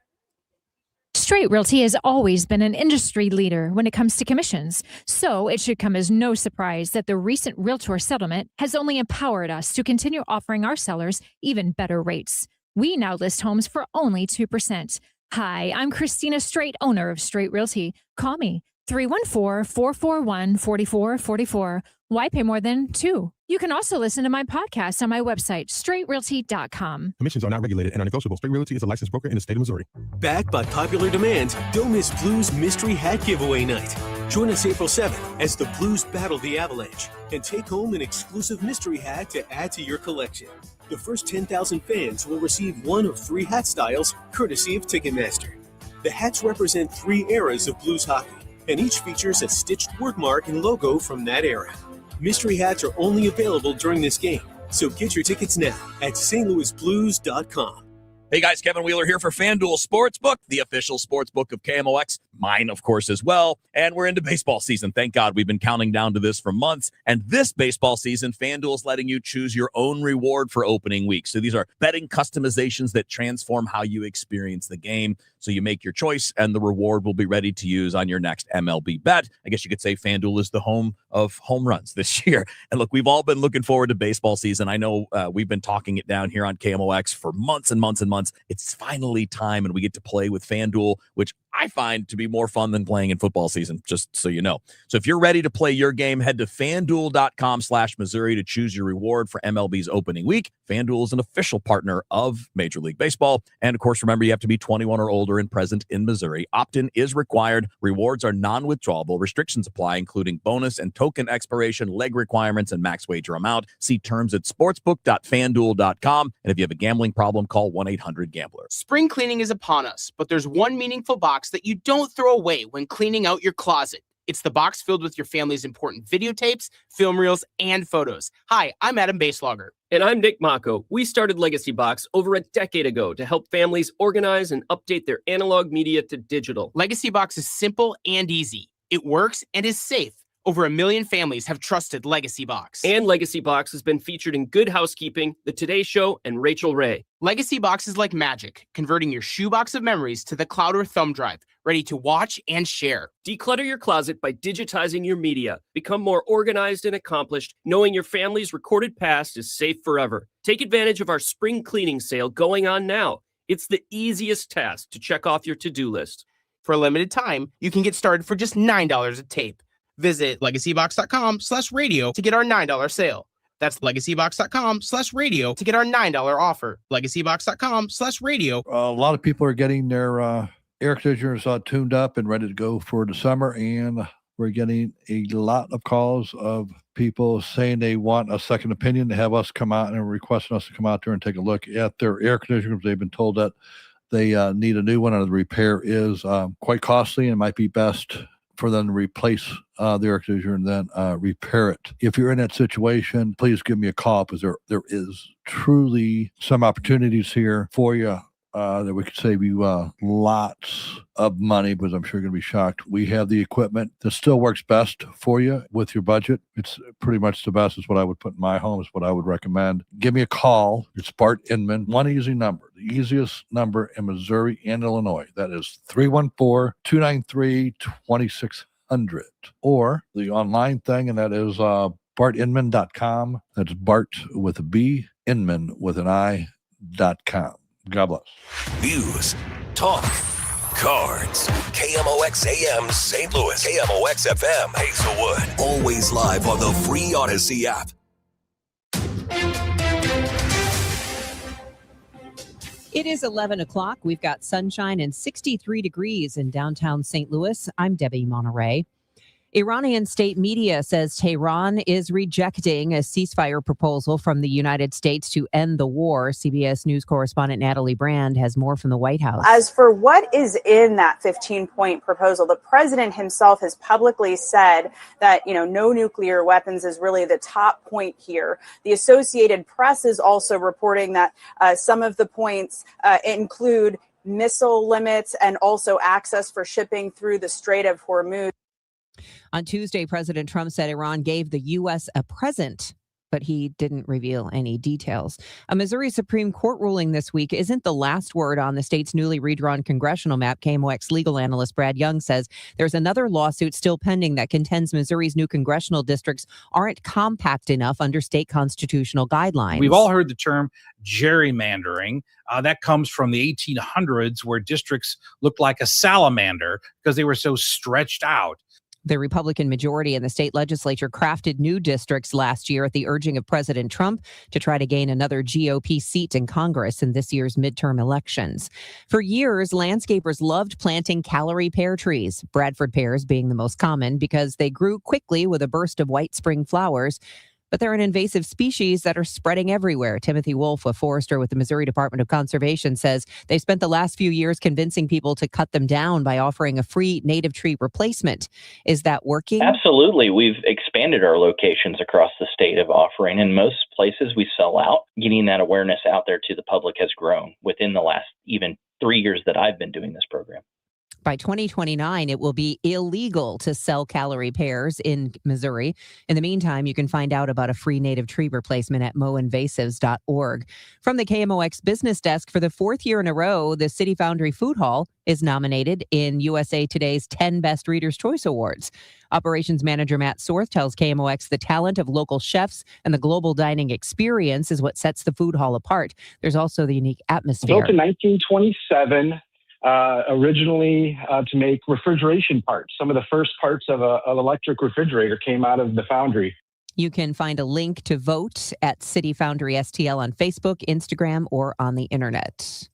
Straight Realty has always been an industry leader when it comes to commissions, so it should come as no surprise that the recent Realtor settlement has only empowered us to continue offering our sellers even better rates. We now list homes for only 2%. Hi, I'm Christina Straight, owner of Straight Realty. Call me, 314-441-4444. Why pay more than 2? You can also listen to my podcast on my website, straightrealty.com. Commissions are not regulated and are negotiable. Straight Realty is a licensed broker in the state of Missouri. Backed by popular demand, don't miss Blues Mystery Hat Giveaway Night. Join us April 7th as the Blues battle the Avalanche and take home an exclusive mystery hat to add to your collection. The first 10,000 fans will receive one of 3 hat styles, courtesy of Ticketmaster. The hats represent 3 eras of blues hockey, and each features a stitched wordmark and logo from that era. Mystery hats are only available during this game, so get your tickets now at stlouisblues.com. Hey guys, Kevin Wheeler here for FanDuel Sportsbook, the official sportsbook of KMOX. Mine, of course, as well. And we're into baseball season. Thank God we've been counting down to this for months. And this baseball season, FanDuel is letting you choose your own reward for opening week. So these are betting customizations that transform how you experience the game. So you make your choice, and the reward will be ready to use on your next MLB bet. I guess you could say FanDuel is the home of home runs this year. And look, we've all been looking forward to baseball season. I know we've been talking it down here on KMOX for months and months and months. It's finally time, and we get to play with FanDuel, which I find to be more fun than playing in football season, just so you know. So if you're ready to play your game, head to FanDuel.com/Missouri to choose your reward for MLB's opening week. FanDuel is an official partner of Major League Baseball. And, of course, remember, you have to be 21 or older and present in Missouri. Opt-in is required. Rewards are non-withdrawable. Restrictions apply, including bonus and token expiration, leg requirements, and max wager amount. See terms at sportsbook.fanduel.com. And if you have a gambling problem, call 1-800-GAMBLER. Spring cleaning is upon us, but there's one meaningful box that you don't throw away when cleaning out your closet. It's the box filled with your family's important videotapes, film reels, and photos. Hi, I'm Adam Baselogger. And I'm Nick Mako. We started Legacy Box over a decade ago to help families organize and update their analog media to digital. Legacy Box is simple and easy. It works and is safe. Over 1 million families have trusted Legacy Box. And Legacy Box has been featured in Good Housekeeping, The Today Show, and Rachel Ray. Legacy Box is like magic, converting your shoebox of memories to the cloud or thumb drive, ready to watch and share. Declutter your closet by digitizing your media. Become more organized and accomplished, knowing your family's recorded past is safe forever. Take advantage of our spring cleaning sale going on now. It's the easiest task to check off your to-do list. For a limited time, you can get started for just $9 a tape. Visit legacybox.com/radio to get our $9 sale. That's legacybox.com/radio to get our $9 offer. Legacybox.com/radio. A lot of people are getting their air conditioners tuned up and ready to go for the summer, and we're getting a lot of calls of people saying they want a second opinion, to have us come out and requesting us to come out there and take a look at their air conditioners. They've been told that they need a new one, and the repair is quite costly, and it might be best for them to replace the air conditioner and then repair it. If you're in that situation, please give me a call, because there is truly some opportunities here for you that we could save you lots of money, because I'm sure you're going to be shocked. We have the equipment that still works best for you with your budget. It's pretty much the best. Is what I would put in my home, is what I would recommend. Give me a call. It's Bart Inman. One easy number, the easiest number in Missouri and Illinois. That is 314-293-2600. Or the online thing, and that is bartinman.com. That's Bart with a B, Inman with an I.com. God bless. News, talk, cards. KMOX AM St. Louis. KMOX FM Hazelwood. Always live on the free Odyssey app. It is 11 o'clock. We've got sunshine and 63 degrees in downtown St. Louis. I'm Debbie Monterey. Iranian state media says Tehran is rejecting a ceasefire proposal from the United States to end the war. CBS News correspondent Natalie Brand has more from the White House. As for what is in that 15-point proposal, the president himself has publicly said that, no nuclear weapons is really the top point here. The Associated Press is also reporting that some of the points include missile limits and also access for shipping through the Strait of Hormuz. On Tuesday, President Trump said Iran gave the U.S. a present, but he didn't reveal any details. A Missouri Supreme Court ruling this week isn't the last word on the state's newly redrawn congressional map. KMOX legal analyst Brad Young says there's another lawsuit still pending that contends Missouri's new congressional districts aren't compact enough under state constitutional guidelines. We've all heard the term gerrymandering. That comes from the 1800s, where districts looked like a salamander because they were so stretched out. The Republican majority in the state legislature crafted new districts last year at the urging of President Trump to try to gain another GOP seat in Congress in this year's midterm elections. For years, landscapers loved planting calorie pear trees, Bradford pears being the most common because they grew quickly with a burst of white spring flowers. but they're an invasive species that are spreading everywhere. Timothy Wolf, a forester with the Missouri Department of Conservation, says they spent the last few years convincing people to cut them down by offering a free native tree replacement. Is that working? Absolutely. We've expanded our locations across the state of offering. In most places we sell out. Getting that awareness out there to the public has grown within the last even 3 years that I've been doing this program. By 2029, it will be illegal to sell calorie pears in Missouri. In the meantime, you can find out about a free native tree replacement at moinvasives.org. From the KMOX business desk, for the fourth year in a row, the City Foundry Food Hall is nominated in USA Today's 10 Best Readers' Choice Awards. Operations Manager Matt Sorth tells KMOX the talent of local chefs and the global dining experience is what sets the food hall apart. There's also the unique atmosphere. Built in 1927. Originally to make refrigeration parts. Some of the first parts of an electric refrigerator came out of the foundry. You can find a link to vote at City Foundry STL on Facebook, Instagram, or on the internet.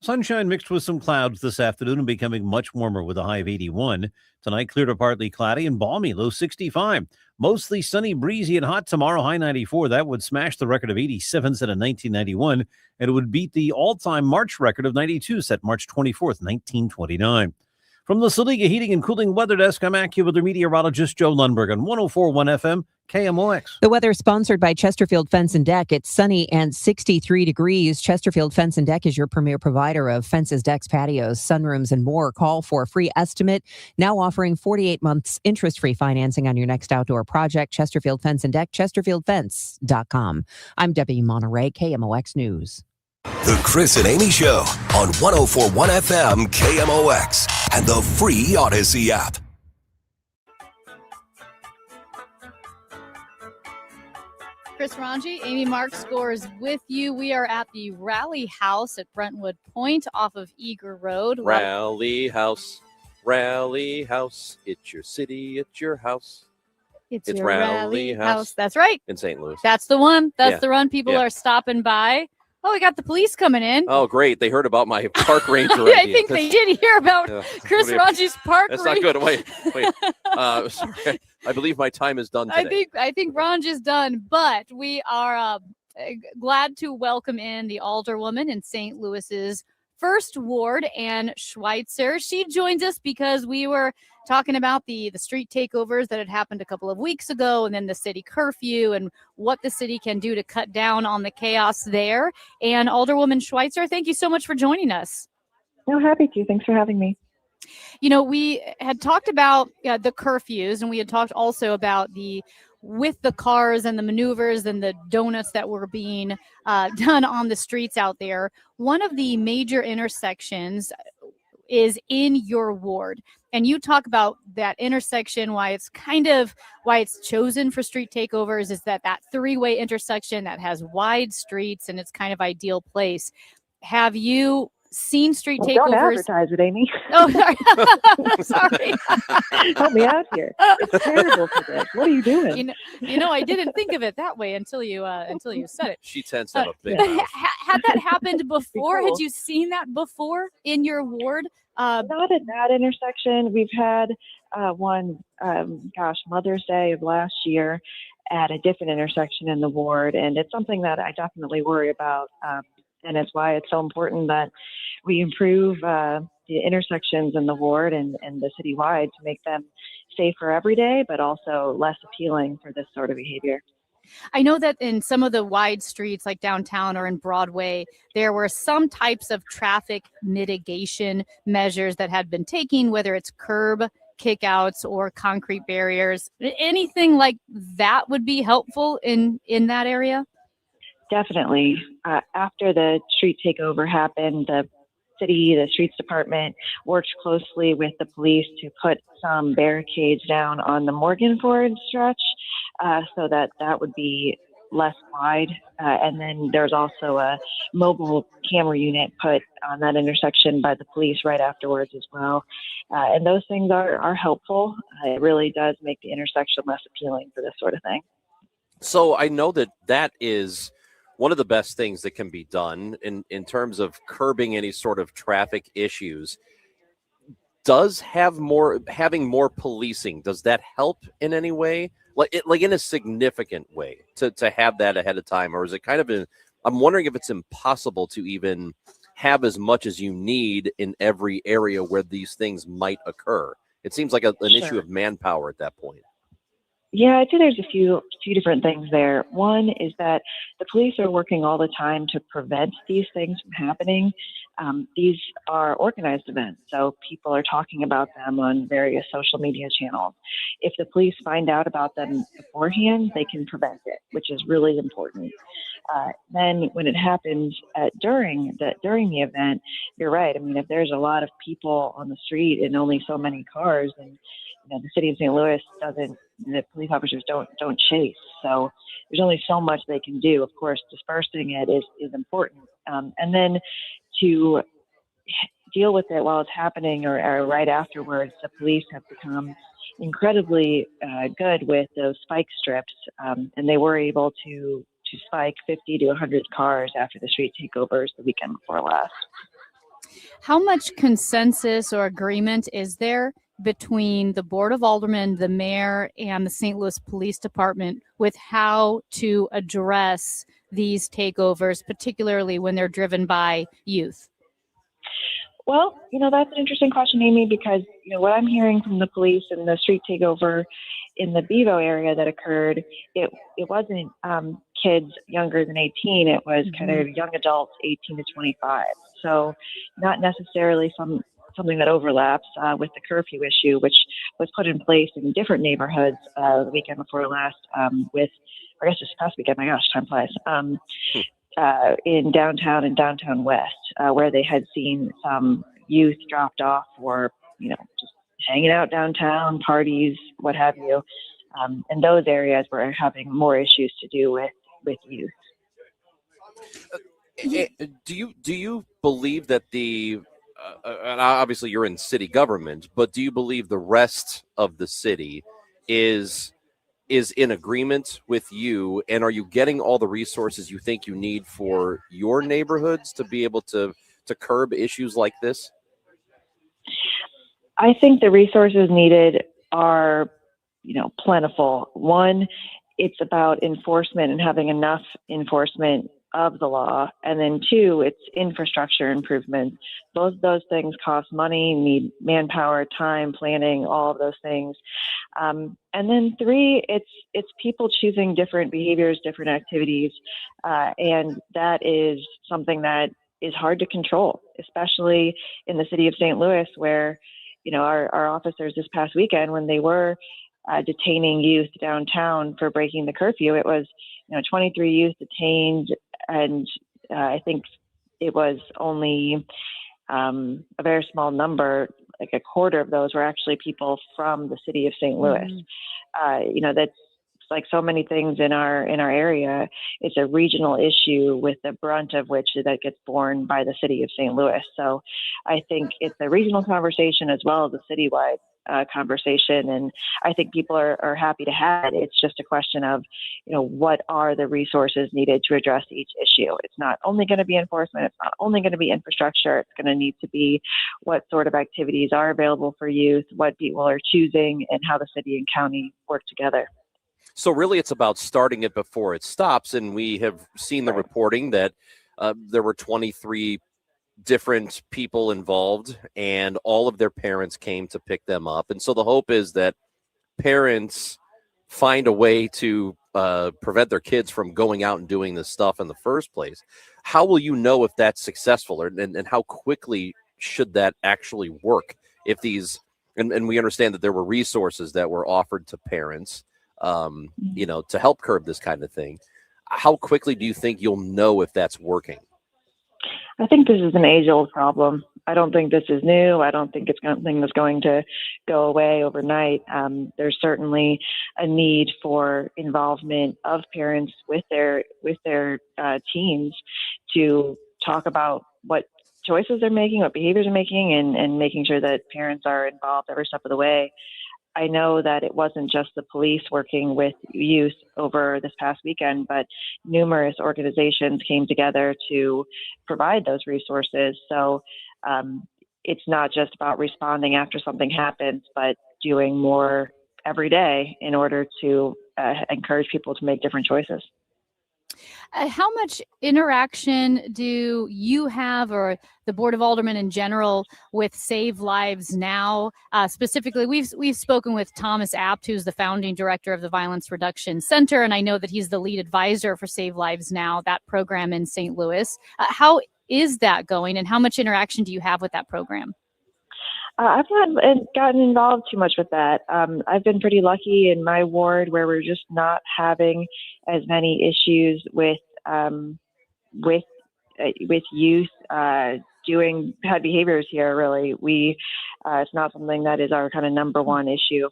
Sunshine mixed with some clouds this afternoon and becoming much warmer with a high of 81. Tonight, clear to partly cloudy and balmy, low 65. Mostly sunny, breezy, and hot tomorrow, high 94. That would smash the record of 87 set in 1991, and it would beat the all-time March record of 92 set March 24th, 1929. From the Saliga Heating and Cooling Weather Desk, I'm AccuWeather meteorologist Joe Lundberg on 104.1 FM, KMOX. The weather is sponsored by Chesterfield Fence and Deck. It's sunny and 63 degrees. Chesterfield Fence and Deck is your premier provider of fences, decks, patios, sunrooms, and more. Call for a free estimate. Now offering 48 months interest-free financing on your next outdoor project. Chesterfield Fence and Deck, chesterfieldfence.com. I'm Debbie Monterey, KMOX News. The Chris and Amy Show on 104.1 FM KMOX and the free Odyssey app. Chris Ranji, Amy Mark scores with you. We are at the Rally House at Brentwood Point off of Eager Road. Rally House. It's your city, it's your house. It's your Rally House. That's right. In St. Louis. That's the one. That's Yeah. the run. People Yeah. are stopping by. Oh, we got the police coming in. Oh, great. They heard about my park ranger I idea. think they did hear about Chris Ranji's park That's ranger. not good. Wait. Sorry. I believe my time is done today. I think Ranj is done, but we are glad to welcome in the alderwoman in St. Louis's First Ward, Ann Schweitzer. She joins us because we were talking about the street takeovers that had happened a couple of weeks ago, and then the city curfew and what the city can do to cut down on the chaos there. And Alderwoman Schweitzer, thank you so much for joining us. No, happy to. Thanks for having me. You know, we had talked about the curfews, and we had talked also about with the cars and the maneuvers and the donuts that were being done on the streets out there. One of the major intersections is in your ward, and you talk about that intersection, why it's chosen for street takeovers is that three-way intersection that has wide streets and it's kind of ideal place. Have you seen street takeovers? Don't advertise it, Amy. Oh, sorry. Help me out here. It's terrible for this. What are you doing? You know, I didn't think of it that way until you said it. She tends to have a big But mouth. had that happened before? Cool. Had you seen that before in your ward? Not at that intersection. We've had one, Mother's Day of last year at a different intersection in the ward, and it's something that I definitely worry about. And it's why it's so important that we improve the intersections in the ward and the citywide to make them safer every day, but also less appealing for this sort of behavior. I know that in some of the wide streets like downtown or in Broadway, there were some types of traffic mitigation measures that had been taken, whether it's curb kickouts or concrete barriers. Anything like that would be helpful in that area? Definitely. After the street takeover happened, the streets department worked closely with the police to put some barricades down on the Morganford stretch so that would be less wide. And then there's also a mobile camera unit put on that intersection by the police right afterwards as well. And those things are helpful. It really does make the intersection less appealing for this sort of thing. So I know that is one of the best things that can be done in terms of curbing any sort of traffic issues. Does having more policing, does that help in any way? like in a significant way to have that ahead of time? Or is it kind of I'm wondering if it's impossible to even have as much as you need in every area where these things might occur. It seems like an issue of manpower at that point. Yeah, I'd say there's a few different things there. One is that the police are working all the time to prevent these things from happening. These are organized events, so people are talking about them on various social media channels. If the police find out about them beforehand, they can prevent it, which is really important. Then when it happens during the event, you're right. I mean, if there's a lot of people on the street and only so many cars, then the city of St. Louis the police officers don't chase. So there's only so much they can do. Of course, dispersing it is important. And then to deal with it while it's happening or right afterwards, the police have become incredibly good with those spike strips. And they were able to spike 50 to 100 cars after the street takeovers the weekend before last. How much consensus or agreement is there between the Board of Aldermen, the mayor, and the St. Louis Police Department with how to address these takeovers, particularly when they're driven by youth? Well, that's an interesting question, Amy, because, what I'm hearing from the police and the street takeover in the Bevo area that occurred, it wasn't kids younger than 18. It was kind of young adults, 18 to 25. So not necessarily something that overlaps with the curfew issue, which was put in place in different neighborhoods the weekend before last I guess this past weekend, my gosh, time flies, in downtown and downtown west, where they had seen some youth dropped off or, just hanging out downtown, parties, what have you. And those areas were having more issues to do with youth. Do you believe that and obviously you're in city government, but do you believe the rest of the city is in agreement with you, and are you getting all the resources you think you need for your neighborhoods to be able to curb issues like this? I think the resources needed are, plentiful. One, it's about enforcement and having enough enforcement of the law. And then two, it's infrastructure improvement. Both of those things cost money, need manpower, time, planning, all of those things. And then three, it's people choosing different behaviors, different activities. And that is something that is hard to control, especially in the city of St. Louis, where, our officers this past weekend, when they were detaining youth downtown for breaking the curfew, it was, 23 youth detained, and I think it was only a very small number, like a quarter of those were actually people from the city of St. Louis. That's like so many things in our area. It's a regional issue with the brunt of which that gets borne by the city of St. Louis. So I think it's a regional conversation as well as a citywide conversation, and I think people are happy to have it. It's just a question of, what are the resources needed to address each issue. It's not only going to be enforcement. It's not only going to be infrastructure. It's going to need to be what sort of activities are available for youth, what people are choosing, and how the city and county work together. So really it's about starting it before it stops. And we have seen the reporting that there were 23 different people involved and all of their parents came to pick them up. And so the hope is that parents find a way to prevent their kids from going out and doing this stuff in the first place. How will you know if that's successful, and how quickly should that actually work? If these, and we understand that there were resources that were offered to parents, to help curb this kind of thing. How quickly do you think you'll know if that's working? I think this is an age-old problem. I don't think this is new. I don't think it's something that's going to go away overnight. There's certainly a need for involvement of parents with their teens to talk about what choices they're making, what behaviors they're making, and making sure that parents are involved every step of the way. I know that it wasn't just the police working with youth over this past weekend, but numerous organizations came together to provide those resources. So it's not just about responding after something happens, but doing more every day in order to encourage people to make different choices. How much interaction do you have, or the Board of Aldermen in general, with Save Lives Now? Specifically, we've spoken with Thomas Apt, who's the founding director of the Violence Reduction Center, and I know that he's the lead advisor for Save Lives Now, that program in St. Louis. How is that going, and how much interaction do you have with that program? I've not gotten involved too much with that. I've been pretty lucky in my ward where we're just not having as many issues with youth doing bad behaviors here. Really, it's not something that is our kind of number one issue.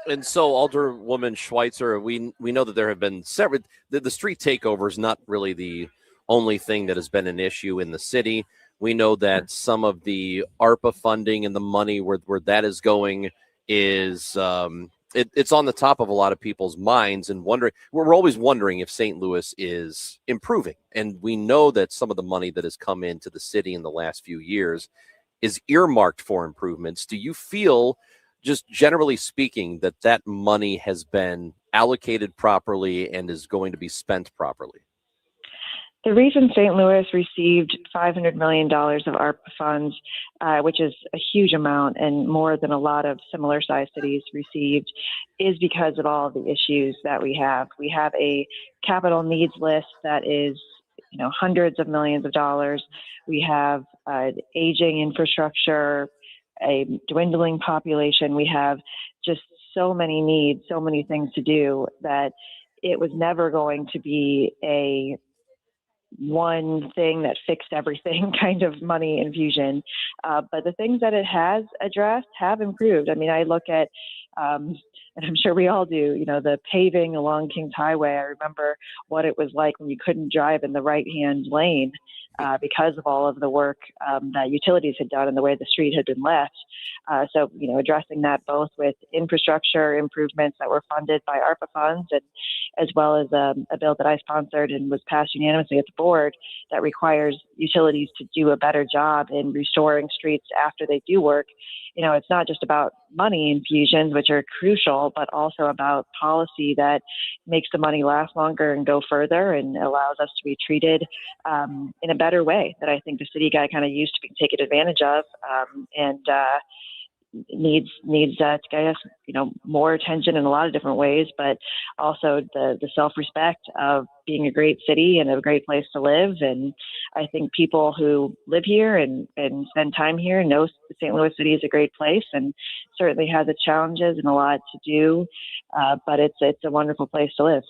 And so, Alderwoman Schweitzer, we know that there have been several. The street takeover is not really the only thing that has been an issue in the city. We know that some of the ARPA funding and the money where that is going is it's on the top of a lot of people's minds, and we're always wondering if St. Louis is improving. And we know that some of the money that has come into the city in the last few years is earmarked for improvements. Do you feel, just generally speaking, that money has been allocated properly and is going to be spent properly? The reason St. Louis received $500 million of ARPA funds, which is a huge amount and more than a lot of similar-sized cities received, is because of all of the issues that we have. We have a capital needs list that is, hundreds of millions of dollars. We have aging infrastructure, a dwindling population. We have just so many needs, so many things to do that it was never going to be a one thing that fixed everything kind of money infusion. But the things that it has addressed have improved. I mean, I look at, and I'm sure we all do, the paving along Kings Highway. I remember what it was like when you couldn't drive in the right-hand lane because of all of the work that utilities had done and the way the street had been left. So, addressing that both with infrastructure improvements that were funded by ARPA funds, and as well as a bill that I sponsored and was passed unanimously at the board that requires utilities to do a better job in restoring streets after they do work. It's not just about money infusions, which are crucial, but also about policy that makes the money last longer and go further and allows us to be treated in a better way that I think the city got kind of used to being taken advantage of, and needs to get us, more attention in a lot of different ways, but also the self-respect of being a great city and a great place to live. And I think people who live here and spend time here know St. Louis City is a great place and certainly has its challenges and a lot to do, but it's a wonderful place to live.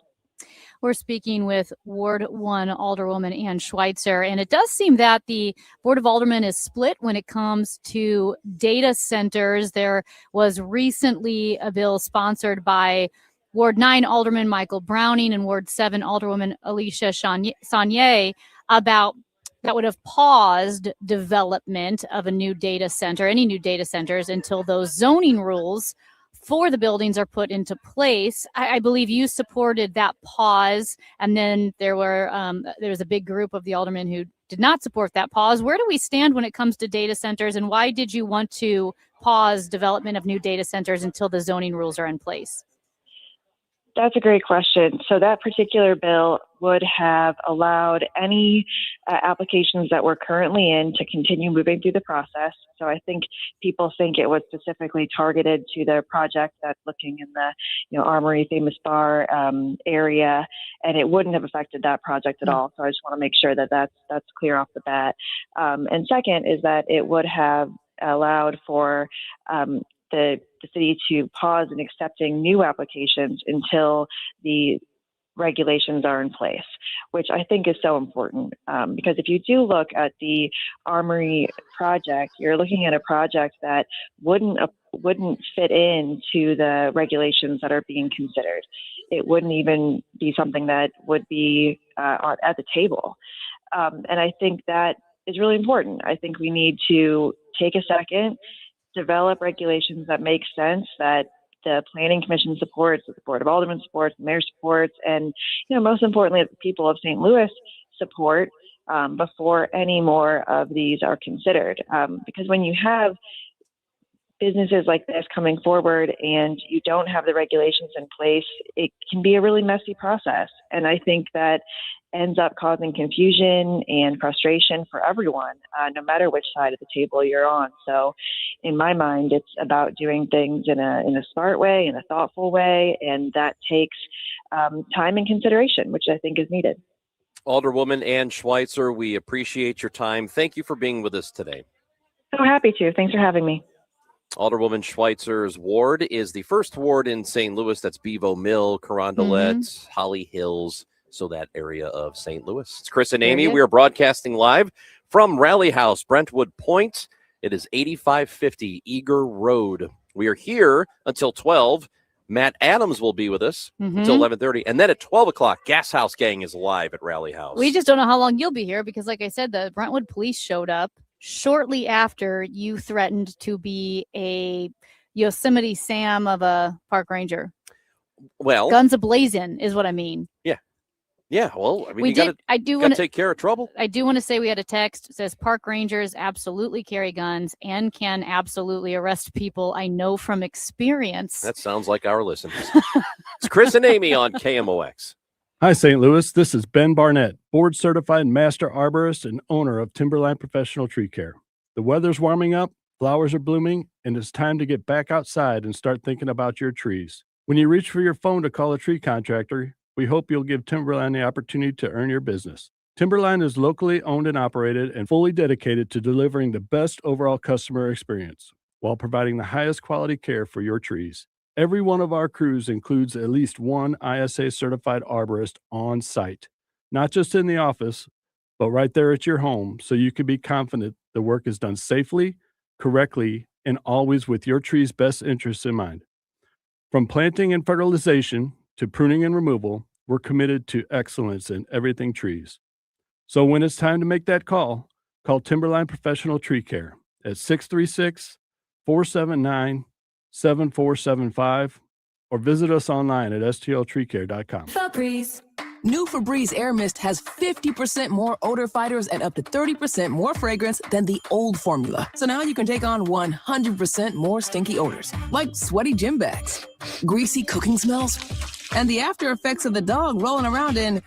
We're speaking with Ward 1 Alderwoman Ann Schweitzer, and it does seem that the Board of Aldermen is split when it comes to data centers. There was recently a bill sponsored by Ward 9 Alderman Michael Browning and Ward 7 Alderwoman Alicia Saunier about that would have paused development of a new data center, any new data centers, until those zoning rules for the buildings are put into place. I believe you supported that pause, and then there was a big group of the aldermen who did not support that pause. Where do we stand when it comes to data centers, and why did you want to pause development of new data centers until the zoning rules are in place? That's a great question. So that particular bill would have allowed any applications that we're currently in to continue moving through the process. So I think people think it was specifically targeted to the project that's looking in the Armory Famous Bar area, and it wouldn't have affected that project at all. So I just want to make sure that that's clear off the bat. And second is that it would have allowed for the city to pause in accepting new applications until the regulations are in place, which I think is so important. Because if you do look at the Armory project, you're looking at a project that wouldn't fit into the regulations that are being considered. It wouldn't even be something that would be at the table. And I think that is really important. I think we need to take a second, develop regulations that make sense, that the Planning Commission supports, that the Board of Aldermen supports, the Mayor supports, and most importantly, the people of St. Louis support before any more of these are considered. Because when you have businesses like this coming forward and you don't have the regulations in place, it can be a really messy process. And I think that ends up causing confusion and frustration for everyone, no matter which side of the table you're on. So in my mind, it's about doing things in a smart way, in a thoughtful way, and that takes time and consideration, which I think is needed. Alderwoman Ann Schweitzer, we appreciate your time. Thank you for being with us today. So happy to. Thanks for having me. Alderwoman Schweitzer's ward is the first ward in St. Louis. That's Bevo Mill, Carondelet, Holly Hills, so that area of St. Louis. It's Chris and Amy. We are broadcasting live from Rally House, Brentwood Point. It is 8550 Eager Road. We are here until 12. Matt Adams will be with us until 11:30. And then at 12 o'clock, Gashouse Gang is live at Rally House. We just don't know how long you'll be here because, like I said, the Brentwood police showed up shortly after you threatened to be a Yosemite Sam of a park ranger. Well, guns ablazing is what I mean. Yeah, well, I mean, We you did. I do want to take care of trouble. I do want to say we had a text that says park rangers absolutely carry guns and can absolutely arrest people. I know from experience. That sounds like our listeners. It's Chris and Amy on KMOX. Hi, St. Louis. This is Ben Barnett, board-certified master arborist and owner of Timberline Professional Tree Care. The weather's warming up, flowers are blooming, and it's time to get back outside and start thinking about your trees. When you reach for your phone to call a tree contractor, we hope you'll give Timberline the opportunity to earn your business. Timberline is locally owned and operated and fully dedicated to delivering the best overall customer experience while providing the highest quality care for your trees. Every one of our crews includes at least one ISA certified arborist on site, not just in the office, but right there at your home, so you can be confident the work is done safely, correctly, and always with your tree's best interests in mind. From planting and fertilization to pruning and removal, we're committed to excellence in everything trees. So when it's time to make that call Timberline Professional Tree Care at 636-479-7475 or visit us online at stltreecare.com. Febreze. New Febreze Air Mist has 50% more odor fighters and up to 30% more fragrance than the old formula. So now you can take on 100% more stinky odors, like sweaty gym bags, greasy cooking smells, and the after effects of the dog rolling around in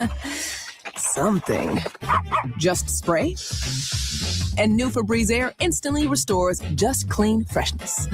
something. Just spray, and new Febreze Air instantly restores just clean freshness.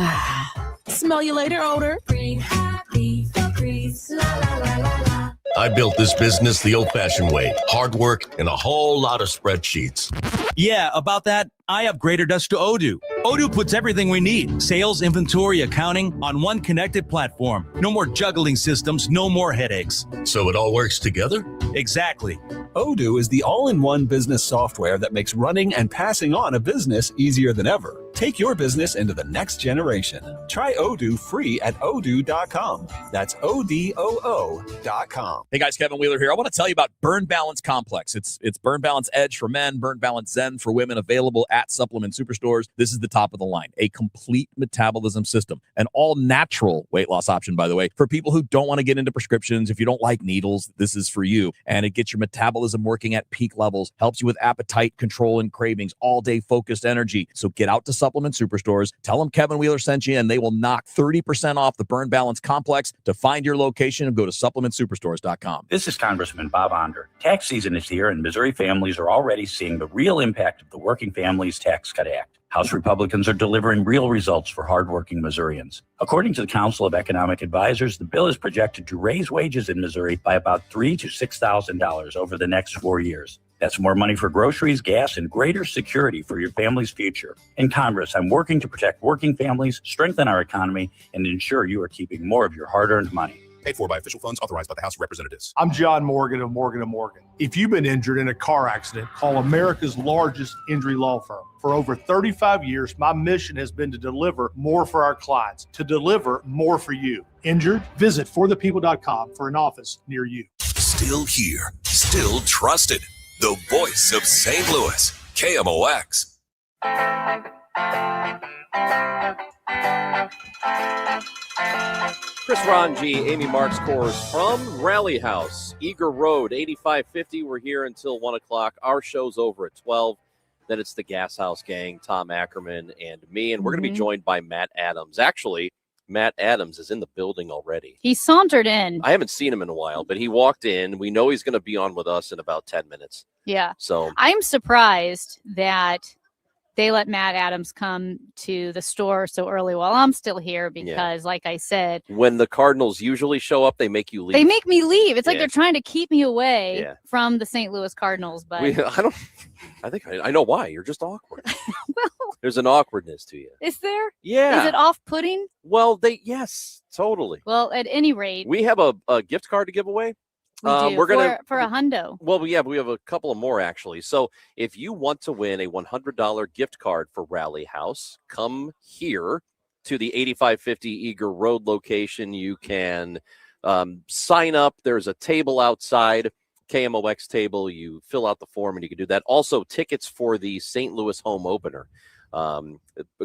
Smell you later, odor. Breathe happy Febreze. La la la la la. I built this business the old-fashioned way. Hard work and a whole lot of spreadsheets. Yeah, about that, I upgraded us to Odoo. Odoo puts everything we need, sales, inventory, accounting, on one connected platform. No more juggling systems, no more headaches. So it all works together? Exactly. Odoo is the all-in-one business software that makes running and passing on a business easier than ever. Take your business into the next generation. Try Odoo free at odoo.com. That's ODOO.com. Hey guys, Kevin Wheeler here. I want to tell you about Burn Balance Complex. It's Burn Balance Edge for men, Burn Balance Zen for women, available at supplement superstores. This is the top of the line, a complete metabolism system, an all natural weight loss option, by the way, for people who don't want to get into prescriptions. If you don't like needles, this is for you. And it gets your metabolism working at peak levels, helps you with appetite control and cravings, all day focused energy. So get out to supplement superstores, tell them Kevin Wheeler sent you, and they will knock 30% off the Burn Balance Complex. To find your location, and go to supplementsuperstores.com. This is Congressman Bob Onder. Tax season is here, and Missouri families are already seeing the real impact of the Working Families Tax Cut Act. House Republicans are delivering real results for hardworking Missourians. According to the Council of Economic Advisors, the bill is projected to raise wages in Missouri by about $3,000 to $6,000 over the next 4 years. That's more money for groceries, gas, and greater security for your family's future. In Congress, I'm working to protect working families, strengthen our economy, and ensure you are keeping more of your hard-earned money. Paid for by official funds authorized by the House of Representatives. I'm John Morgan of Morgan & Morgan. If you've been injured in a car accident, call America's largest injury law firm. For over 35 years, my mission has been to deliver more for our clients, to deliver more for you. Injured? Visit forthepeople.com for an office near you. Still here, still trusted. The voice of St. Louis, KMOX. Chris Ranji, Amy Marks Kors from Rally House, Eager Road, 8550. We're here until 1 o'clock. Our show's over at 12. then it's the Gashouse gang, Tom Ackerman, and me. And we're going to be joined by Matt Adams. Actually, Matt Adams is in the building already. He sauntered in. I haven't seen him in a while, but he walked in. We know he's going to be on with us in about 10 minutes. Yeah. So I'm surprised that they let Matt Adams come to the store so early while I'm still here because, like I said, when the Cardinals usually show up, they make you leave. they make me leave. It's like they're trying to keep me away Yeah. from the St. Louis Cardinals. But I think I know why. You're just awkward. There's an awkwardness to you. Is there? Yeah. Is it off-putting? Well, yes, totally. Well, at any rate, We have a gift card to give away. we do We're gonna for a hundo. Well, yeah, we have a couple of more actually. So if you want to win a $100 gift card for Rally House, come here to the 8550 Eager Road location. You can sign up. There's a table outside, KMOX table. You fill out the form and you can do that. Also, tickets for the St. Louis home opener,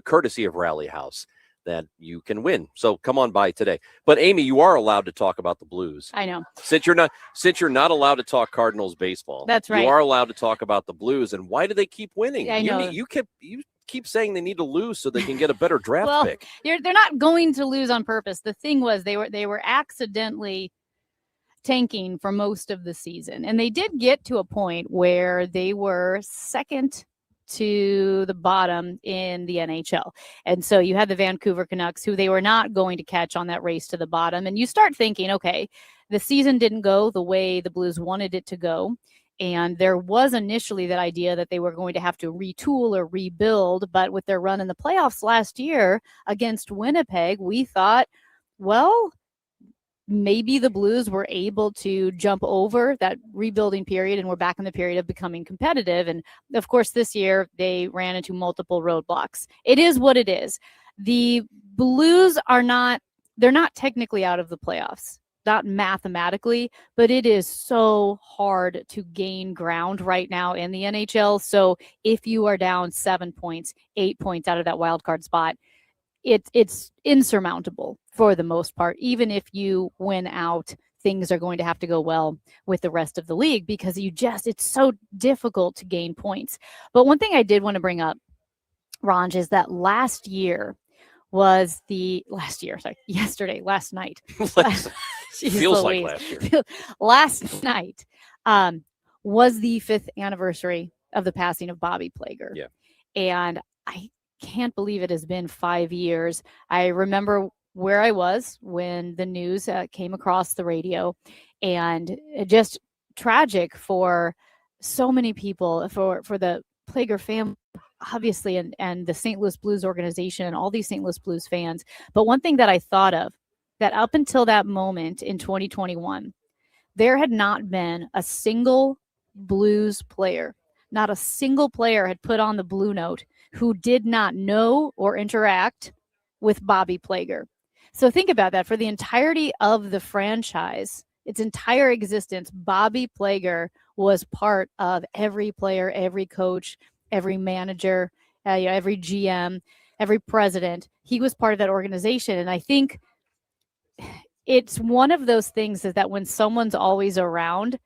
courtesy of Rally House, that you can win. So come on by today. But Amy, you are allowed to talk about the Blues. I know. Since you're not allowed to talk Cardinals baseball. That's right. You are allowed to talk about the Blues. And why do they keep winning? I know. You keep saying they need to lose so they can get a better draft Well, pick. they're not going to lose on purpose. The thing was they were accidentally tanking for most of the season, and they did get to a point where they were second to the bottom in the NHL. And so you had the Vancouver Canucks, who they were not going to catch on that race to the bottom. And you start thinking, okay, the season didn't go the way the Blues wanted it to go. And there was initially that idea that they were going to have to retool or rebuild. But with their run in the playoffs last year against Winnipeg, we thought, well, maybe the Blues were able to jump over that rebuilding period and we're back in the period of becoming competitive. And of course, this year they ran into multiple roadblocks. It is what it is. The Blues they're not technically out of the playoffs, not mathematically, but it is so hard to gain ground right now in the NHL. So if you are down 7 points, 8 points out of that wild card spot, it's insurmountable for the most part. Even if you win out, things are going to have to go well with the rest of the league because it's so difficult to gain points. But one thing I did want to bring up, Ranj, is that last night. Feels like last year. Last night was the 5th anniversary of the passing of Bobby Plager. Yeah. And I can't believe it has been 5 years. I remember where I was when the news came across the radio, and just tragic for so many people, for the Plager family, obviously, and the St. Louis Blues organization and all these St. Louis Blues fans. But one thing that I thought of, that up until that moment in 2021, there had not been a single Blues player, not a single player had put on the Blue Note who did not know or interact with Bobby Plager. So think about that. For the entirety of the franchise, its entire existence, Bobby Plager was part of every player, every coach, every manager, every GM, every president. He was part of that organization. And I think it's one of those things is that when someone's always around,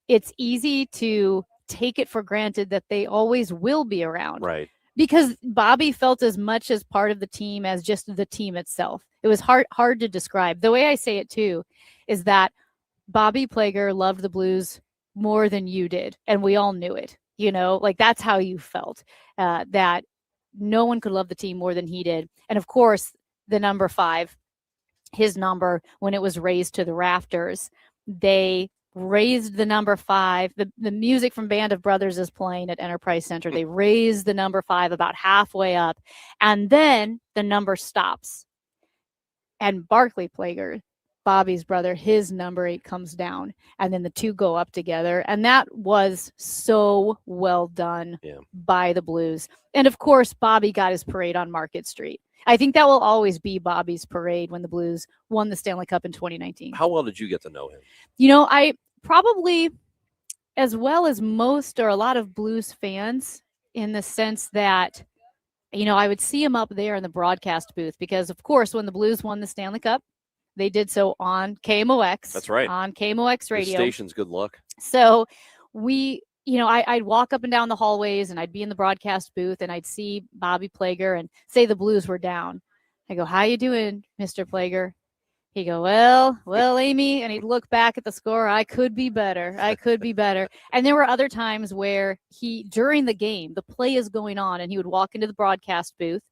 it's easy to take it for granted that they always will be around. Right. Because Bobby felt as much as part of the team as just the team itself. It was hard to describe. The way I say it too is that Bobby Plager loved the Blues more than you did, and we all knew it. Like that's how you felt, that no one could love the team more than he did. And of course, the number 5, his number, when it was raised to the rafters, they raised the number 5. The music from Band of Brothers is playing at Enterprise Center. They raised the number 5 about halfway up, and then the number stops. And Barclay Plager, Bobby's brother, his number 8 comes down, and then the two go up together. And that was so well done by the Blues. And of course, Bobby got his parade on Market Street. I think that will always be Bobby's parade when the Blues won the Stanley Cup in 2019. How well did you get to know him? I probably, as well as most or a lot of Blues fans, in the sense that, I would see him up there in the broadcast booth because, of course, when the Blues won the Stanley Cup, they did so on KMOX. That's right. On KMOX radio. The station's good luck. So we I'd walk up and down the hallways and I'd be in the broadcast booth and I'd see Bobby Plager and say the Blues were down. I go, how you doing, Mr. Plager? He'd go, well, Amy, and he'd look back at the score. I could be better. And there were other times where during the game, the play is going on and he would walk into the broadcast booth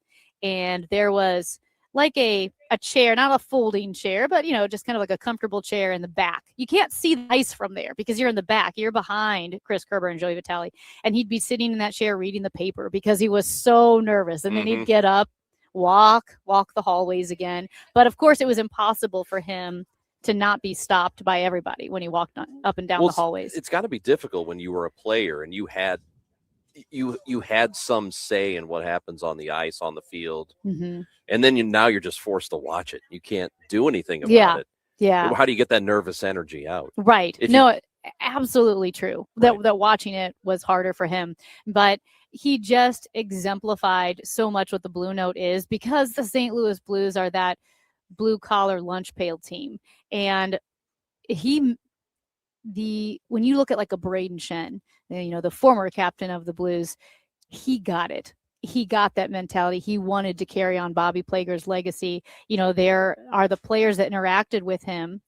and there was like a chair, not a folding chair, but, just kind of like a comfortable chair in the back. You can't see the ice from there because you're in the back. You're behind Chris Kerber and Joey Vitale. And he'd be sitting in that chair reading the paper because he was so nervous. And then he'd get up, walk the hallways again. But, of course, it was impossible for him to not be stopped by everybody when he walked up and down the hallways. It's got to be difficult when you were a player and you had some say in what happens on the ice, on the field. Mm-hmm. And then now you're just forced to watch it. You can't do anything about it. Yeah. How do you get that nervous energy out? Right. Absolutely true. Right. That watching it was harder for him. But he just exemplified so much what the Blue Note is because the St. Louis Blues are that blue-collar lunch pail team. And when you look at like a Braden Shen, the former captain of the Blues, he got it. He got that mentality. He wanted to carry on Bobby Plager's legacy. There are the players that interacted with him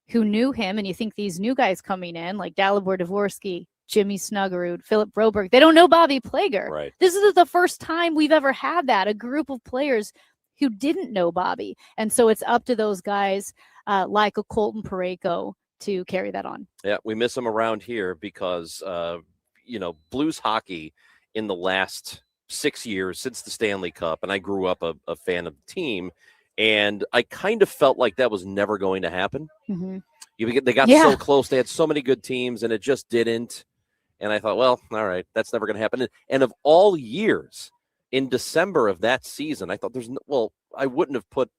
who knew him, and you think these new guys coming in, like Dalibor Dvorsky, Jimmy Snuggerud, Philip Broberg, they don't know Bobby Plager. Right. This is the first time we've ever had that, a group of players who didn't know Bobby. And so it's up to those guys like a Colton Parayko to carry that on. Yeah, we miss him around here because, Blues hockey in the last 6 years since the Stanley Cup, and I grew up a fan of the team, and I kind of felt like that was never going to happen. Mm-hmm. They got so close. They had so many good teams, and it just didn't. And I thought, well, all right, that's never going to happen. And of all years, in December of that season, I thought I wouldn't have put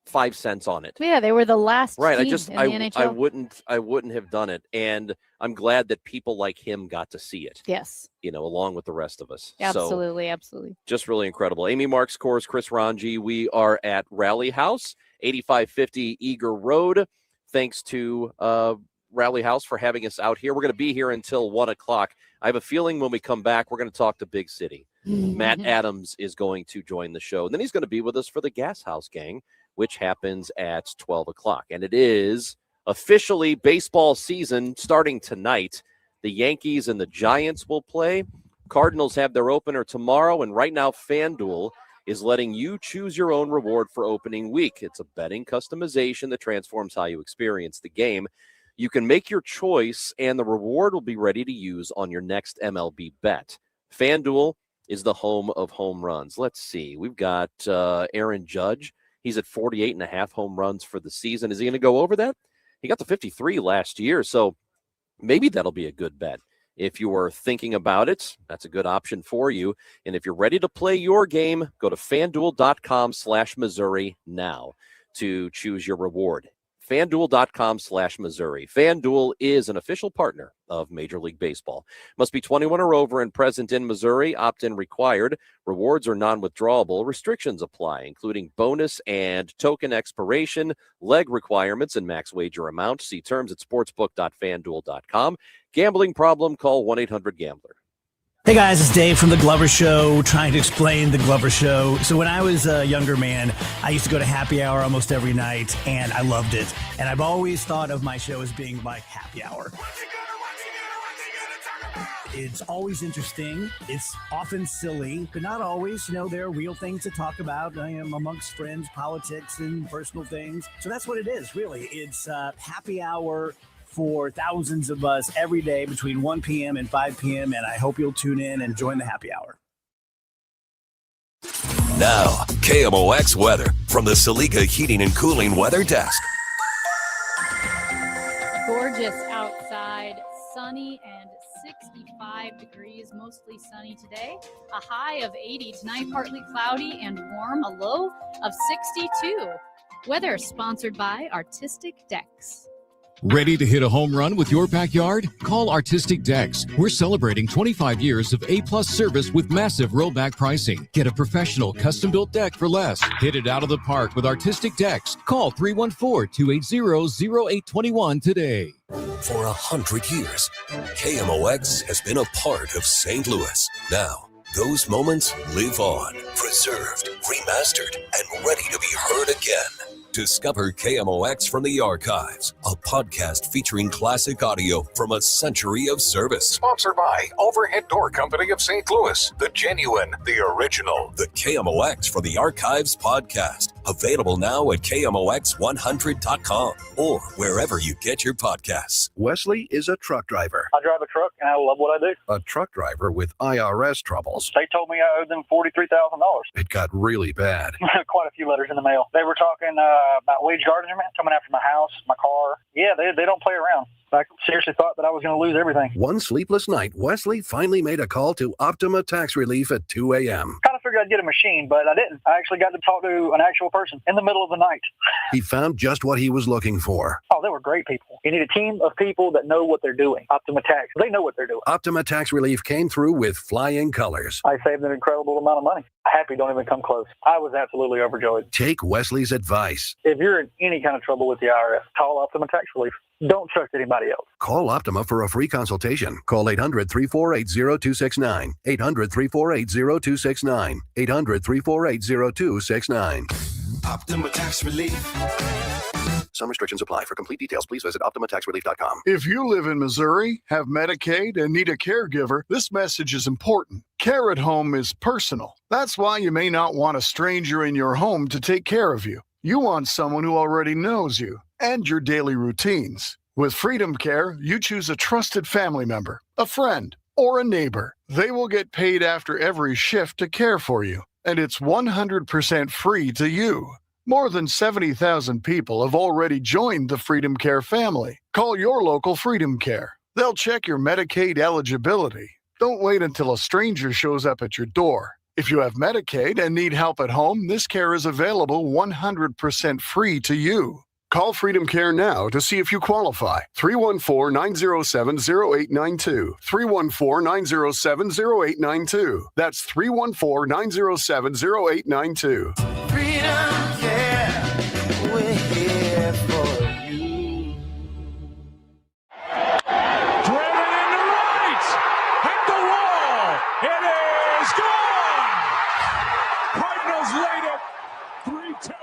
5 cents on it. Yeah, they were the last team right. in the NHL. I wouldn't have done it. And I'm glad that people like him got to see it. Yes. Along with the rest of us. Absolutely. Just really incredible. Amy Marks, Kors, Chris Ranji. We are at Rally House, 8550 Eager Road. Thanks to Rally House for having us out here. We're going to be here until 1 o'clock. I have a feeling when we come back, we're going to talk to Big City. Matt Adams is going to join the show. And then he's going to be with us for the Gashouse Gang, which happens at 12 o'clock. And it is officially baseball season starting tonight. The Yankees and the Giants will play. Cardinals have their opener tomorrow. And right now, FanDuel is letting you choose your own reward for opening week. It's a betting customization that transforms how you experience the game. You can make your choice, and the reward will be ready to use on your next MLB bet. FanDuel is the home of home runs. Let's see. We've got Aaron Judge. He's at 48.5 home runs for the season. Is he going to go over that? He got to 53 last year, so maybe that'll be a good bet. If you are thinking about it, that's a good option for you. And if you're ready to play your game, go to FanDuel.com/Missouri now to choose your reward. FanDuel.com/Missouri. FanDuel is an official partner of Major League Baseball. Must be 21 or over and present in Missouri. Opt-in required. Rewards are non-withdrawable. Restrictions apply, including bonus and token expiration, leg requirements, and max wager amount. See terms at sportsbook.fanduel.com. Gambling problem? Call 1-800-GAMBLER. Hey guys, it's Dave from The Glover Show, trying to explain The Glover Show. So when I was a younger man, I used to go to happy hour almost every night, and I loved it. And I've always thought of my show as being like happy hour. It's always interesting. It's often silly, but not always. There are real things to talk about. I am amongst friends, politics, and personal things. So that's what it is, really. It's happy hour for thousands of us every day between 1 p.m. and 5 p.m. And I hope you'll tune in and join the happy hour. Now, KMOX weather from the Saliga Heating and Cooling Weather Desk. Gorgeous outside, sunny and 65 degrees, mostly sunny today. A high of 80 tonight, partly cloudy and warm, a low of 62. Weather sponsored by Artistic Decks. Ready to hit a home run with your backyard? Call Artistic Decks. We're celebrating 25 years of A-plus service with massive rollback pricing. Get a professional custom-built deck for less. Hit it out of the park with Artistic Decks. Call 314-280-0821 today. For 100 years, KMOX has been a part of St. Louis. Now, those moments live on, preserved, remastered, and ready to be heard again. Discover KMOX from the Archives, a podcast featuring classic audio from a century of service. Sponsored by Overhead Door Company of St. Louis, the genuine, the original. The KMOX from the Archives podcast, available now at KMOX100.com or wherever you get your podcasts. Wesley is a truck driver. I drive a truck and I love what I do. A truck driver with IRS troubles. They told me I owed them $43,000. It got really bad. Quite a few letters in the mail. They were talking about wage garnishment coming after my house, my car. Yeah, they don't play around. I seriously thought that I was going to lose everything. One sleepless night, Wesley finally made a call to Optima Tax Relief at 2 a.m. Kind of figured I'd get a machine, but I didn't. I actually got to talk to an actual person in the middle of the night. He found just what he was looking for. Oh, they were great people. You need a team of people that know what they're doing. Optima Tax, they know what they're doing. Optima Tax Relief came through with flying colors. I saved an incredible amount of money. Happy don't even come close. I was absolutely overjoyed. Take Wesley's advice. If you're in any kind of trouble with the IRS, call Optima Tax Relief. Don't trust anybody else. Call Optima for a free consultation. Call 800-348-0269. 800-348-0269. 800-348-0269. Optima Tax Relief. Some restrictions apply. For complete details, please visit OptimaTaxRelief.com. If you live in Missouri, have Medicaid, and need a caregiver, this message is important. Care at home is personal. That's why you may not want a stranger in your home to take care of you. You want someone who already knows you and your daily routines. With Freedom Care, you choose a trusted family member, a friend, or a neighbor. They will get paid after every shift to care for you, and it's 100% free to you. More than 70,000 people have already joined the Freedom Care family. Call your local Freedom Care. They'll check your Medicaid eligibility. Don't wait until a stranger shows up at your door. If you have Medicaid and need help at home, this care is available 100% free to you. Call Freedom Care now to see if you qualify. 314-907-0892. 314-907-0892. That's 314-907-0892. Freedom Care, we're here for you. Driven into right, at the wall, it is gone! Cardinals lead it 3-2.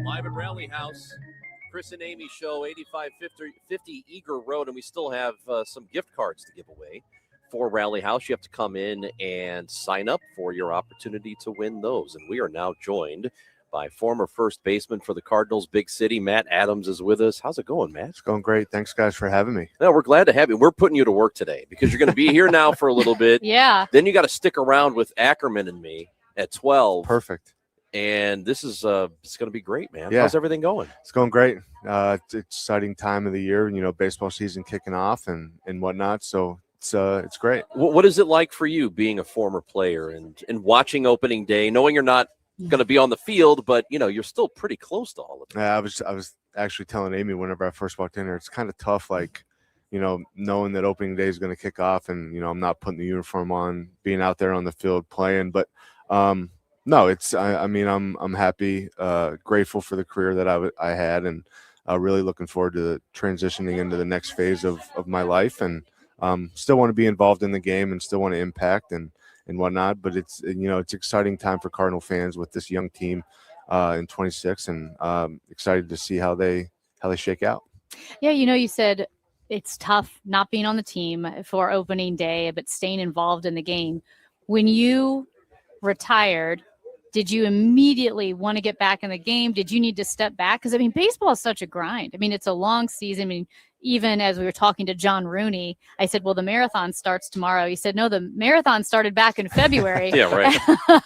Live at Rally House, Chris and Amy show, 8550 Eager Road, and we still have some gift cards to give away for Rally House. You have to come in and sign up for your opportunity to win those. And we are now joined by former first baseman for the Cardinals, Big City, Matt Adams is with us. How's it going, Matt? It's going great. Thanks, guys, for having me. No, we're glad to have you. We're putting you to work today because you're going to be here now for a little bit. Yeah. Then you got to stick around with Ackerman and me at 12. Perfect. And this is it's going to be great, man. Yeah. How's everything going? It's going great. It's an exciting time of the year, baseball season kicking off and whatnot. So it's great. What is it like for you being a former player and watching opening day, knowing you're not going to be on the field, but you're still pretty close to all of it? Yeah, I was actually telling Amy whenever I first walked in there, it's kind of tough, knowing that opening day is going to kick off and, I'm not putting the uniform on, being out there on the field playing. But no, I'm happy, grateful for the career that I had, and really looking forward to transitioning into the next phase of my life, and still want to be involved in the game and still want to impact and whatnot. But it's exciting time for Cardinal fans with this young team in 26, and excited to see how they shake out. Yeah, you said it's tough not being on the team for opening day, but staying involved in the game. When you retired, did you immediately want to get back in the game? Did you need to step back? Because, baseball is such a grind. It's a long season. Even as we were talking to John Rooney, I said, well, the marathon starts tomorrow. He said, no, the marathon started back in February. Yeah, right.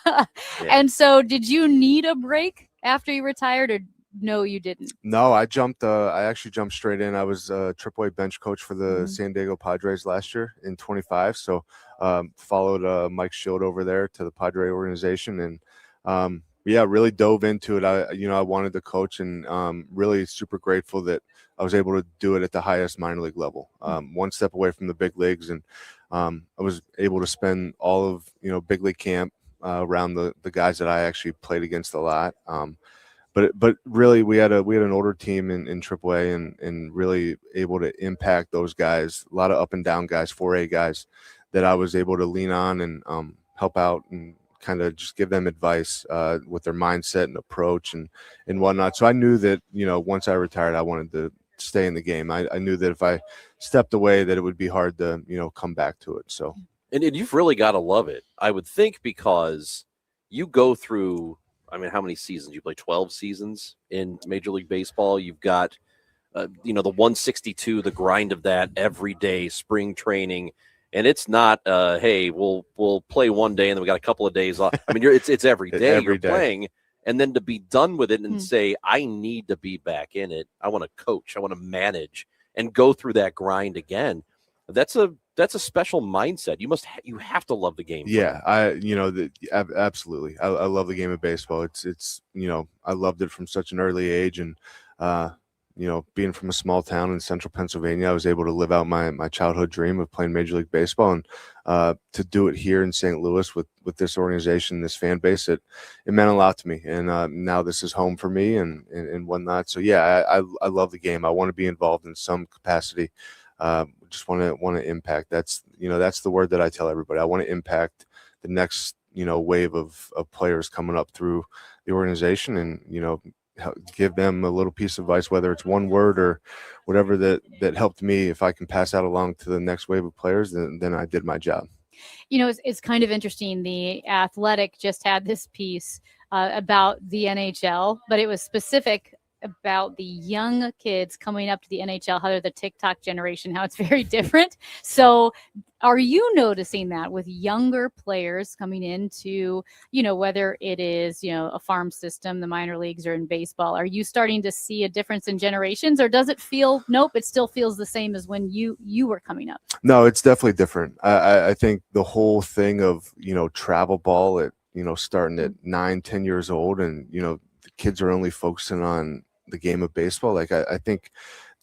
Yeah. And so did you need a break after you retired, or no, you didn't? No, I actually jumped straight in. I was a AAA bench coach for the San Diego Padres last year in 25. So followed Mike Schild over there to the Padre organization, and yeah, really dove into it. I wanted to coach, and really super grateful that I was able to do it at the highest minor league level, one step away from the big leagues. And I was able to spend all of, big league camp around the guys that I actually played against a lot. But really we had an older team in AAA and really able to impact those guys, a lot of up and down guys, 4A guys that I was able to lean on and help out and kind of just give them advice with their mindset and approach and whatnot. So I knew that, once I retired, I wanted to stay in the game. I knew that if I stepped away, that it would be hard to, come back to it. So, and you've really got to love it, I would think, because you go through, I mean, how many seasons? You play 12 seasons in Major League Baseball. You've got, the 162, the grind of that every day, spring training. And it's not, hey, we'll play one day and then we got a couple of days off. I mean, it's every day you're playing, and then to be done with it and say, I need to be back in it. I want to coach. I want to manage and go through that grind again. That's a special mindset. You have to love the game. Yeah, absolutely. I love the game of baseball. It's I loved it from such an early age, and being from a small town in central Pennsylvania, I was able to live out my childhood dream of playing Major League Baseball, and to do it here in St. Louis with this organization, this fan base, it meant a lot to me. And now this is home for me and whatnot. So yeah, I love the game. I want to be involved in some capacity. Just want to impact. That's the word that I tell everybody. I want to impact the next wave of players coming up through the organization, and give them a little piece of advice, whether it's one word or whatever that helped me. If I can pass that along to the next wave of players, then I did my job. It's kind of interesting. The Athletic just had this piece about the NHL, but it was specific about the young kids coming up to the NHL, how they're the TikTok generation, how it's very different. So are you noticing that with younger players coming into, whether it is, a farm system, the minor leagues, or in baseball, are you starting to see a difference in generations, or does it feel, nope, it still feels the same as when you were coming up? No, it's definitely different. I think the whole thing of, travel ball at, starting at 9-10 years old, and, the kids are only focusing on the game of baseball. Like, I think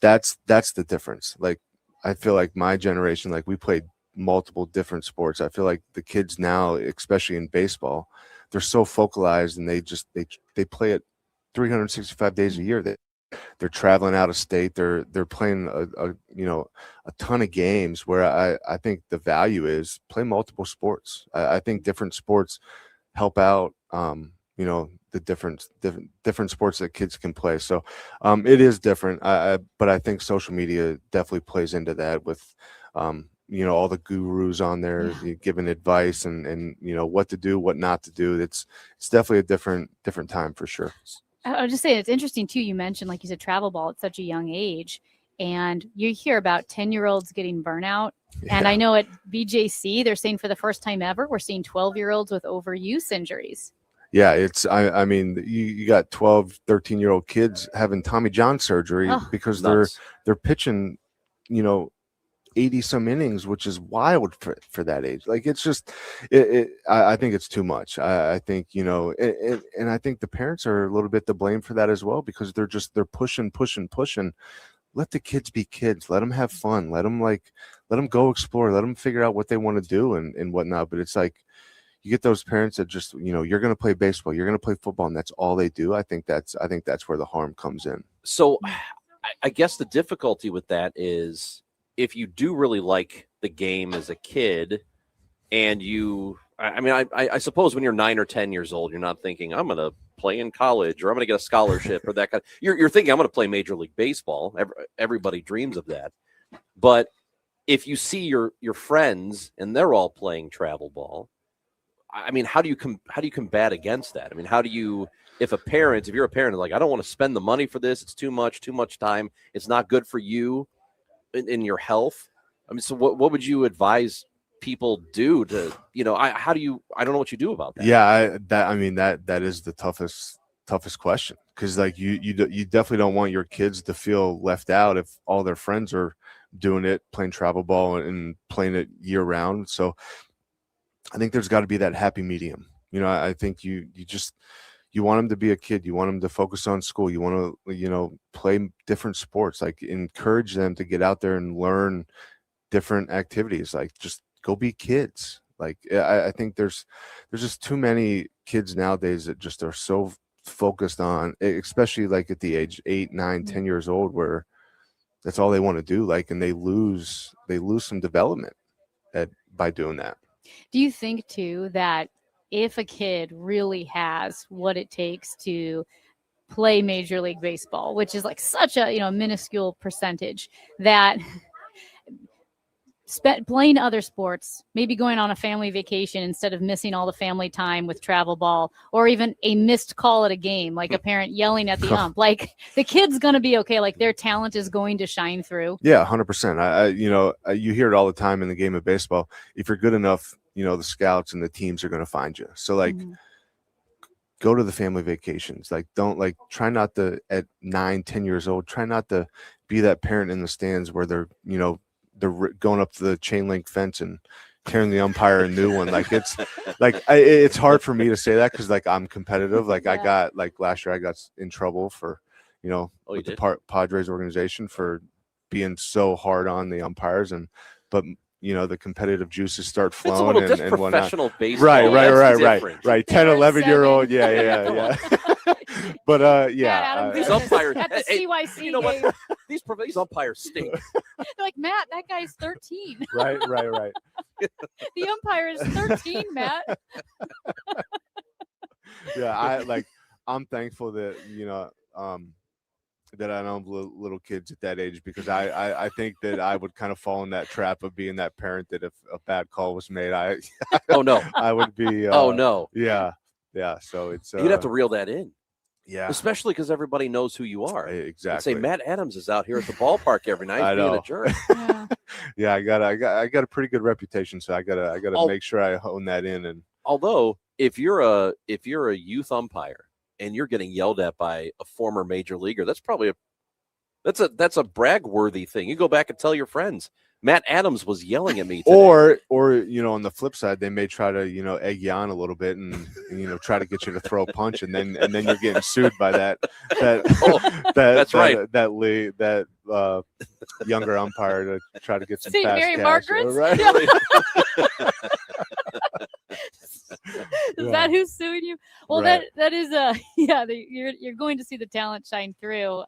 that's the difference. Like, I feel like my generation, like, we played multiple different sports. I feel like the kids now, especially in baseball, they're so focalized, and they play it 365 days a year. They're traveling out of state. They're playing a ton of games, where I think the value is play multiple sports. I think different sports help out the different sports that kids can play. So it is different. But I think social media definitely plays into that with all the gurus on there giving advice and what to do, what not to do. It's definitely a different time for sure. I was just saying, it's interesting too. You mentioned, like you said, travel ball at such a young age, and you hear about 10-year-olds getting burnout. Yeah. And I know at BJC, they're saying for the first time ever, we're seeing 12-year-olds with overuse injuries. Yeah, I mean, you got 12, 13-year-old kids having Tommy John surgery because they're pitching, 80 some innings, which is wild for that age. Like, it's just, I think it's too much. I think, and I think the parents are a little bit to blame for that as well, because they're pushing. Let the kids be kids. Let them have fun. Let them go explore. Let them figure out what they want to do and whatnot. But it's like, you get those parents that just, you're going to play baseball, you're going to play football, and that's all they do. I think that's where the harm comes in. So I guess the difficulty with that is, if you do really like the game as a kid, and I suppose when you're 9 or 10 years old, you're not thinking, I'm going to play in college, or I'm going to get a scholarship, or that kind of, you're thinking, I'm going to play Major League Baseball. Everybody dreams of that. But if you see your friends and they're all playing travel ball, I mean, how do you combat against that? I mean, if you're a parent, like, I don't want to spend the money for this, it's too much time, it's not good for you in your health. I mean, so what would you advise people do to, I don't know what you do about that. Yeah, that is the toughest question, because like you definitely don't want your kids to feel left out if all their friends are doing it, playing travel ball and playing it year round. So I think there's got to be that happy medium. I think you you want them to be a kid. You want them to focus on school. You want to, play different sports, like encourage them to get out there and learn different activities. Like just go be kids. Like I think there's just too many kids nowadays that just are so focused on, especially like at the age 8, 9, 10 years old, where that's all they want to do. Like, and they lose some development by doing that. Do you think too that if a kid really has what it takes to play Major League Baseball, which is like such a minuscule percentage, that playing other sports, maybe going on a family vacation instead of missing all the family time with travel ball, or even a missed call at a game, like a parent yelling at the ump, like the kid's going to be okay. Like their talent is going to shine through. Yeah, 100%. You hear it all the time in the game of baseball. If you're good enough, the scouts and the teams are going to find you. So like, go to the family vacations. Like, try not to, at 9, 10 years old, try not to be that parent in the stands where they're going up to the chain link fence and tearing the umpire a new one. Like it's like it's hard for me to say that because like I'm competitive. Like I got last year I got in trouble for with the Padres organization for being so hard on the umpires, but the competitive juices start flowing it's and professional whatnot. baseball. Right. 10, 11-year-old. Yeah. But these umpires at the CYC you know what? game. These umpires stink. They're like, Matt, that guy's 13. Right. The umpire is 13, Matt. Yeah, I'm thankful that that I don't have little kids at that age, because I think that I would kind of fall in that trap of being that parent that if a bad call was made, I would be yeah. So it's you'd have to reel that in. Yeah, especially because everybody knows who you are. Exactly. Say Matt Adams is out here at the ballpark every night being a jerk. Yeah, I got a pretty good reputation, so I gotta make sure I hone that in. And although if you're a youth umpire and you're getting yelled at by a former major leaguer, that's probably that's a brag-worthy thing. You go back and tell your friends, Matt Adams was yelling at me today. Or on the flip side, they may try to egg you on a little bit and try to get you to throw a punch, and then you're getting sued by that younger umpire to try to get some St. fast Mary cash. Margaret's? Right? Is that who's suing you? Well, Right. that is you're going to see the talent shine through.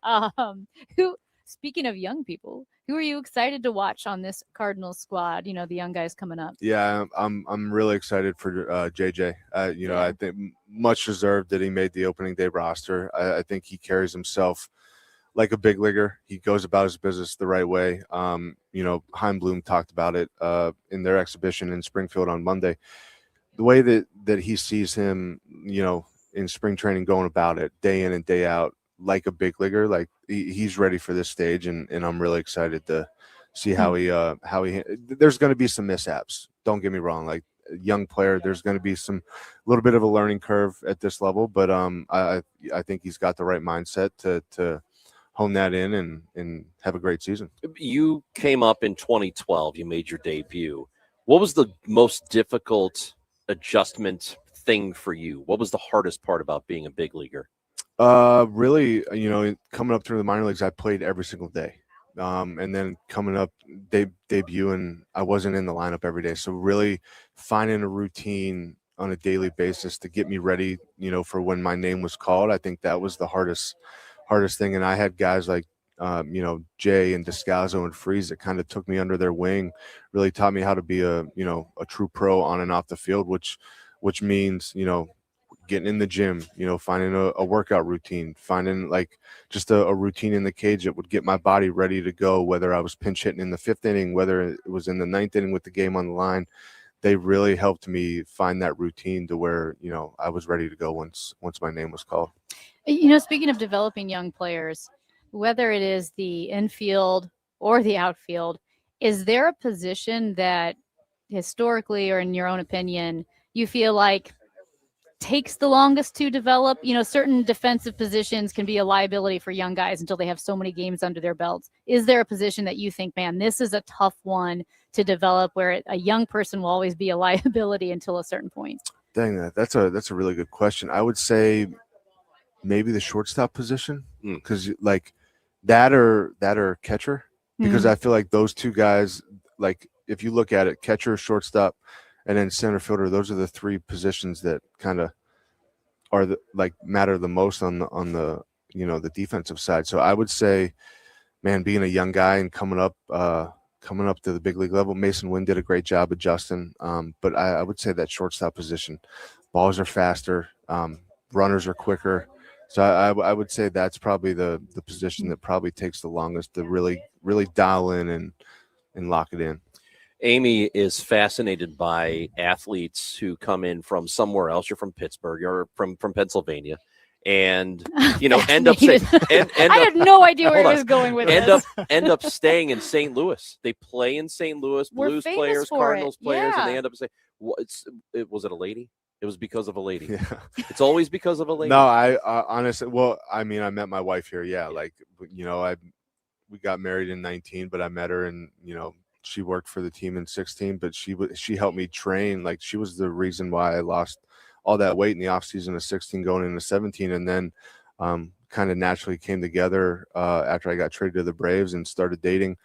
Speaking of young people, who are you excited to watch on this Cardinals squad? The young guys coming up. Yeah, I'm really excited for JJ. I think much deserved that he made the opening day roster. I think he carries himself like a big leaguer. He goes about his business the right way. Heimblum talked about it in their exhibition in Springfield on Monday. The way that he sees him, in spring training, going about it day in and day out like a big leaguer, like he's ready for this stage, and I'm really excited to see how he there's going to be some mishaps. Don't get me wrong, like a young player, there's going to be a little bit of a learning curve at this level, but I think he's got the right mindset to hone that in and have a great season. You came up in 2012. You made your debut. What was the most difficult adjustment thing for you? What was the hardest part about being a big leaguer? Really, coming up through the minor leagues, I played every single day. And then coming up, debut, and I wasn't in the lineup every day. So really finding a routine on a daily basis to get me ready, for when my name was called. I think that was the hardest thing. And I had guys like, Jay and Descalzo and Freeze that kind of took me under their wing, really taught me how to be a true pro on and off the field, which means, getting in the gym, finding a workout routine, finding just a routine in the cage that would get my body ready to go, whether I was pinch hitting in the 5th inning, whether it was in the 9th inning with the game on the line. They really helped me find that routine to where, I was ready to go once my name was called. Speaking of developing young players, whether it is the infield or the outfield, is there a position that historically, or in your own opinion, you feel like takes the longest to develop? Certain defensive positions can be a liability for young guys until they have so many games under their belts. Is there a position that you think, man, this is a tough one to develop, where a young person will always be a liability until a certain point? Dang, that's a really good question. I would say maybe the shortstop position, because like that or catcher, because I feel like those two guys, like if you look at it, catcher, shortstop, and then center fielder, those are the three positions that kind of are matter the most on the the defensive side. So I would say, man, being a young guy and coming up to the big league level, Mason Wynn did a great job adjusting. But I would say that shortstop position, balls are faster, runners are quicker. So I would say that's probably the position that probably takes the longest to really dial in and lock it in. Amy is fascinated by athletes who come in from somewhere else. You're from Pittsburgh or from Pennsylvania, and end up saying, I had no idea where he was going with this. End up staying in St. Louis. They play in St. Louis, Blues players, Cardinals players, and they end up saying, was it a lady? It was because of a lady. Yeah. It's always because of a lady. No, I honestly, I met my wife here. Yeah, we got married in 19, but I met her and she worked for the team in 16, but she helped me train. Like, she was the reason why I lost all that weight in the off season of 16 going into 17. And then kind of naturally came together after I got traded to the Braves and started dating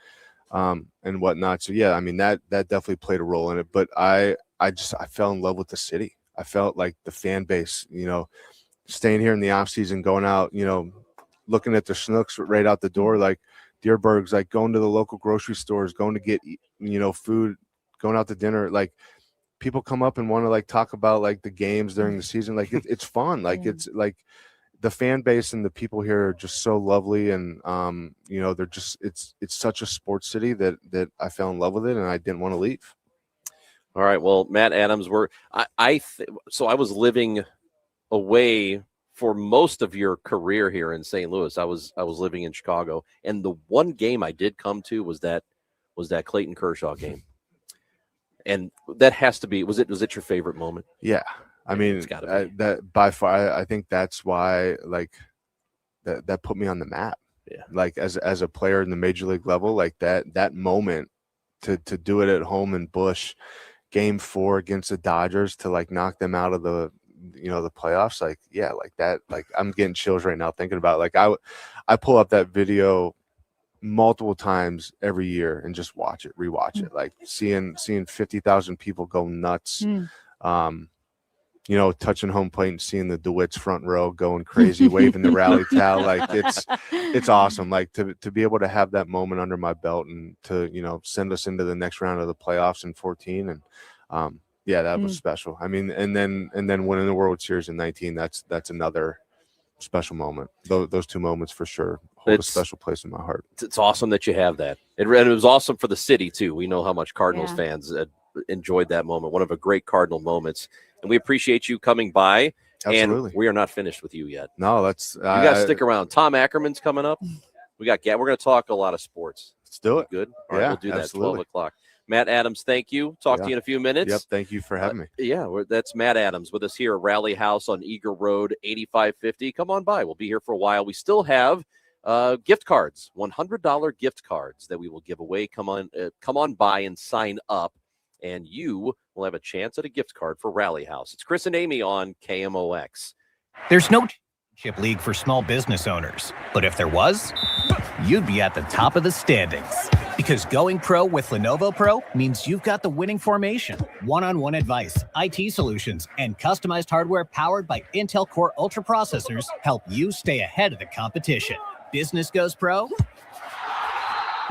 and whatnot. So yeah, I mean, that definitely played a role in it, but I fell in love with the city. I felt like the fan base, staying here in the off season, going out, looking at the Schnooks right out the door, like Deerberg's, like going to the local grocery stores, going to get, food, going out to dinner. Like, people come up and want to talk about the games during the season. Like it's fun. Like it's like the fan base and the people here are just so lovely. And, they're just, it's such a sports city that I fell in love with it and I didn't want to leave. All right. Well, Matt Adams, so I was living away for most of your career here in St. Louis. I was living in Chicago, and the one game I did come to was that Clayton Kershaw game. And that has to be, was it your favorite moment? Yeah. I mean, it's gotta be. That by far, I think that's why that put me on the map. Yeah. As a player in the major league level, that moment to do it at home in Busch, Game 4 against the Dodgers, to knock them out of the playoffs, I'm getting chills right now thinking about it. I pull up that video multiple times every year and just rewatch it, seeing 50,000 people go nuts, touching home plate and seeing the DeWitt's front row going crazy, waving the rally towel. It's awesome. To be able to have that moment under my belt and to, send us into the next round of the playoffs in 14. And, that was special. I mean, and then winning the World Series in 19, that's another special moment. Those two moments for sure hold a special place in my heart. It's awesome that you have that. It was awesome for the city too. We know how much Cardinals fans enjoyed that moment. One of the great Cardinal moments. And we appreciate you coming by. Absolutely. And we are not finished with you yet. No, that's you got to stick around. Tom Ackerman's coming up. We're going to talk a lot of sports. Let's do it. Good. All right, we'll do that at 12 o'clock. Matt Adams, thank you. Talk to you in a few minutes. Yep, thank you for having me. That's Matt Adams with us here at Rally House on Eager Road, 8550. Come on by. We'll be here for a while. We still have gift cards, $100 gift cards that we will give away. Come on by and sign up, and you will have a chance at a gift card for Rally House. It's Chris and Amy on KMOX. There's no championship league for small business owners, but if there was, you'd be at the top of the standings. Because going pro with Lenovo Pro means you've got the winning formation, one-on-one advice, IT solutions, and customized hardware powered by Intel Core Ultra processors help you stay ahead of the competition. Business goes pro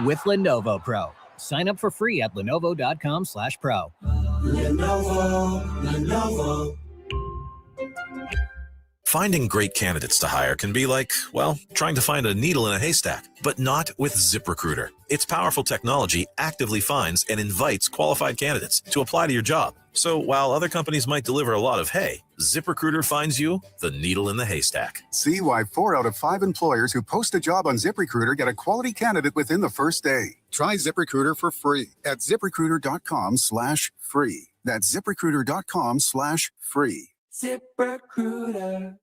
with Lenovo Pro. Sign up for free at lenovo.com/pro. Lenovo. Finding great candidates to hire can be like, trying to find a needle in a haystack, but not with ZipRecruiter. Its powerful technology actively finds and invites qualified candidates to apply to your job. So while other companies might deliver a lot of hay, ZipRecruiter finds you the needle in the haystack. See why 4 out of 5 employers who post a job on ZipRecruiter get a quality candidate within the first day. Try ZipRecruiter for free at ZipRecruiter.com/free. That's ZipRecruiter.com/free. ZipRecruiter.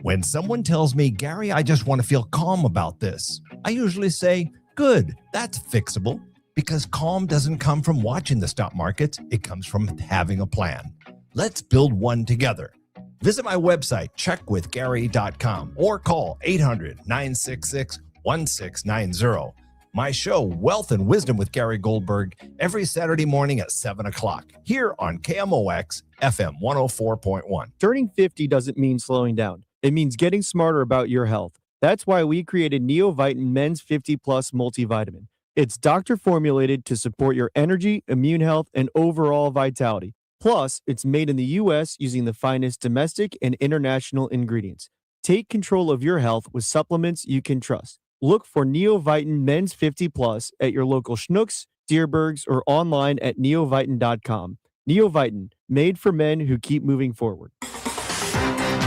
When someone tells me, Gary, I just want to feel calm about this, I usually say, good, that's fixable. Because calm doesn't come from watching the stock markets. It comes from having a plan. Let's build one together. Visit my website, checkwithgary.com, or call 800-966-1690. My show, Wealth and Wisdom with Gary Goldberg, every Saturday morning at 7 o'clock, here on KMOX FM 104.1. Turning 50 doesn't mean slowing down. It means getting smarter about your health. That's why we created Neovitin Men's 50 Plus Multivitamin. It's doctor formulated to support your energy, immune health, and overall vitality. Plus, it's made in the U.S. using the finest domestic and international ingredients. Take control of your health with supplements you can trust. Look for Neovitin Men's 50 Plus at your local Schnucks, Deerbergs, or online at neovitin.com. Neovitin, made for men who keep moving forward.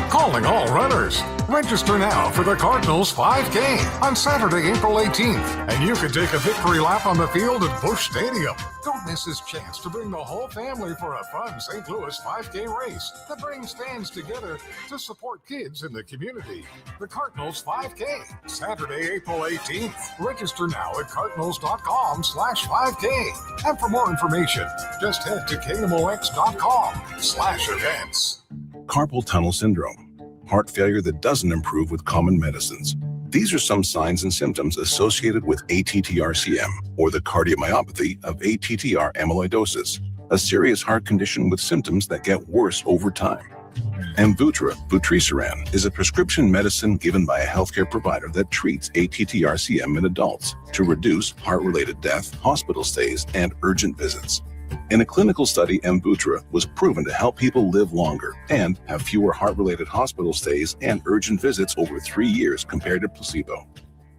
Calling all runners. Register now for the Cardinals 5K on Saturday, April 18th, and you can take a victory lap on the field at Busch Stadium. Don't miss this chance to bring the whole family for a fun St. Louis 5K race that brings fans together to support kids in the community. The Cardinals 5K, Saturday, April 18th. Register now at cardinals.com/5K. And for more information, just head to KMOX.com/events. Carpal tunnel syndrome, heart failure that doesn't improve with common medicines. These are some signs and symptoms associated with ATTR-CM, or the cardiomyopathy of ATTR amyloidosis, a serious heart condition with symptoms that get worse over time. Amvuttra vutrisiran is a prescription medicine given by a healthcare provider that treats ATTR-CM in adults to reduce heart-related death, hospital stays, and urgent visits. In a clinical study, Amvuttra was proven to help people live longer and have fewer heart-related hospital stays and urgent visits over 3 years compared to placebo.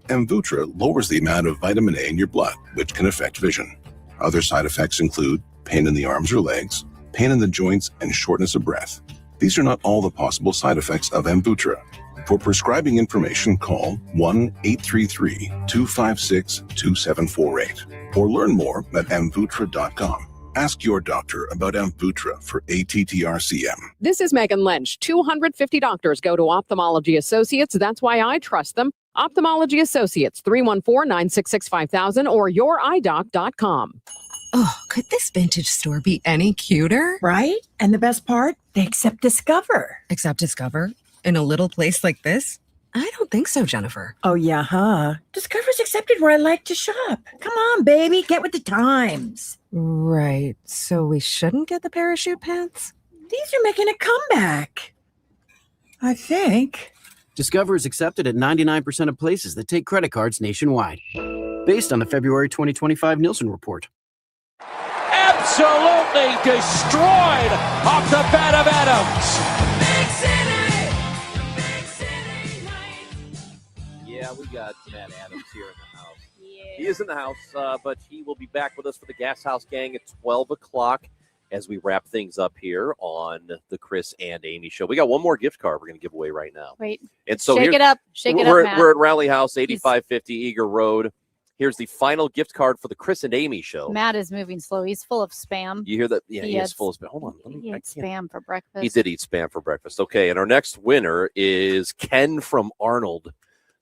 Amvuttra lowers the amount of vitamin A in your blood, which can affect vision. Other side effects include pain in the arms or legs, pain in the joints, and shortness of breath. These are not all the possible side effects of Amvuttra. For prescribing information, call 1-833-256-2748 or learn more at amvuttra.com. Ask your doctor about Amvuttra for ATTR-CM. This is Megan Lynch. 250 doctors go to Ophthalmology Associates. That's why I trust them. Ophthalmology Associates, 314-966-5000 or youridoc.com. Oh, could this vintage store be any cuter? Right? And the best part? They accept Discover. Accept Discover? In a little place like this? I don't think so, Jennifer. Oh, yeah, huh? Discover's accepted where I like to shop. Come on, baby, get with the times. Right. So we shouldn't get the parachute pants? These are making a comeback. I think. Discover is accepted at 99% of places that take credit cards nationwide. Based on the February 2025 Nielsen report. Absolutely destroyed off the bat of Adams. Yeah, we got Matt Adams here in the house. Yeah. He is in the house, but he will be back with us for the Gashouse Gang at 12 o'clock as we wrap things up here on the Chris and Amy Show. We got one more gift card we're going to give away right now. Wait. And so Shake it up. Shake it up, Matt. We're at Rally House, 8550 Eager Road. Here's the final gift card for the Chris and Amy Show. Matt is moving slow. He's full of spam. You hear that? Yeah, he is full of spam. Hold on. He ate spam for breakfast. He did eat spam for breakfast. Okay, and our next winner is Ken from Arnold,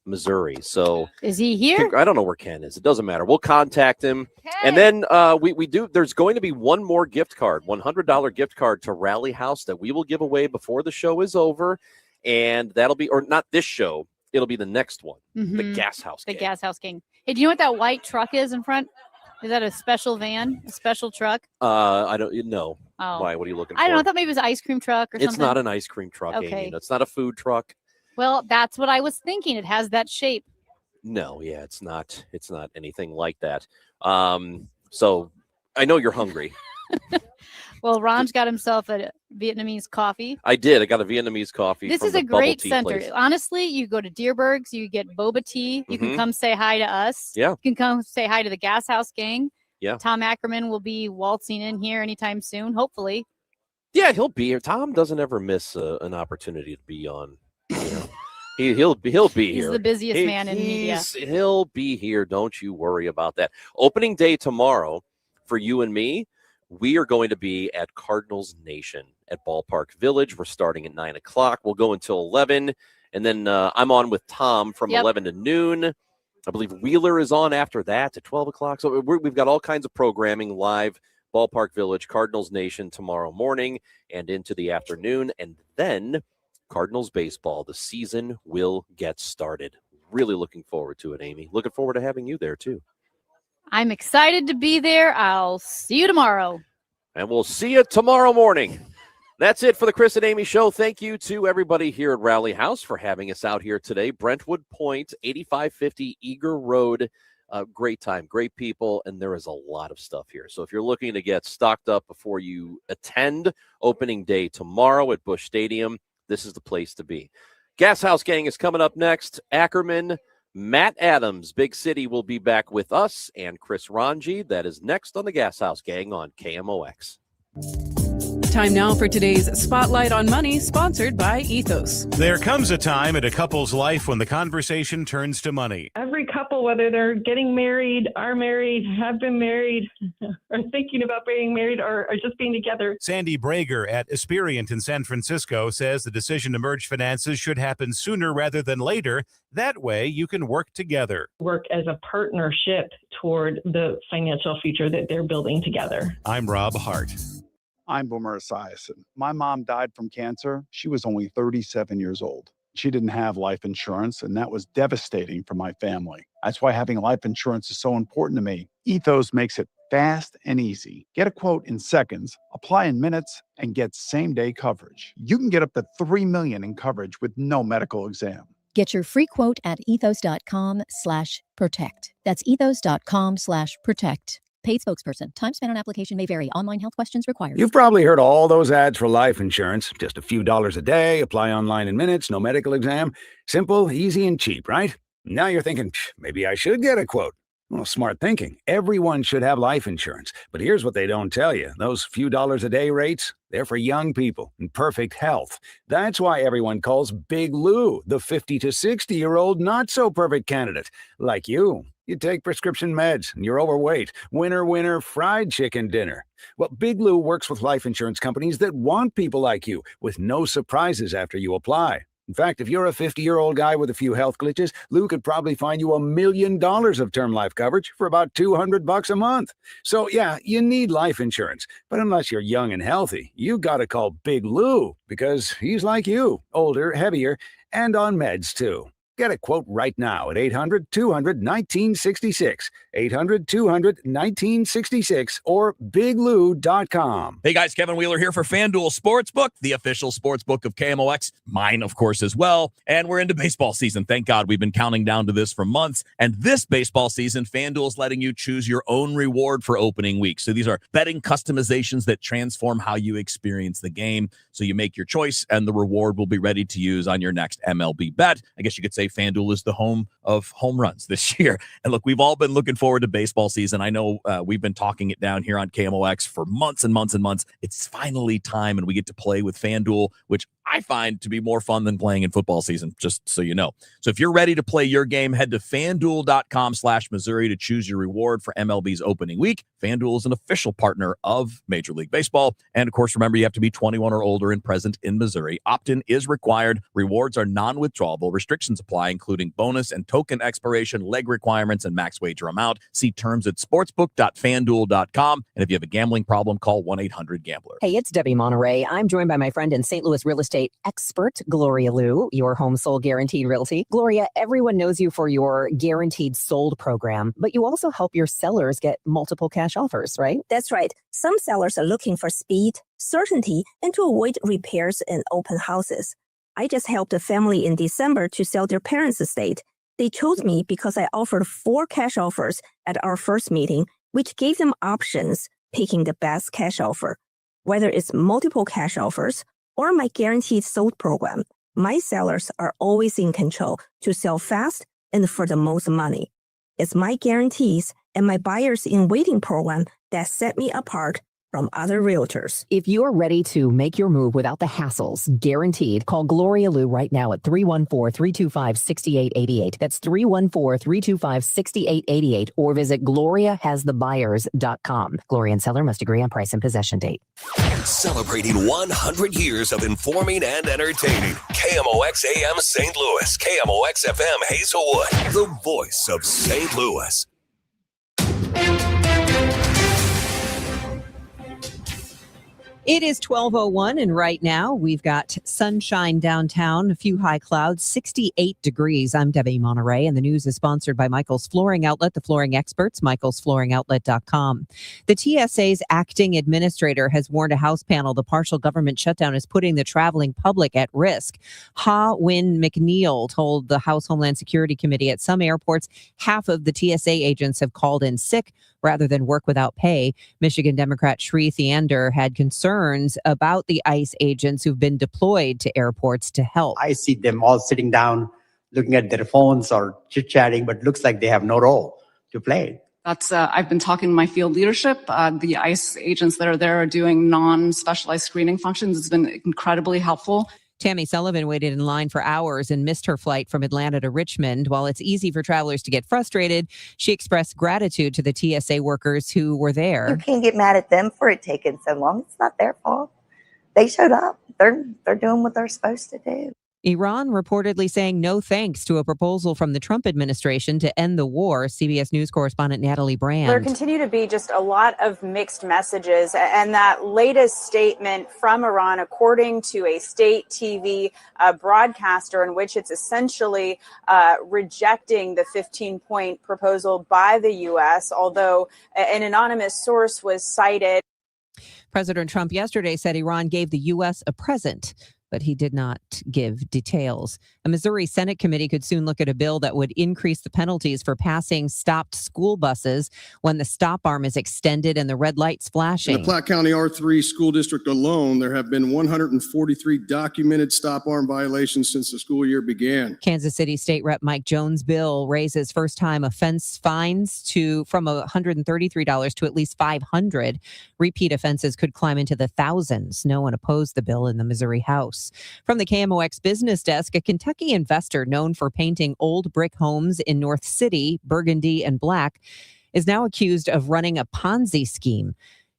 Missouri. So is he here? I don't know where Ken is. It doesn't matter. We'll contact him. And then we do. There's going to be one more gift card, $100 gift card to Rally House that we will give away before the show is over. And that'll be, or not this show, it'll be the next one, the Gashouse The Gang. Gashouse Gang. Hey, do you know what that white truck is in front? Is that a special van, a special truck? I don't know. Oh. Why? What are you looking for? I don't know. I thought maybe it was an ice cream truck or something. It's not an ice cream truck, Okay. Amy. It's not a food truck. Well, that's what I was thinking. It has that shape. No, yeah, it's not. It's not anything like that. So I know you're hungry. Well, Ron's got himself a Vietnamese coffee. I did. I got a Vietnamese coffee. This from is the a great bubble tea center. place. Honestly, you go to Deerberg's, you get boba tea. You can come say hi to us. Yeah. You can come say hi to the Gashouse Gang. Yeah. Tom Ackerman will be waltzing in here anytime soon, hopefully. Yeah, he'll be here. Tom doesn't ever miss an opportunity to be on. You know, he'll be here. He's the busiest man in media. He'll be here. Don't you worry about that. Opening day tomorrow for you and me. We are going to be at Cardinals Nation at Ballpark Village. We're starting at 9 o'clock. We'll go until 11. And then I'm on with Tom from 11 to noon. I believe Wheeler is on after that at 12 o'clock. So we've got all kinds of programming live Ballpark Village, Cardinals Nation tomorrow morning and into the afternoon. And then Cardinals baseball. The season will get started. Really looking forward to it, Amy. Looking forward to having you there, too. I'm excited to be there. I'll see you tomorrow. And we'll see you tomorrow morning. That's it for the Chris and Amy Show. Thank you to everybody here at Rally House for having us out here today. Brentwood Point, 8550 Eager Road. Great time, great people, and there is a lot of stuff here. So if you're looking to get stocked up before you attend opening day tomorrow at Busch Stadium, this is the place to be. Gashouse Gang is coming up next. Ackerman, Matt Adams, Big City will be back with us, and Chris Ranji. That is next on the Gashouse Gang on KMOX. Time now for today's Spotlight on Money, sponsored by Ethos. There comes a time in a couple's life when the conversation turns to money. Every couple, whether they're getting married, are married, have been married, or thinking about being married, or just being together. Sandy Brager at Esperient in San Francisco says the decision to merge finances should happen sooner rather than later. That way you can work together. Work as a partnership toward the financial future that they're building together. I'm Rob Hart. I'm Boomer Esiason. My mom died from cancer. She was only 37 years old. She didn't have life insurance, and that was devastating for my family. That's why having life insurance is so important to me. Ethos makes it fast and easy. Get a quote in seconds, apply in minutes, and get same-day coverage. You can get up to $3 million in coverage with no medical exam. Get your free quote at ethos.com/protect. That's ethos.com/protect. Paid spokesperson. Time spent on application may vary. Online health questions required. You've probably heard all those ads for life insurance. Just a few dollars a day, apply online in minutes, no medical exam. Simple, easy, and cheap, right? Now you're thinking, maybe I should get a quote. Well, smart thinking. Everyone should have life insurance. But here's what they don't tell you. Those few dollars a day rates, they're for young people in perfect health. That's why everyone calls Big Lou the 50 to 60-year-old not-so-perfect candidate. Like you. You take prescription meds and you're overweight. Winner, winner, fried chicken dinner. Well, Big Lou works with life insurance companies that want people like you with no surprises after you apply. In fact, if you're a 50-year-old guy with a few health glitches, Lou could probably find you $1 million of term life coverage for about $200 a month. So yeah, you need life insurance. But unless you're young and healthy, you gotta call Big Lou because he's like you, older, heavier, and on meds too. Get a quote right now at 800-200-1966, 800-200-1966, or biglou.com. Hey guys, Kevin Wheeler here for FanDuel Sportsbook, the official sportsbook of KMOX, mine of course as well. And we're into baseball season. Thank God, we've been counting down to this for months. And this baseball season, FanDuel is letting you choose your own reward for opening week. So these are betting customizations that transform how you experience the game. So you make your choice and the reward will be ready to use on your next MLB bet. I guess you could say FanDuel is the home of home runs this year. And look, we've all been looking forward to baseball season. I know we've been talking it down here on KMOX for months and months and months. It's finally time, and we get to play with FanDuel, which I find to be more fun than playing in football season, just so you know. So if you're ready to play your game, head to FanDuel.com/Missouri to choose your reward for MLB's opening week. FanDuel is an official partner of Major League Baseball. And of course, remember, you have to be 21 or older and present in Missouri. Opt-in is required. Rewards are non-withdrawable. Restrictions apply, including bonus and token expiration, leg requirements, and max wager amount. See terms at sportsbook.fanduel.com. And if you have a gambling problem, call 1-800-GAMBLER. Hey, it's Debbie Monterey. I'm joined by my friend and St. Louis real estate expert, Gloria Liu, your home sold guaranteed realty. Gloria, everyone knows you for your guaranteed sold program, but you also help your sellers get multiple cash offers, right? That's right. Some sellers are looking for speed, certainty, and to avoid repairs and open houses. I just helped a family in December to sell their parents' estate. They chose me because I offered 4 cash offers at our first meeting, which gave them options picking the best cash offer. Whether it's multiple cash offers or my guaranteed sold program, my sellers are always in control to sell fast and for the most money. It's my guarantees and my buyers in waiting program that set me apart from other realtors. If you're ready to make your move without the hassles, guaranteed, call Gloria Liu right now at 314-325-6888. That's 314-325-6888, or visit GloriaHasTheBuyers.com. Gloria and seller must agree on price and possession date. Celebrating 100 years of informing and entertaining. KMOX AM St. Louis, KMOX FM Hazelwood, the voice of St. Louis. It is 12:01, and right now we've got sunshine downtown, a few high clouds, 68 degrees. I'm Debbie Monterey, and the news is sponsored by Michael's Flooring Outlet, the flooring experts, michaelsflooringoutlet.com. The TSA's acting administrator has warned a House panel the partial government shutdown is putting the traveling public at risk. Ha Win McNeil told the House Homeland Security Committee at some airports, half of the TSA agents have called in sick rather than work without pay. Michigan Democrat Shree Theander had concerns about the ICE agents who've been deployed to airports to help. I see them all sitting down, looking at their phones or chit-chatting, but looks like they have no role to play. I've been talking to my field leadership. The ICE agents that are there are doing non-specialized screening functions. It's been incredibly helpful. Tammy Sullivan waited in line for hours and missed her flight from Atlanta to Richmond. While it's easy for travelers to get frustrated, she expressed gratitude to the TSA workers who were there. You can't get mad at them for it taking so long. It's not their fault. They showed up. They're doing what they're supposed to do. Iran reportedly saying no thanks to a proposal from the Trump administration to end the war. CBS News correspondent Natalie Brand. There continue to be just a lot of mixed messages. And that latest statement from Iran, according to a state TV broadcaster, in which it's essentially rejecting the 15-point proposal by the U.S., although an anonymous source was cited. President Trump yesterday said Iran gave the U.S. a present, but he did not give details. A Missouri Senate committee could soon look at a bill that would increase the penalties for passing stopped school buses when the stop arm is extended and the red light's flashing. In the Platte County R3 school district alone, there have been 143 documented stop arm violations since the school year began. Kansas City State Rep Mike Jones' bill raises first-time offense fines from $133 to at least $500. Repeat offenses could climb into the thousands. No one opposed the bill in the Missouri House. From the KMOX business desk, a Kentucky investor known for painting old brick homes in North City, burgundy and black, is now accused of running a Ponzi scheme.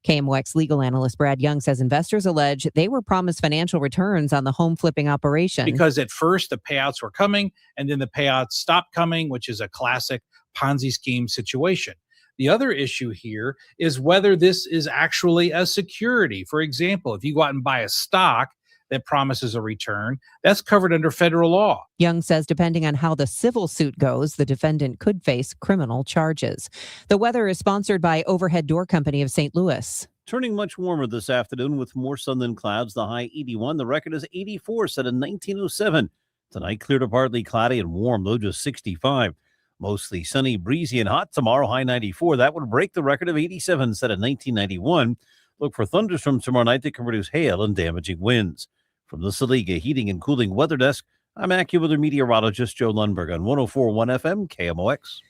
KMOX legal analyst Brad Young says investors allege they were promised financial returns on the home flipping operation. Because at first the payouts were coming and then the payouts stopped coming, which is a classic Ponzi scheme situation. The other issue here is whether this is actually a security. For example, if you go out and buy a stock that promises a return, that's covered under federal law. Young says depending on how the civil suit goes, the defendant could face criminal charges. The weather is sponsored by Overhead Door Company of St. Louis. Turning much warmer this afternoon with more sun than clouds. The high 81. The record is 84, set in 1907. Tonight, clear to partly cloudy and warm, low just 65. Mostly sunny, breezy, and hot tomorrow, high 94. That would break the record of 87, set in 1991. Look for thunderstorms tomorrow night that can produce hail and damaging winds. From the Saliga Heating and Cooling Weather Desk, I'm AccuWeather meteorologist Joe Lundberg on 104.1 FM KMOX.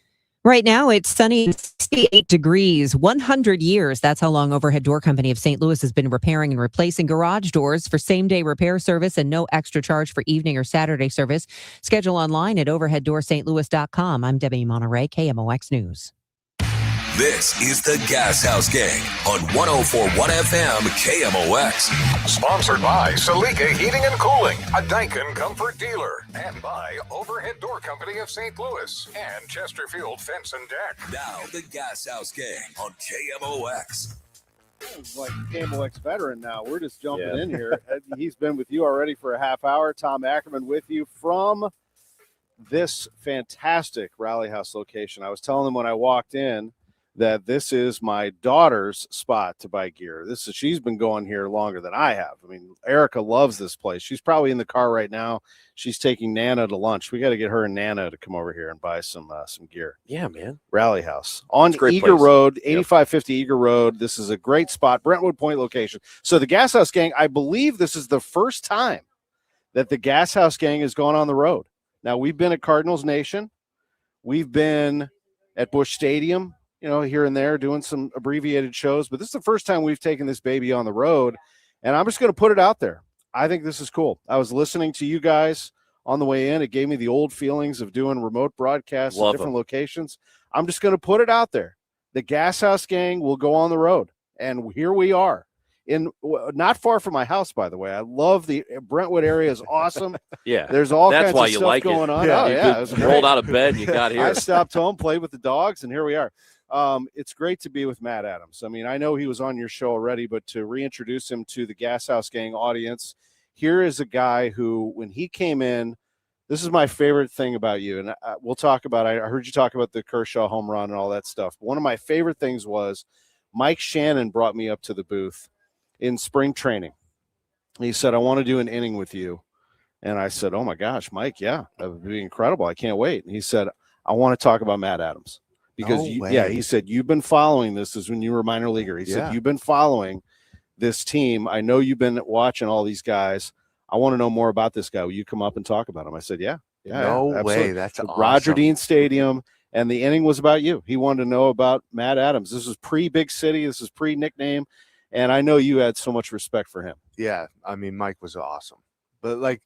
Right now, it's sunny, 68 degrees, 100 years. That's how long Overhead Door Company of St. Louis has been repairing and replacing garage doors for same-day repair service and no extra charge for evening or Saturday service. Schedule online at overheaddoorslouis.com. I'm Debbie Monterey, KMOX News. This is the Gashouse Gang on 104.1 FM KMOX. Sponsored by Salika Heating and Cooling, a Daikin Comfort dealer, and by Overhead Door Company of St. Louis and Chesterfield Fence and Deck. Now the Gashouse Gang on KMOX. Like KMOX veteran now. We're just jumping in here. He's been with you already for a half hour. Tom Ackerman with you from this fantastic Rally House location. I was telling them when I walked in that this is my daughter's spot to buy gear. She's been going here longer than I have. I mean, Erica loves this place. She's probably in the car right now. She's taking Nana to lunch. We got to get her and Nana to come over here and buy some gear. Yeah, man. Rally House on Eager Road, 8550 Eager Road. This is a great spot, Brentwood Point location. So the Gashouse Gang, I believe this is the first time that the Gashouse Gang has gone on the road. Now, we've been at Cardinals Nation. We've been at Busch Stadium, here and there doing some abbreviated shows. But this is the first time we've taken this baby on the road. And I'm just going to put it out there. I think this is cool. I was listening to you guys on the way in. It gave me the old feelings of doing remote broadcasts at different locations. I'm just going to put it out there. The Gashouse Gang will go on the road. And here we are. Not far from my house, by the way. I love the Brentwood area. Is awesome. Yeah, there's all that's kinds why of you stuff like going it. on. Yeah, it was rolled out of bed and you got here. I stopped home, played with the dogs, and here we are. It's great to be with Matt Adams. I mean, I know he was on your show already, but to reintroduce him to the Gashouse Gang audience, here is a guy who, when he came in, this is my favorite thing about you, and we'll talk about it. I heard you talk about the Kershaw home run and all that stuff. One of my favorite things was Mike Shannon brought me up to the booth in spring training. He said, I want to do an inning with you. And I said, oh, my gosh, Mike, yeah, that would be incredible. I can't wait. And he said, I want to talk about Matt Adams. Because, he said, you've been following this as when you were a minor leaguer. He said, you've been following this team. I know you've been watching all these guys. I want to know more about this guy. Will you come up and talk about him? I said, yeah. No way. Absolutely. That's awesome. Roger Dean Stadium, and the inning was about you. He wanted to know about Matt Adams. This was pre-Big City. This is pre-nickname, and I know you had so much respect for him. Yeah, I mean, Mike was awesome. But, like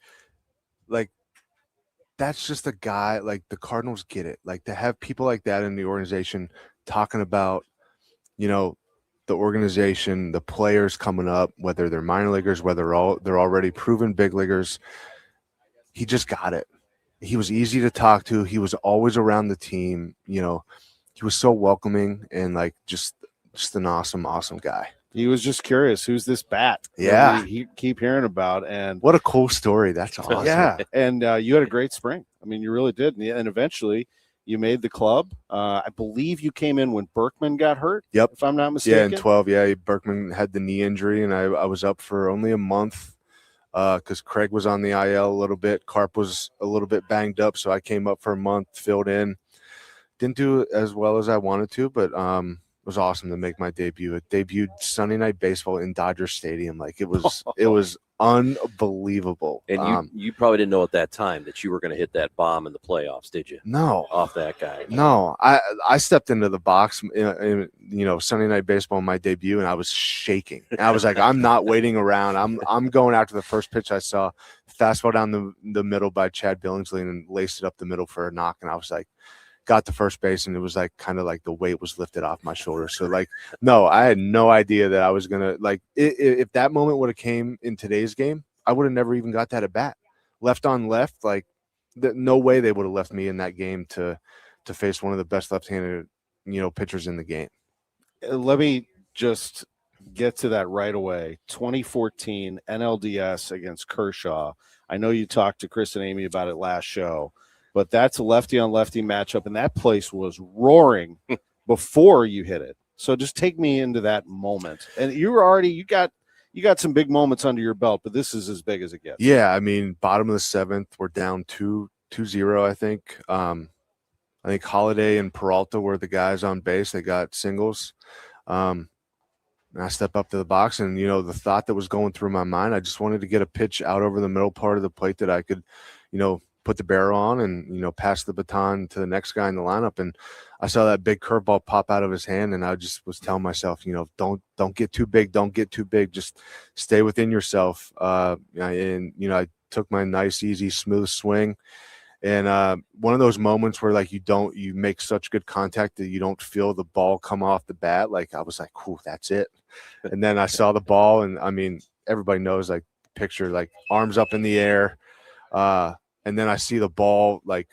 that's just a guy, like, the Cardinals get it. Like, to have people like that in the organization talking about, you know, the organization, the players coming up, whether they're minor leaguers, whether they're already proven big leaguers, he just got it. He was easy to talk to. He was always around the team. You know, he was so welcoming and, like, just an awesome, awesome guy. He was just curious, who's this bat? Yeah. He keep hearing about. And what a cool story. That's awesome. Yeah. And you had a great spring. I mean, you really did. And eventually you made the club. I believe you came in when Berkman got hurt. Yep. If I'm not mistaken. Yeah, in 12. Yeah, Berkman had the knee injury, and I was up for only a month because Craig was on the IL a little bit. Carp was a little bit banged up, so I came up for a month, filled in. Didn't do as well as I wanted to, but it was awesome to make my debut. It debuted Sunday Night Baseball in Dodger Stadium. Like, it was unbelievable. And you probably didn't know at that time that you were going to hit that bomb in the playoffs, did you? No. Off that guy. No. I stepped into the box, in Sunday Night Baseball in my debut, and I was shaking. And I was like, I'm not waiting around. I'm going after the first pitch I saw. Fastball down the middle by Chad Billingsley and laced it up the middle for a knock. And I was like, got to first base, and it was like kind of like the weight was lifted off my shoulders. So, like, no, I had no idea that I was gonna, like, if that moment would have came in today's game, I would have never even got that at bat. Left on left, like, no way they would have left me in that game to face one of the best left-handed pitchers in the game. Let me just get to that right away. 2014 NLDS against Kershaw. I know you talked to Chris and Amy about it last show. But that's a lefty-on-lefty matchup, and that place was roaring before you hit it. So just take me into that moment. And you got some big moments under your belt, but this is as big as it gets. Yeah, I mean, bottom of the seventh, we're down 2-0, I think. I think Holiday and Peralta were the guys on base. They got singles. And I step up to the box, and, the thought that was going through my mind, I just wanted to get a pitch out over the middle part of the plate that I could, put the barrel on and, pass the baton to the next guy in the lineup. And I saw that big curveball pop out of his hand, and I just was telling myself, don't get too big. Don't get too big. Just stay within yourself. And, I took my nice, easy, smooth swing. And one of those moments where, like, you make such good contact that you don't feel the ball come off the bat. Like, I was like, cool, that's it. And then I saw the ball, and I mean, everybody knows, like, picture, like, arms up in the air. And then I see the ball, like,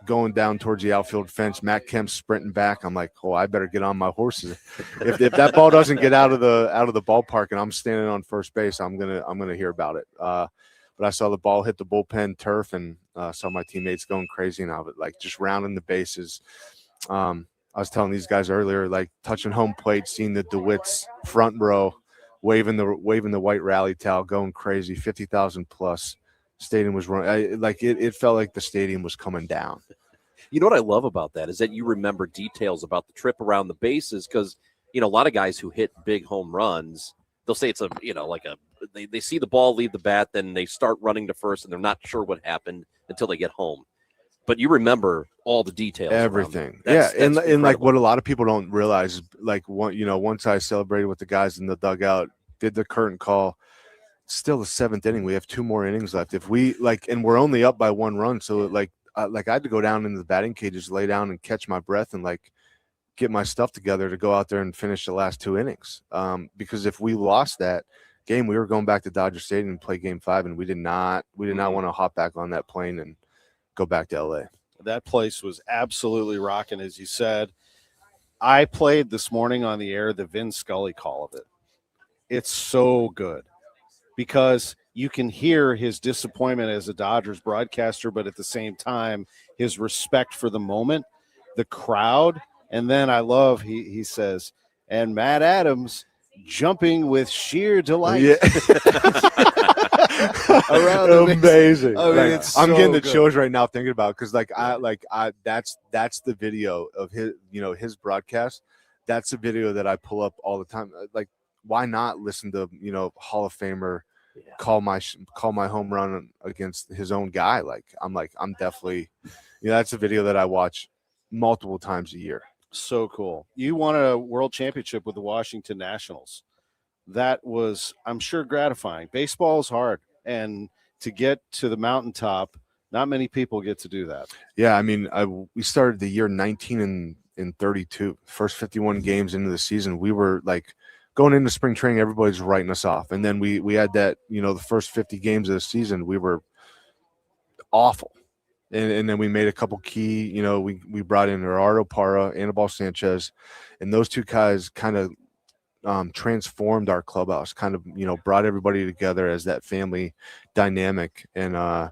going down towards the outfield fence. Matt Kemp sprinting back. I'm like, oh, I better get on my horses. If that ball doesn't get out of the ballpark and I'm standing on first base, I'm gonna hear about it. But I saw the ball hit the bullpen turf, and saw my teammates going crazy, and I was like just rounding the bases. I was telling these guys earlier, like, touching home plate, seeing the DeWitts front row, waving the white rally towel, going crazy, 50,000 plus. Stadium was running. It felt like the stadium was coming down. You know what I love about that is that you remember details about the trip around the bases, because a lot of guys who hit big home runs, they'll say it's they see the ball leave the bat, then they start running to first, and they're not sure what happened until they get home. But you remember all the details, everything. That's and like what a lot of people don't realize is, like, once I celebrated with the guys in the dugout, did the curtain call. Still the seventh inning. We have 2 more innings left. If we and we're only up by 1 run, so I had to go down into the batting cages, lay down and catch my breath, and get my stuff together to go out there and finish the last 2 innings. Because if we lost that game, we were going back to Dodger Stadium and play Game 5, and we did not want to hop back on that plane and go back to LA. That place was absolutely rocking, as you said. I played this morning on the air the Vin Scully call of it. It's so good because you can hear his disappointment as a Dodgers broadcaster, but at the same time, his respect for the moment, the crowd. And then I love, he says, and Matt Adams jumping with sheer delight. Yeah. Amazing. I mean, it's I'm so getting the good. chills right now thinking about it, because that's the video of his broadcast. That's the video that I pull up all the time. Like, why not listen to Hall of Famer call my home run against his own guy? I'm definitely, that's a video that I watch multiple times a year. So cool. You won a world championship with the Washington Nationals. That was, I'm sure, gratifying. Baseball is hard, and to get to the mountaintop, not many people get to do that. Yeah, I mean, we started the year 19 and 32. First 51 games into the season, we were like going into spring training, everybody's writing us off, and then we had that, the first 50 games of the season, we were awful. And then we made a couple key, we brought in Gerardo Parra, Anibal Sanchez, and those two guys kind of transformed our clubhouse, kind of, brought everybody together as that family dynamic. And the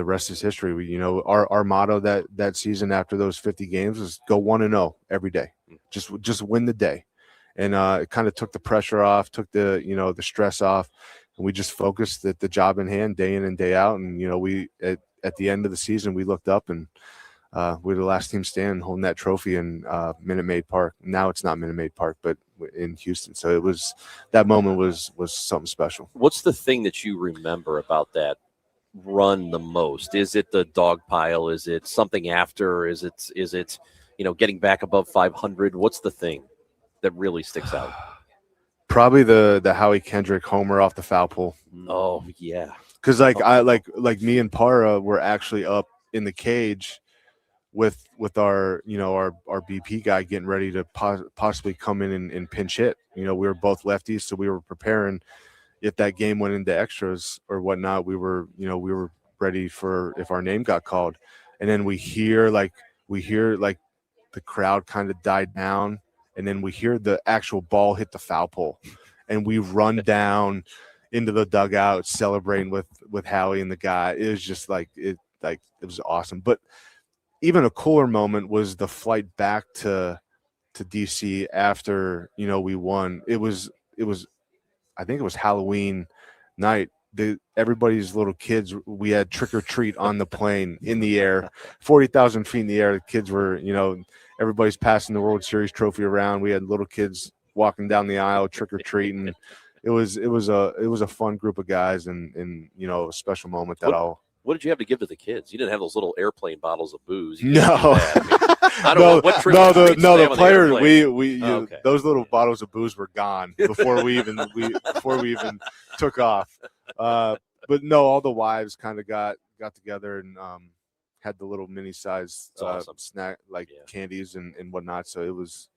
rest is history. Our motto that season after those 50 games was go 1-0 every day. Just win the day. And it kind of took the pressure off, took the, the stress off. And we just focused at the job in hand day in and day out. And, we, at the end of the season, we looked up and we were the last team standing holding that trophy in Minute Maid Park. Now it's not Minute Maid Park, but in Houston. So that moment was something special. What's the thing that you remember about that run the most? Is it the dog pile? Is it something after? Is it getting back above 500? What's the thing that really sticks out? Probably the Howie Kendrick homer off the foul pole. Oh yeah. Because like me and Parra were actually up in the cage with our our BP guy getting ready to possibly come in and pinch hit. We were both lefties, so we were preparing if that game went into extras or whatnot. We were ready for if our name got called, and then we hear the crowd kind of died down, and then we hear the actual ball hit the foul pole, and we run down into the dugout celebrating with Howie and the guy. It was just it was awesome. But even a cooler moment was the flight back to DC after we won. It was I think it was Halloween night. Everybody's little kids, we had trick or treat on the plane in the air, 40,000 feet in the air. The kids were, everybody's passing the World Series trophy around. We had little kids walking down the aisle trick or treating. It was a fun group of guys and a special moment that What did you have to give to the kids? You didn't have those little airplane bottles of booze. No, I don't know what trick or treats they have the on the players. airplane. Those little bottles of booze were gone before we even took off. But no, all the wives kind of got together and had the little mini size awesome. snack candies and whatnot. So it was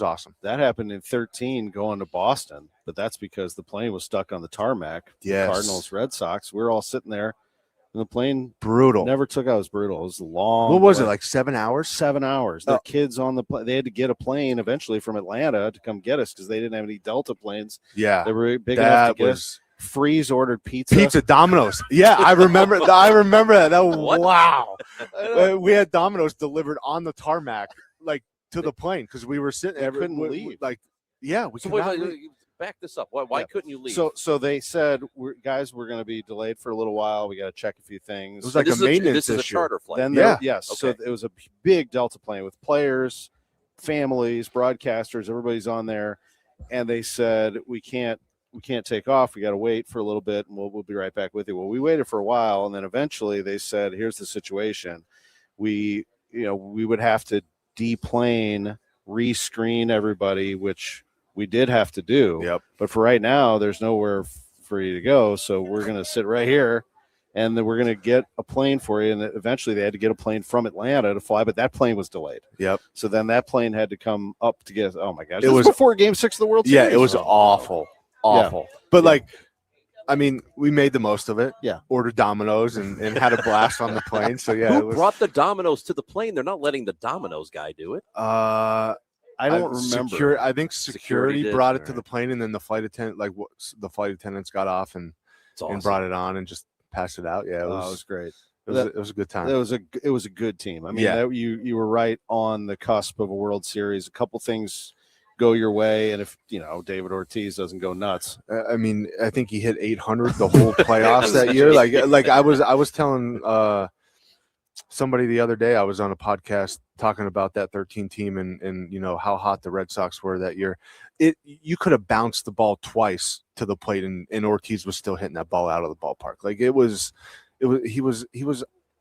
awesome. That happened in 13 going to Boston, but that's because the plane was stuck on the tarmac. Yes. Cardinals, Red Sox. We were all sitting there, and the plane brutal. Never took out. It was brutal. It was long. What was it, like 7 hours? 7 hours. Their kids on the plane. They had to get a plane eventually from Atlanta to come get us because they didn't have any Delta planes. Yeah, they were big enough to get us. Freeze ordered pizza. Domino's. Yeah, I remember. I remember that. What? Wow. We had Domino's delivered on the tarmac, to the plane, because we were sitting there. Couldn't leave. We could not leave. Back this up. Why couldn't you leave? So they said, we're going to be delayed for a little while. We got to check a few things. It was like a maintenance This is a issue. charter flight. Then Okay. So it was a big Delta plane with players, families, broadcasters, everybody's on there, and they said we can't take off. We got to wait for a little bit, and we'll be right back with you. Well, we waited for a while, and then eventually they said, here's the situation. We would have to deplane, rescreen everybody, which we did have to do. Yep. But for right now, there's nowhere for you to go. So we're going to sit right here, and then we're going to get a plane for you. And eventually they had to get a plane from Atlanta to fly, but that plane was delayed. Yep. So then that plane had to come up to get, oh my gosh. It This was before Game 6 of the World Series. Yeah, it was awful. Yeah. But I mean, we made the most of it. Yeah. Ordered Domino's and had a blast on the plane. So yeah, Who brought the Domino's to the plane? They're not letting the Domino's guy do it. I I don't remember. I think security brought it to the plane, and then the flight attendant, the flight attendants got off and brought it on and just passed it out. Yeah, it was great. It was a good time. It was a good team. I mean, you were right on the cusp of a World Series. A couple things go your way, and if David Ortiz doesn't go nuts, I mean, I think he hit 800 the whole playoffs that year. Like I was telling somebody the other day, I was on a podcast talking about that 13 team and how hot the Red Sox were that year. You could have bounced the ball twice to the plate, and Ortiz was still hitting that ball out of the ballpark. Like he was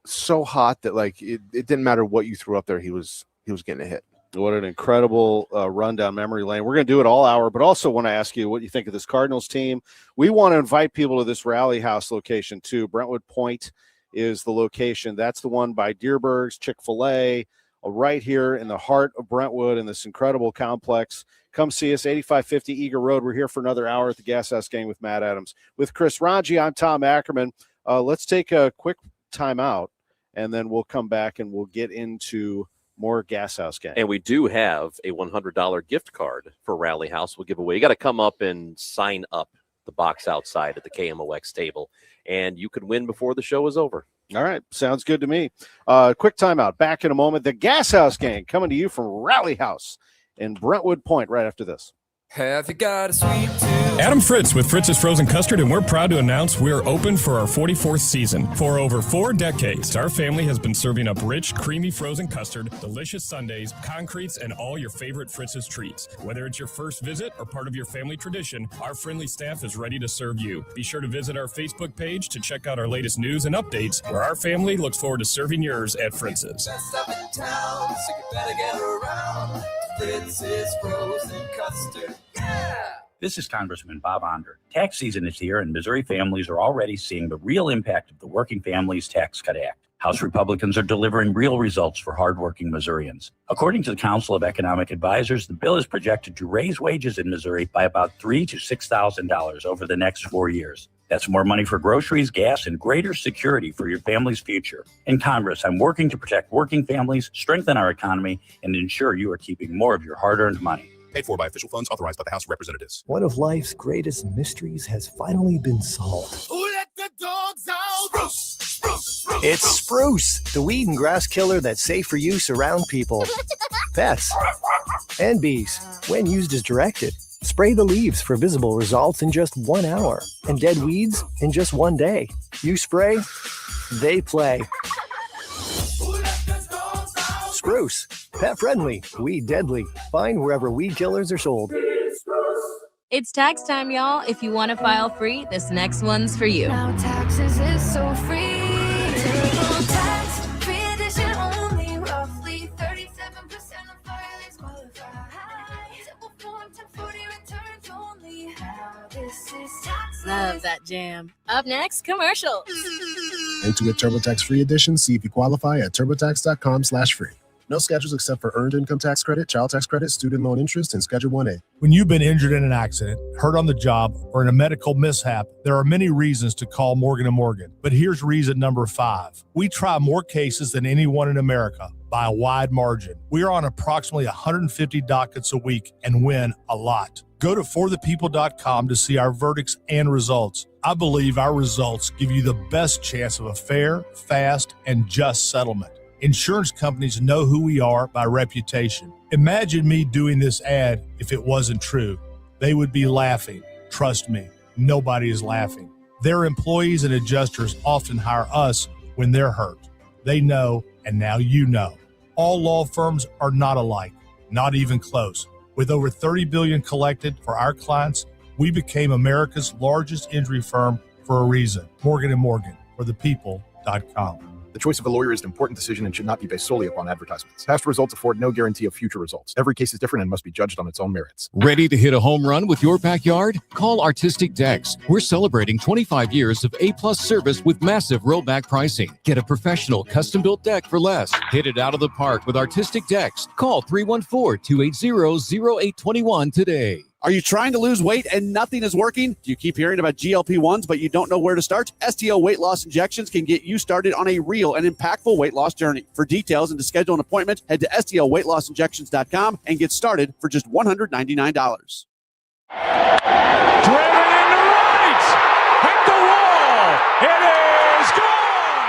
so hot that it didn't matter what you threw up there, he was getting a hit. What an incredible run down memory lane. We're going to do it all hour, but also want to ask you what you think of this Cardinals team. We want to invite people to this Rally House location too. Brentwood Point is the location. That's the one by Deerberg's Chick-fil-A, right here in the heart of Brentwood in this incredible complex. Come see us, 8550 Eager Road. We're here for another hour at the Gashouse Gang with Matt Adams. With Chris Ranji, I'm Tom Ackerman. Let's take a quick time out, and then we'll come back and we'll get into more Gashouse Gang. And we do have a $100 gift card for Rally House we'll give away. You got to come up and sign up the box outside at the KMOX table, and you could win before the show is over. All right. Sounds good to me. Quick timeout. Back in a moment. The Gashouse Gang coming to you from Rally House in Brentwood Point right after this. Have you got a sweet tooth? Adam Fritz with Fritz's Frozen Custard, and we're proud to announce we're open for our 44th season. For over 4 decades, our family has been serving up rich, creamy frozen custard, delicious sundaes, concretes, and all your favorite Fritz's treats. Whether it's your first visit or part of your family tradition, our friendly staff is ready to serve you. Be sure to visit our Facebook page to check out our latest news and updates, where our family looks forward to serving yours at Fritz's. Best up in town, so you better get around. Fritz's Frozen Custard. Yeah! This is Congressman Bob Onder. Tax season is here, and Missouri families are already seeing the real impact of the Working Families Tax Cut Act. House Republicans are delivering real results for hardworking Missourians. According to the Council of Economic Advisors, the bill is projected to raise wages in Missouri by about $3,000 to $6,000 over the next 4 years. That's more money for groceries, gas, and greater security for your family's future. In Congress, I'm working to protect working families, strengthen our economy, and ensure you are keeping more of your hard-earned money. Paid for by official funds authorized by the House of Representatives. One of life's greatest mysteries has finally been solved. Who let the dogs out? Spruce! It's spruce, the weed and grass killer that's safe for use around people, pets, and bees when used as directed. Spray the leaves for visible results in just 1 hour, and dead weeds in just 1 day. You spray, they play. Spruce, pet friendly, weed deadly. Find wherever weed killers are sold. It's tax time, y'all. If you want to file free, this next one's for you. Now taxes is so free. Tax free edition only. Roughly 37% of filings qualify. Simple form 1040 returns only. Now this is tax. Love that jam. Up next, commercial. And to get TurboTax free edition, see if you qualify at turbotax.com/free. No schedules except for earned income tax credit, child tax credit, student loan interest, and Schedule 1A. When you've been injured in an accident, hurt on the job, or in a medical mishap, there are many reasons to call Morgan & Morgan. But here's reason number 5. We try more cases than anyone in America by a wide margin. We are on approximately 150 dockets a week and win a lot. Go to forthepeople.com to see our verdicts and results. I believe our results give you the best chance of a fair, fast, and just settlement. Insurance companies know who we are by reputation. Imagine me doing this ad if it wasn't true. They would be laughing. Trust me, nobody is laughing. Their employees and adjusters often hire us when they're hurt. They know, and now you know. All law firms are not alike, not even close. With over $30 billion collected for our clients, we became America's largest injury firm for a reason. Morgan & Morgan, forthepeople.com. The choice of a lawyer is an important decision and should not be based solely upon advertisements. Past results afford no guarantee of future results. Every case is different and must be judged on its own merits. Ready to hit a home run with your backyard? Call Artistic Decks. We're celebrating 25 years of A-plus service with massive rollback pricing. Get a professional custom-built deck for less. Hit it out of the park with Artistic Decks. Call 314-280-0821 today. Are you trying to lose weight and nothing is working? Do you keep hearing about GLP-1s, but you don't know where to start? STO weight loss injections can get you started on a real and impactful weight loss journey. For details and to schedule an appointment, head to STOweightlossinjections.com and get started for just $199. Driven into right at the wall. It is gone.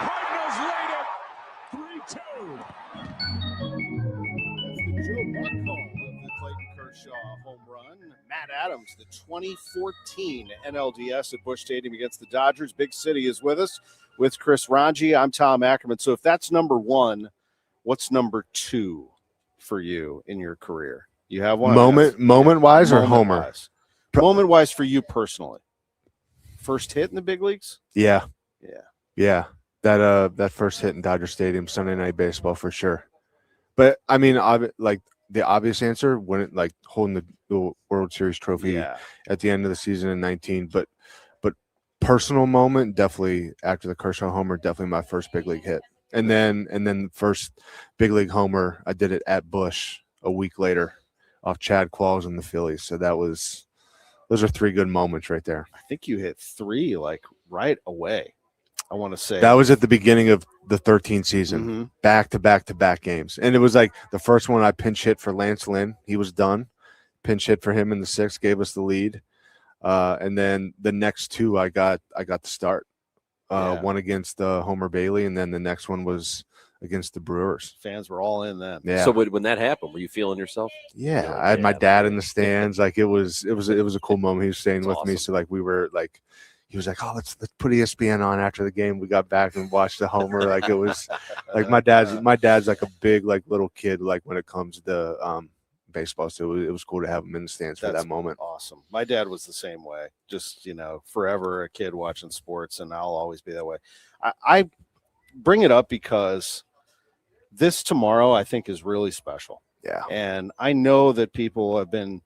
Cardinals lead it 3-2. Joe Buck call of the Clayton Kershaw home run. Matt Adams, the 2014 NLDS at Busch Stadium against the Dodgers. Big City is with us with Chris Ranji. I'm Tom Ackerman. So if that's number one, what's number two for you in your career? You have one moment-wise or homer? Moment-wise for you personally. First hit in the big leagues? Yeah. Yeah. That first hit in Dodger Stadium, Sunday Night Baseball for sure. But I mean, like the obvious answer, when it like holding the World Series trophy at the end of the season in 19. But personal moment, definitely after the Kershaw homer, definitely my first big league hit. And then first big league homer, I did it at Busch a week later off Chad Qualls and the Phillies. So those are three good moments right there. I think you hit three like right away. I want to say that was at the beginning of the 13th season, back to back games. And it was like the first one I pinch hit for Lance Lynn. He was done. Pinch hit for him in the sixth, gave us the lead. And then the next two I got the start. One against Homer Bailey, and then the next one was against the Brewers. Fans were all in then. Yeah. So when that happened, were you feeling yourself? Yeah, I had my dad in the stands. Like it was a cool moment. He was staying with me, so like we were like, he was like, "Oh, let's put ESPN on after the game." We got back and watched the homer. Like it was like my dad's like a big like little kid like when it comes to baseball. So it was cool to have him in the stands for that moment. Awesome. My dad was the same way. Just forever a kid watching sports, and I'll always be that way. I bring it up because this tomorrow I think is really special. Yeah. And I know that people have been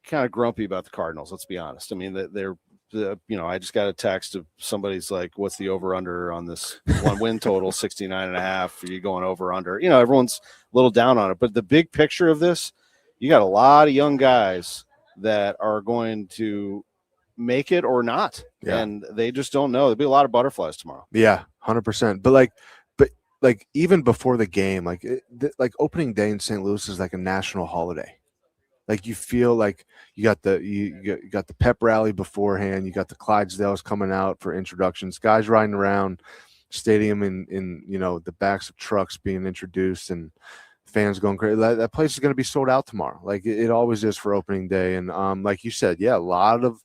kind of grumpy about the Cardinals. Let's be honest. I mean, they're I just got a text of somebody's like, what's the over under on this one win total, 69.5? Are you going over under? Everyone's a little down on it. But the big picture of this, you got a lot of young guys that are going to make it or not. Yeah. And they just don't know. There'll be a lot of butterflies tomorrow. Yeah, 100%. But even before the game, like opening day in St. Louis is like a national holiday. Like you feel like you got the pep rally beforehand. You got the Clydesdales coming out for introductions. Guys riding around stadium in the backs of trucks being introduced and fans going crazy. That place is going to be sold out tomorrow. Like it always is for opening day. And like you said, yeah, a lot of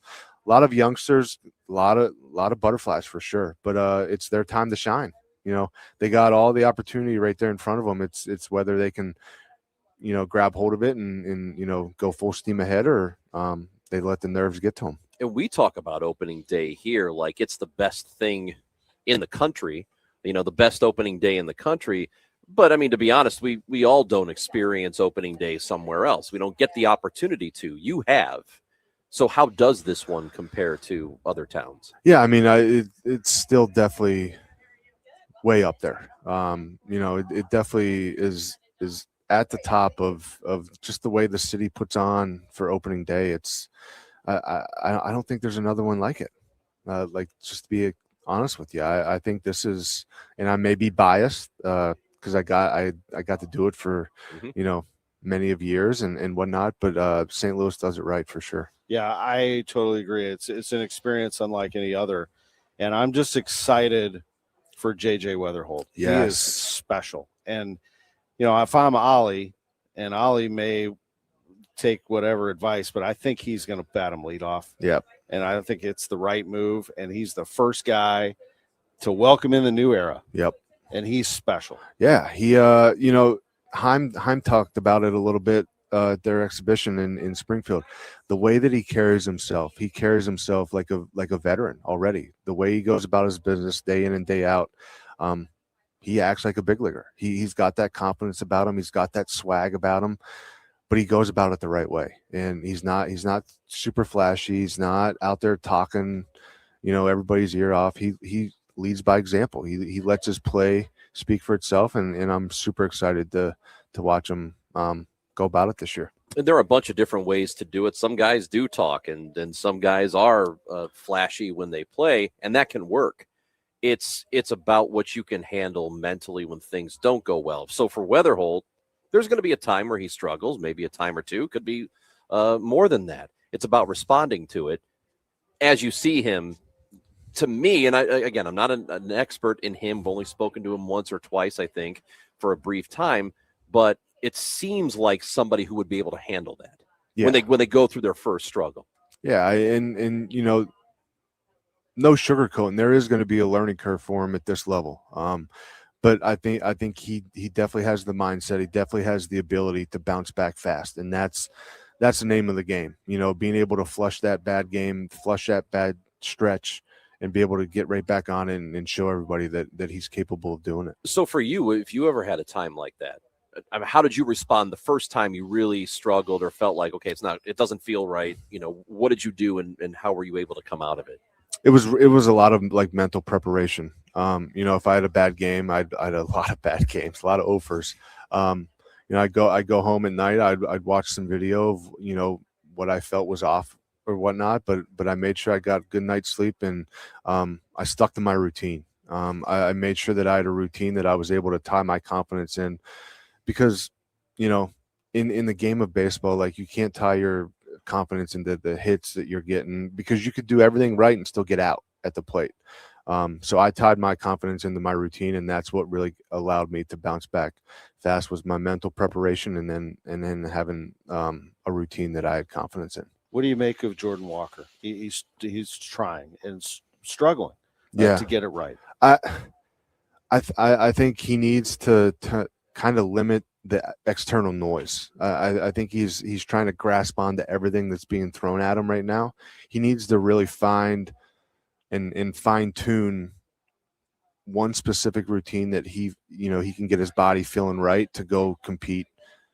youngsters, a lot of butterflies for sure. But it's their time to shine. They got all the opportunity right there in front of them. It's whether they can grab hold of it and go full steam ahead, or they let the nerves get to them. And we talk about opening day here like it's the best thing in the country, the best opening day in the country. But I mean, to be honest, we all don't experience opening day somewhere else. We don't get the opportunity to. You have. So how does this one compare to other towns? Yeah, I mean, it's still definitely way up there. It definitely is at the top of just the way the city puts on for opening day. It's I don't think there's another one like it. Just to be honest with you, I think this is, and I may be biased because I got to do it for many of years and whatnot, but St. Louis does it right for sure. Yeah, I totally agree. It's an experience unlike any other, and I'm just excited for JJ Weatherholt. Yes. He is special. And if I'm Ollie, and Ollie may take whatever advice, but I think he's going to bat him lead off. Yep. And I think it's the right move. And he's the first guy to welcome in the new era. Yep. And he's special. Yeah. He, Heim talked about it a little bit at their exhibition in Springfield. The way that he carries himself like a veteran already. The way he goes about his business day in and day out. He acts like a big leaguer. He's got that confidence about him. He's got that swag about him, but he goes about it the right way. And he's not super flashy. He's not out there talking, everybody's ear off. He leads by example. He lets his play speak for itself. And I'm super excited to watch him go about it this year. And there are a bunch of different ways to do it. Some guys do talk, and some guys are flashy when they play, and that can work. It's about what you can handle mentally when things don't go well. So for Weatherholt, there's going to be a time where he struggles, maybe a time or two, could be more than that. It's about responding to it as you see him. To me, and I'm not an expert in him. I've only spoken to him once or twice, I think, for a brief time, but it seems like somebody who would be able to handle that when they go through their first struggle. Yeah, and no sugarcoating. There is going to be a learning curve for him at this level. But I think he definitely has the mindset. He definitely has the ability to bounce back fast, and that's the name of the game. Being able to flush that bad game, flush that bad stretch, and be able to get right back on it and show everybody that he's capable of doing it. So for you, if you ever had a time like that, I mean, how did you respond the first time you really struggled or felt like, okay, it doesn't feel right? What did you do and how were you able to come out of it? It was a lot of like mental preparation. If I had a bad game, I had a lot of bad games, a lot of offers. I'd go home at night. I'd watch some video of what I felt was off or whatnot, but I made sure I got a good night's sleep, and I stuck to my routine. I made sure that I had a routine that I was able to tie my confidence in, because in the game of baseball, like, you can't tie your confidence into the hits that you're getting, because you could do everything right and still get out at the plate. So I tied my confidence into my routine, and that's what really allowed me to bounce back fast, was my mental preparation, and then having a routine that I had confidence in. What do you make of Jordan Walker? He's trying and struggling to get it right. I think he needs to kind of limit the external noise. I think he's trying to grasp onto everything that's being thrown at him right now. He needs to really find and fine tune one specific routine that he can get his body feeling right to go compete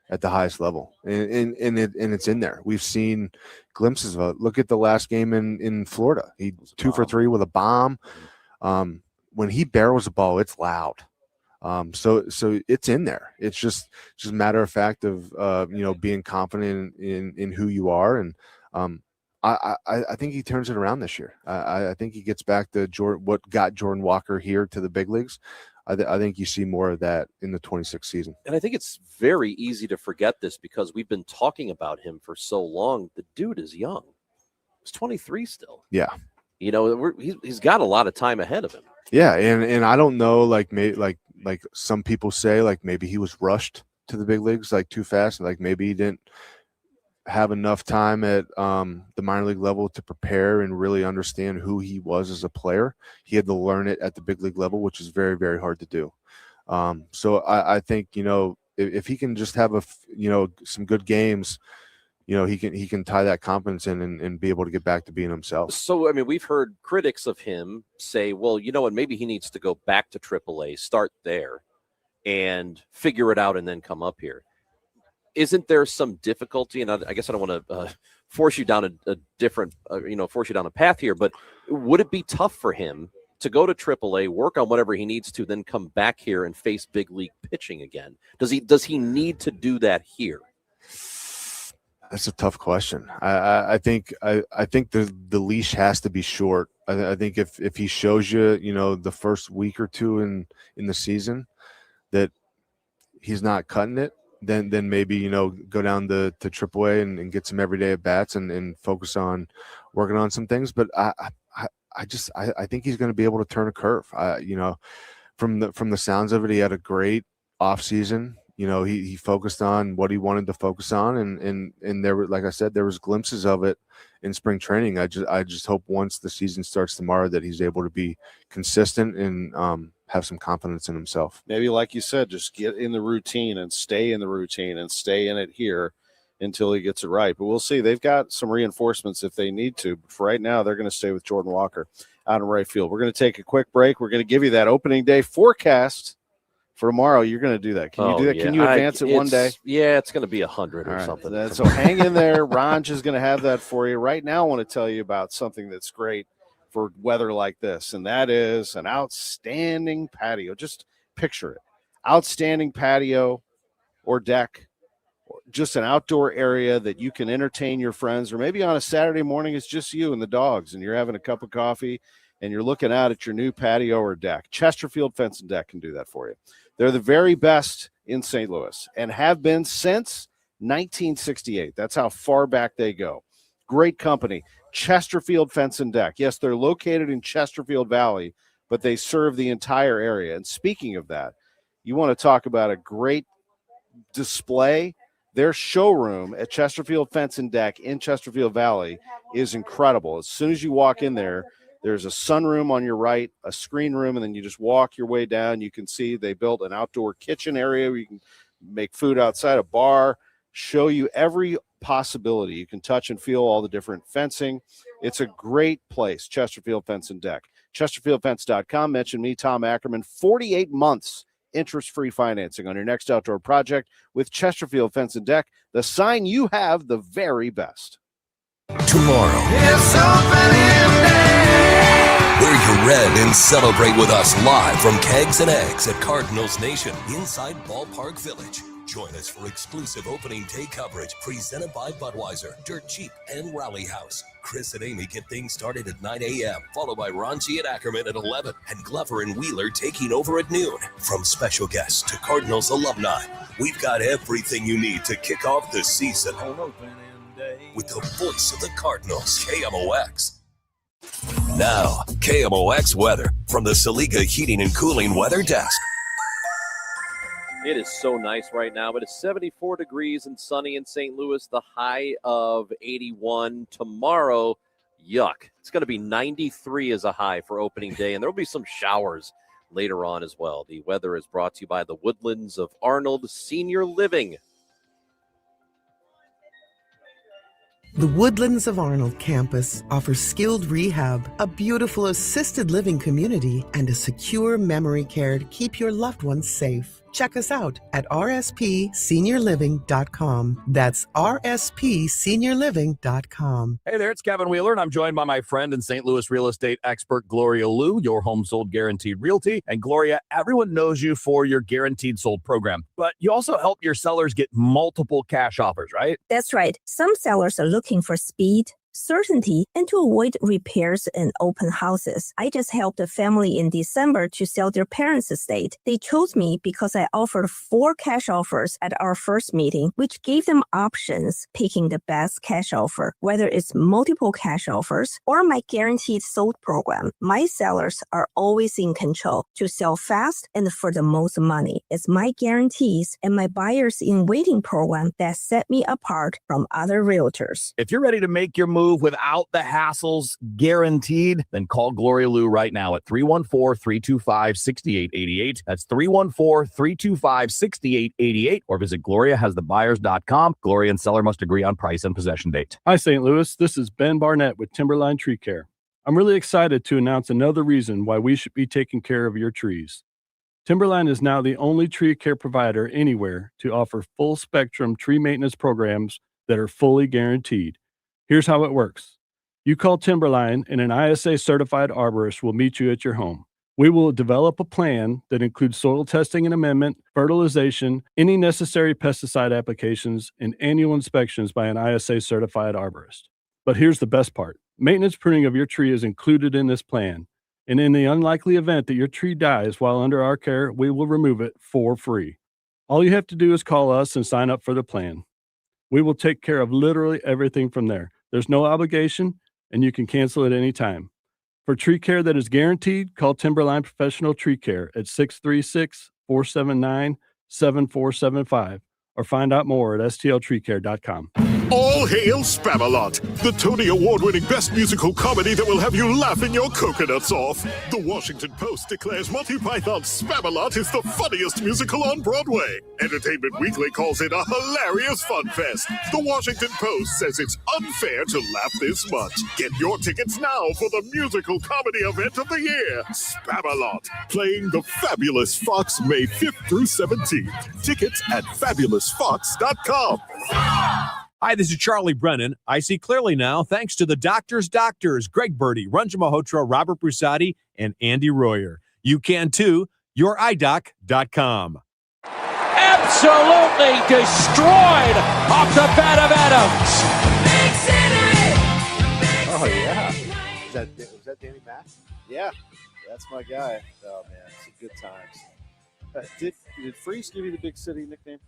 at the highest level. And it's in there. We've seen glimpses of it. Look at the last game in Florida. He 2 for 3 with a bomb. When he barrels the ball, it's loud. So it's in there. It's just a matter of fact of being confident in who you are. And I think he turns it around this year. I think he gets back to what got Jordan Walker here to the big leagues. I think you see more of that in the 26th season. And I think it's very easy to forget this because we've been talking about him for so long. The dude is young. He's 23 still. Yeah. He's got a lot of time ahead of him. Yeah, and I don't know, like some people say, like maybe he was rushed to the big leagues like too fast, like maybe he didn't have enough time at the minor league level to prepare and really understand who he was as a player. He had to learn it at the big league level, which is very, very hard to do. So I think if he can just have some good games, he can tie that confidence in and be able to get back to being himself. So, I mean, we've heard critics of him say, well, what, maybe he needs to go back to AAA, start there, and figure it out and then come up here. Isn't there some difficulty? And I guess I don't want to force you down a different, force you down a path here, but would it be tough for him to go to AAA, work on whatever he needs to, then come back here and face big league pitching again? Does he need to do that here? That's a tough question. I think the leash has to be short. I think if he shows you, the first week or two in the season that he's not cutting it, then maybe go down to AAA and get some everyday at bats and focus on working on some things. But I think he's going to be able to turn a curve. From the sounds of it, he had a great off season. He focused on what he wanted to focus on, and there were, like I said, there was glimpses of it in spring training. I just hope once the season starts tomorrow that he's able to be consistent and have some confidence in himself. Maybe, like you said, just get in the routine and stay in the routine and stay in it here until he gets it right. But we'll see. They've got some reinforcements if they need to. But for right now, they're going to stay with Jordan Walker out in right field. We're going to take a quick break. We're going to give you that opening day forecast for tomorrow. You're going to do that. Can you do that? Yeah. Can you advance it one day? Yeah, it's going to be 100 or something. So hang in there. Ronj is going to have that for you. Right now, I want to tell you about something that's great for weather like this, and that is an outstanding patio. Just picture it. Outstanding patio or deck, just an outdoor area that you can entertain your friends, or maybe on a Saturday morning it's just you and the dogs and you're having a cup of coffee and you're looking out at your new patio or deck. Chesterfield Fence and Deck can do that for you. They're the very best in St. Louis and have been since 1968. That's how far back they go. Great company, Chesterfield Fence and Deck. Yes, they're located in Chesterfield Valley, but they serve the entire area. And speaking of that, you want to talk about a great display. Their showroom at Chesterfield Fence and Deck in Chesterfield Valley is incredible. As soon as you walk in there, there's a sunroom on your right, a screen room, and then you just walk your way down. You can see they built an outdoor kitchen area where you can make food outside, a bar, show you every possibility. You can touch and feel all the different fencing. It's a great place, Chesterfield Fence and Deck. ChesterfieldFence.com. Mention me, Tom Ackerman. 48 months interest-free financing on your next outdoor project with Chesterfield Fence and Deck. The sign you have the very best. Tomorrow, wear your red and celebrate with us live from Kegs and Eggs at Cardinals Nation inside Ballpark Village. Join us for exclusive opening day coverage presented by Budweiser, Dirt Cheap, and Rally House. Chris and Amy get things started at 9 a.m., followed by Ronji and Ackerman at 11, and Glover and Wheeler taking over at noon. From special guests to Cardinals alumni, we've got everything you need to kick off the season. With the voice of the Cardinals, KMOX. Now, KMOX weather from the Saliga Heating and Cooling Weather Desk. It is so nice right now, but it's 74 degrees and sunny in St. Louis, the high of 81. Tomorrow, yuck. It's going to be 93 as a high for opening day, and there will be some showers later on as well. The weather is brought to you by the Woodlands of Arnold Senior Living. The Woodlands of Arnold campus offers skilled rehab, a beautiful assisted living community, and a secure memory care to keep your loved ones safe. Check us out at rspseniorliving.com. That's rspseniorliving.com. Hey there, it's Kevin Wheeler, and I'm joined by my friend and St. Louis real estate expert, Gloria Liu, your home sold guaranteed realty. And Gloria, everyone knows you for your guaranteed sold program, but you also help your sellers get multiple cash offers, right? That's right. Some sellers are looking for speed, certainty, and to avoid repairs and open houses. I just helped a family in December to sell their parents' estate. They chose me because I offered 4 cash offers at our first meeting, which gave them options picking the best cash offer, whether it's multiple cash offers or my guaranteed sold program. My sellers are always in control to sell fast and for the most money. It's my guarantees and my buyers in waiting program that set me apart from other realtors. If you're ready to make your move without the hassles, guaranteed, then call Gloria Liu right now at 314-325-6888. That's 314-325-6888, or visit GloriaHasTheBuyers.com. Gloria and seller must agree on price and possession date. Hi, St. Louis. This is Ben Barnett with Timberline Tree Care. I'm really excited to announce another reason why we should be taking care of your trees. Timberline is now the only tree care provider anywhere to offer full spectrum tree maintenance programs that are fully guaranteed. Here's how it works. You call Timberline and an ISA certified arborist will meet you at your home. We will develop a plan that includes soil testing and amendment, fertilization, any necessary pesticide applications, and annual inspections by an ISA certified arborist. But here's the best part. Maintenance pruning of your tree is included in this plan. And in the unlikely event that your tree dies while under our care, we will remove it for free. All you have to do is call us and sign up for the plan. We will take care of literally everything from there. There's no obligation, and you can cancel at any time. For tree care that is guaranteed, call Timberline Professional Tree Care at 636-479-7475 or find out more at stltreecare.com. All hail Spamalot, the Tony Award-winning best musical comedy that will have you laughing your coconuts off. The Washington Post declares Monty Python's Spamalot is the funniest musical on Broadway. Entertainment Weekly calls it a hilarious fun fest. The Washington Post says it's unfair to laugh this much. Get your tickets now for the musical comedy event of the year, Spamalot, playing the Fabulous Fox May 5th through 17th. Tickets at fabulousfox.com. Hi, this is Charlie Brennan. I see clearly now thanks to the doctors, Greg Birdie, Ranjan Malhotra, Robert Brusati, and Andy Royer. You can too, youridoc.com. absolutely destroyed off the bat of Adams. Oh yeah. Was that Danny Mack? Yeah, that's my guy. Oh man, it's good times. Did Freeze give you the Big City nickname?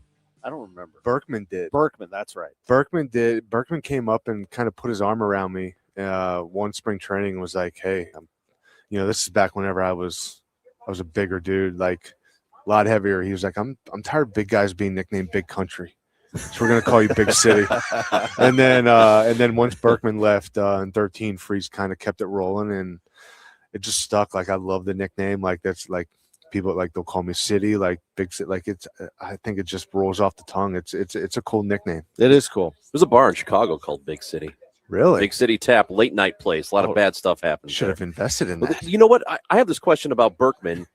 I don't remember. Berkman did. Berkman, that's right. Berkman did. Berkman came up and kind of put his arm around me one spring training and was like, "Hey, this is back whenever I was a bigger dude, like a lot heavier." He was like, "I'm tired of big guys being nicknamed Big Country, so we're gonna call you Big City." and then once Berkman left in 13, Freeze kind of kept it rolling, and it just stuck. Like I love the nickname. Like that's like. People like they'll call me City, like Big City, like it's. I think it just rolls off the tongue. It's a cool nickname. It is cool. There's a bar in Chicago called Big City. Really? Big City Tap, late night place. A lot of bad stuff happens. Should have invested in that. You know what? I have this question about Berkman.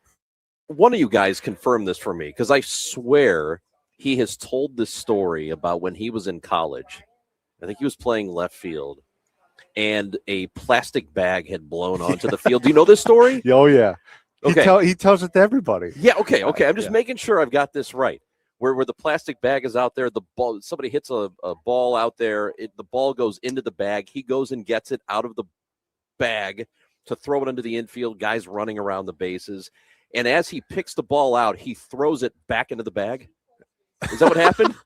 One of you guys confirm this for me because I swear he has told this story about when he was in college. I think he was playing left field, and a plastic bag had blown onto the field. Do you know this story? Oh yeah. Okay. He tells it to everybody. Yeah, okay. I'm just making sure I've got this right. Where the plastic bag is out there, the ball, somebody hits a ball out there, the ball goes into the bag. He goes and gets it out of the bag to throw it into the infield, guys running around the bases. And as he picks the ball out, he throws it back into the bag. Is that what happened?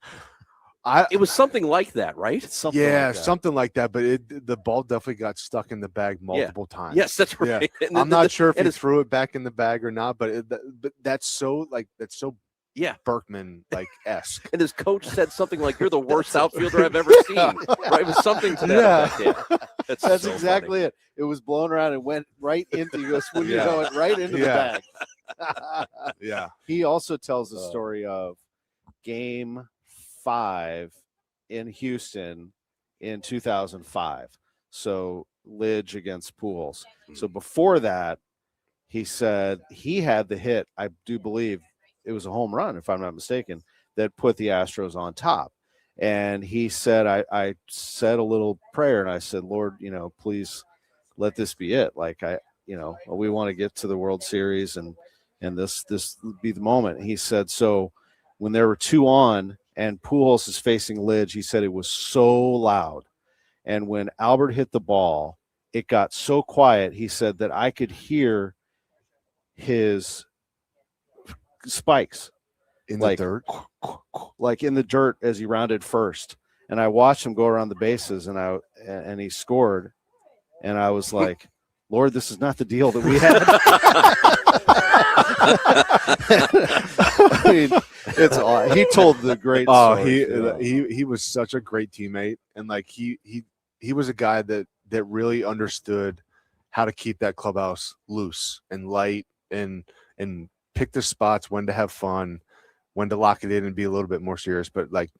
It was something like that, right? Something like that. But the ball definitely got stuck in the bag multiple times. Yes, that's right. Yeah. I'm not sure if he threw it back in the bag or not, but that's so Berkman esque. And his coach said something like, "You're the worst outfielder I've ever seen." Right? It was something to that effect. Yeah. That's so exactly funny. it. It was blown around and went right into right into the bag. Yeah. He also tells the story of Game 5 in Houston in 2005. So Lidge against Pujols. So before that, he said he had the hit. I do believe it was a home run, if I'm not mistaken, that put the Astros on top. And he said, I said a little prayer and I said, "Lord, please let this be it. Like we want to get to the World Series and this be the moment." He said, so when there were 2 on and Pujols is facing Lidge, he said it was so loud. And when Albert hit the ball, it got so quiet, he said, that I could hear his spikes in the dirt, like in the dirt as he rounded first. And I watched him go around the bases, and he scored. And I was like, "Lord, this is not the deal that we had." I mean, it's he told the great story. He was such a great teammate, and like he was a guy that really understood how to keep that clubhouse loose and light and pick the spots when to have fun, when to lock it in and be a little bit more serious. But like,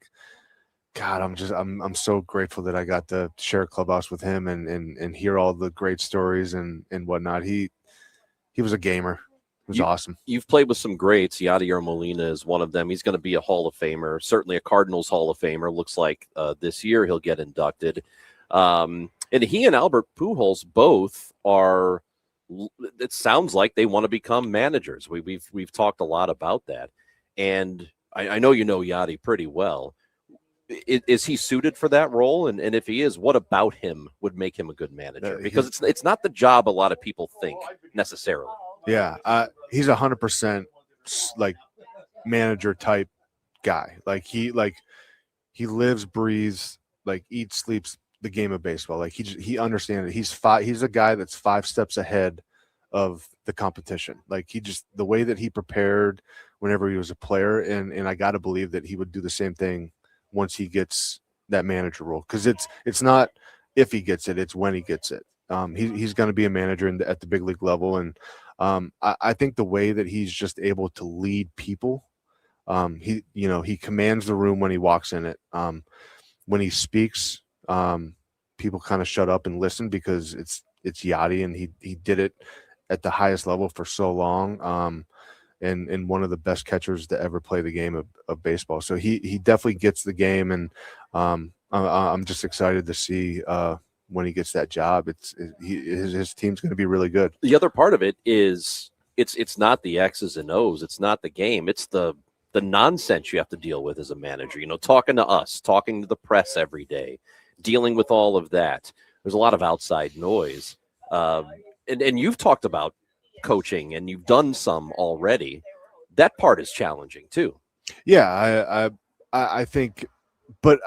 God, I'm so grateful that I got to share a clubhouse with him and hear all the great stories and whatnot. He was a gamer. It was awesome. You've played with some greats. Yadier Molina is one of them. He's going to be a Hall of Famer, certainly a Cardinals Hall of Famer. Looks like this year he'll get inducted. And he and Albert Pujols both are. It sounds like they want to become managers. We've talked a lot about that, and I know you know Yadi pretty well. Is he suited for that role? And if he is, what about him would make him a good manager? Because it's not the job a lot of people think necessarily. Yeah, he's 100% like manager type guy. Like he lives, breathes, like eats, sleeps the game of baseball. Like he understands it. He's a guy that's 5 steps ahead of the competition. Like the way that he prepared whenever he was a player, and I got to believe that he would do the same thing once he gets that manager role, because it's not if he gets it, it's when he gets it. He's going to be a manager at the big league level, and I think the way that he's just able to lead people, he commands the room when he walks in it. When he speaks, people kind of shut up and listen because it's Yadi, and he did it at the highest level for so long. And one of the best catchers to ever play the game of baseball. So he definitely gets the game, and I'm just excited to see when he gets that job. His team's going to be really good. The other part of it is it's not the X's and O's. It's not the game. It's the the nonsense you have to deal with as a manager, talking to us, talking to the press every day, dealing with all of that. There's a lot of outside noise. And you've talked about coaching and you've done some already. That part is challenging too. Yeah, I think, but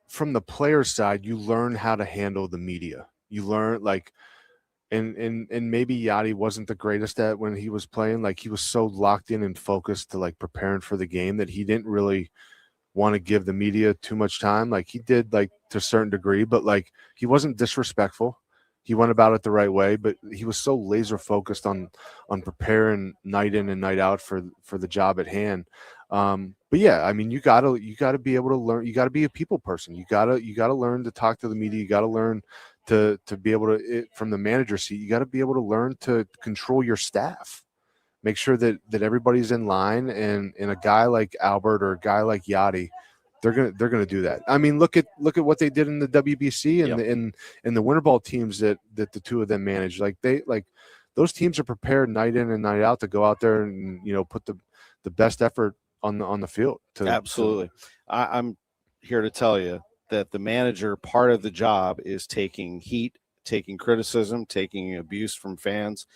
from the player side, you learn how to handle the media. You learn and maybe Yachty wasn't the greatest at when he was playing. Like he was so locked in and focused to preparing for the game that he didn't really want to give the media too much time. Like he did to a certain degree, but he wasn't disrespectful. He went about it the right way, but he was so laser focused on preparing night in and night out for the job at hand. But yeah, I mean, you gotta be able to learn. You gotta be a people person. You gotta learn to talk to the media. You gotta learn to be able to, from the manager seat, you gotta be able to learn to control your staff. Make sure that everybody's in line, and a guy like Albert or a guy like Yachty, they're gonna do that. I mean, look at what they did in the WBC and in the winter ball teams that the two of them managed. Those teams are prepared night in and night out to go out there and put the best effort on the field. Absolutely. I'm here to tell you that the manager, part of the job is taking heat, taking criticism, taking abuse from fans.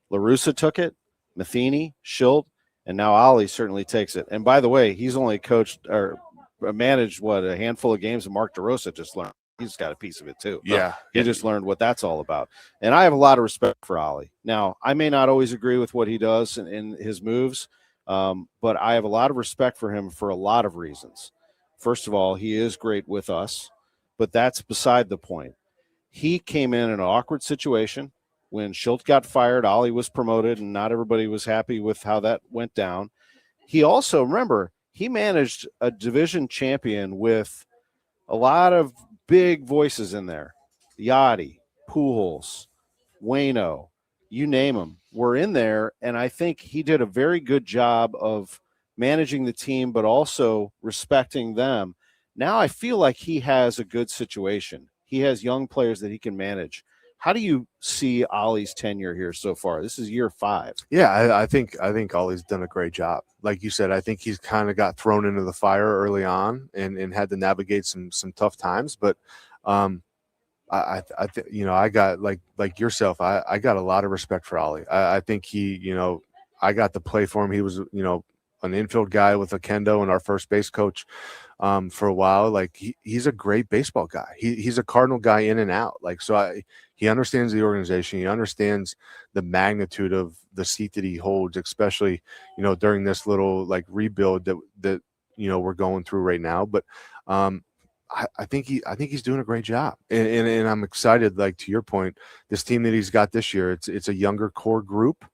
La Russa took it, Matheny, Schilt, and now Ollie certainly takes it. And by the way, he's only coached or managed a handful of games, and Mark DeRosa just learned. He's got a piece of it too. Yeah. He just learned what that's all about. And I have a lot of respect for Ollie. Now, I may not always agree with what he does in his moves, but I have a lot of respect for him for a lot of reasons. First of all, he is great with us, but that's beside the point. He came in an awkward situation. When Schilt got fired, Ollie was promoted, and not everybody was happy with how that went down. He also, remember, he managed a division champion with a lot of big voices in there. Yachty, Pujols, Waino, you name them, were in there, and I think he did a very good job of managing the team, but also respecting them. Now I feel like he has a good situation. He has young players that he can manage. How do you see Ollie's tenure here so far? This is year 5. Yeah, I think Ollie's done a great job. Like you said, I think he's kind of got thrown into the fire early on and had to navigate some tough times. But I got like yourself, I got a lot of respect for Ollie. I think I got to play for him. He was an infield guy with Akendo and our first base coach for a while. He's a great baseball guy. He's a Cardinal guy in and out. He understands the organization. He understands the magnitude of the seat that he holds, especially, during this little rebuild that we're going through right now. But I think he's doing a great job. And I'm excited, to your point, this team that he's got this year, it's a younger core group,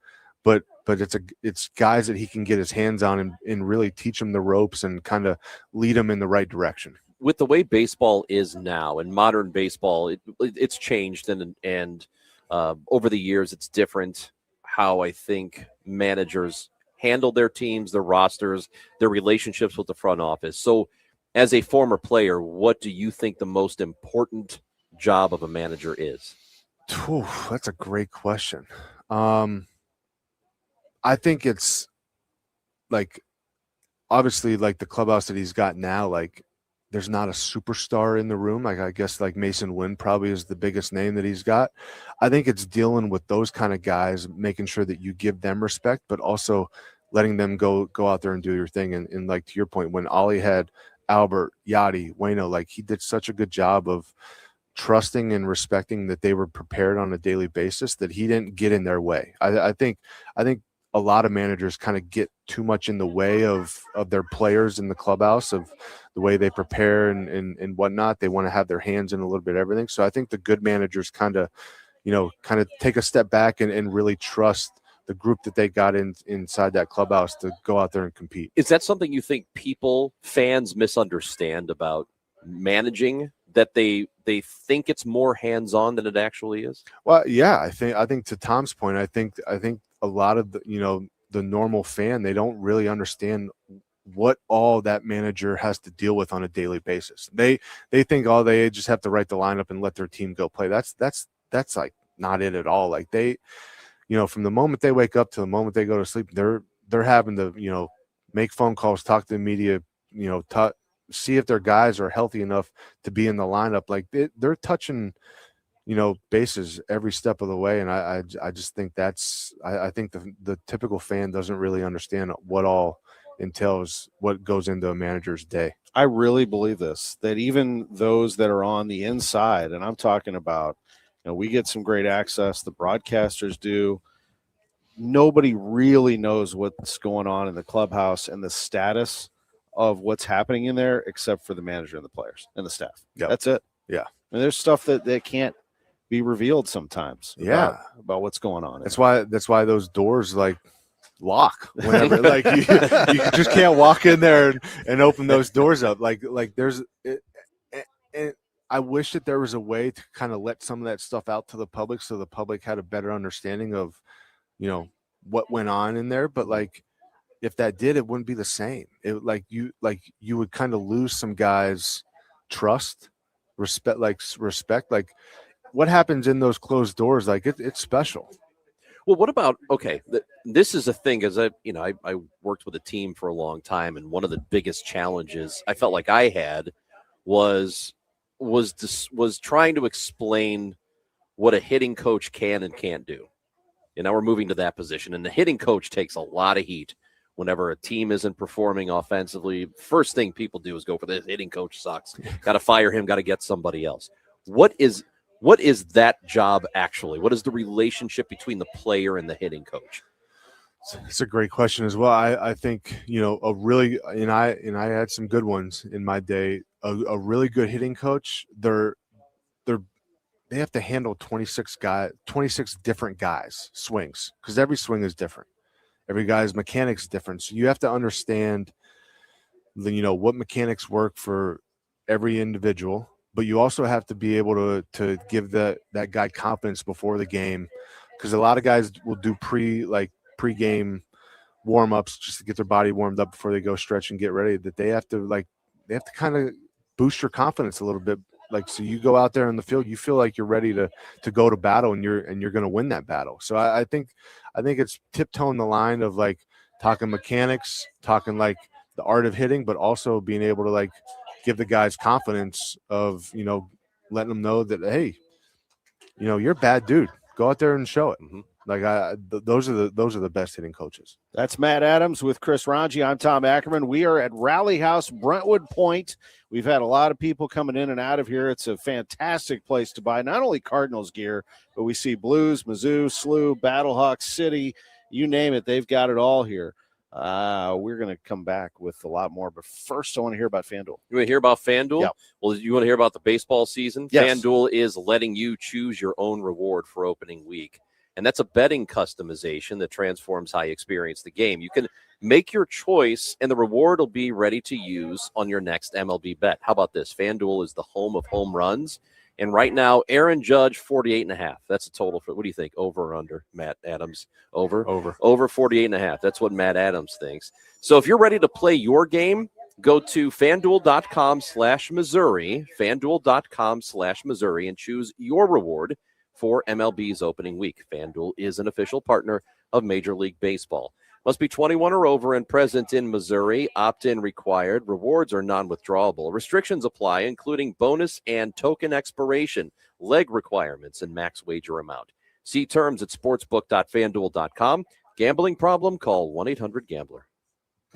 but it's guys that he can get his hands on and really teach them the ropes and kind of lead them in the right direction. With the way baseball is now, and modern baseball, it's changed, and over the years, it's different how I think managers handle their teams, their rosters, their relationships with the front office. So as a former player, what do you think the most important job of a manager is? That's a great question. I think it's obviously the clubhouse that he's got now, there's not a superstar in the room. I guess Mason Wynn probably is the biggest name that he's got. I think it's dealing with those kind of guys, making sure that you give them respect, but also letting them go out there and do your thing. And to your point, when Ollie had Albert, Yachty, Waino, he did such a good job of trusting and respecting that they were prepared on a daily basis, that he didn't get in their way. I think a lot of managers kind of get too much in the way of their players in the clubhouse, of the way they prepare and whatnot. They want to have their hands in a little bit of everything. So I think the good managers kind of take a step back and really trust the group that they got inside that clubhouse to go out there and compete. Is that something you think fans misunderstand about managing, that they think it's more hands-on than it actually is? Well, yeah, I think to Tom's point, I think a lot of the normal fan, they don't really understand what all that manager has to deal with on a daily basis. They think they just have to write the lineup and let their team go play. That's not it at all. They, from the moment they wake up to the moment they go to sleep, they're having to, make phone calls, talk to the media, see if their guys are healthy enough to be in the lineup. Like they're touching, bases every step of the way. And I just think I think the typical fan doesn't really understand what all entails, what goes into a manager's day. I really believe this, that even those that are on the inside, and I'm talking about, we get some great access, the broadcasters do. Nobody really knows what's going on in the clubhouse and the status of what's happening in there except for the manager and the players and the staff. Yep. That's it. Yeah. And there's stuff that can't be revealed sometimes about what's going on. That's why those doors lock whenever you just can't walk in there and open those doors up. And I wish that there was a way to kind of let some of that stuff out to the public so the public had a better understanding of, what went on in there. But if that did, it wouldn't be the same. It you would kind of lose some guys' trust, respect. What happens in those closed doors, it's special. Well, what about, this is a thing, because I worked with a team for a long time, and one of the biggest challenges I felt like I had was trying to explain what a hitting coach can and can't do. And now we're moving to that position, and the hitting coach takes a lot of heat whenever a team isn't performing offensively. First thing people do is go for the hitting coach sucks. Got to fire him, got to get somebody else. What is that job actually? What is the relationship between the player and the hitting coach? It's a great question as well. I think, a really, and I had some good ones in my day, a really good hitting coach, they have to handle 26 different guys' swings, because every swing is different. Every guy's mechanics is different. So you have to understand what mechanics work for every individual, but you also have to be able to give that guy confidence before the game, because a lot of guys will do pre-game warm-ups just to get their body warmed up before they go stretch and get ready. That they have to kind of boost your confidence a little bit. So you go out there in the field, you feel like you're ready to go to battle, and you're going to win that battle. So I think it's tiptoeing the line of talking mechanics, talking the art of hitting, but also being able to give the guys confidence of, letting them know that, hey, you're a bad dude. Go out there and show it. Mm-hmm. Those are the best hitting coaches. That's Matt Adams with Chris Ranji. I'm Tom Ackerman. We are at Rally House, Brentwood Point. We've had a lot of people coming in and out of here. It's a fantastic place to buy not only Cardinals gear, but we see Blues, Mizzou, SLU, Battlehawk City, you name it. They've got it all here. We're going to come back with a lot more, but first I want to hear about FanDuel. You want to hear about FanDuel? Yeah. Well, you want to hear about the baseball season? Yes. FanDuel is letting you choose your own reward for opening week. And that's a betting customization that transforms how you experience the game. You can make your choice, and the reward will be ready to use on your next MLB bet. How about this? FanDuel is the home of home runs. And right now, Aaron Judge, 48.5. That's a total for, what do you think? Over or under, Matt Adams? Over? Over 48.5. That's what Matt Adams thinks. So if you're ready to play your game, go to FanDuel.com/Missouri, FanDuel.com/Missouri, and choose your reward for MLB's opening week. FanDuel is an official partner of Major League Baseball. Must be 21 or over and present in Missouri. Opt-in required. Rewards are non-withdrawable. Restrictions apply, including bonus and token expiration, leg requirements, and max wager amount. See terms at sportsbook.fanduel.com. Gambling problem? Call 1-800-GAMBLER.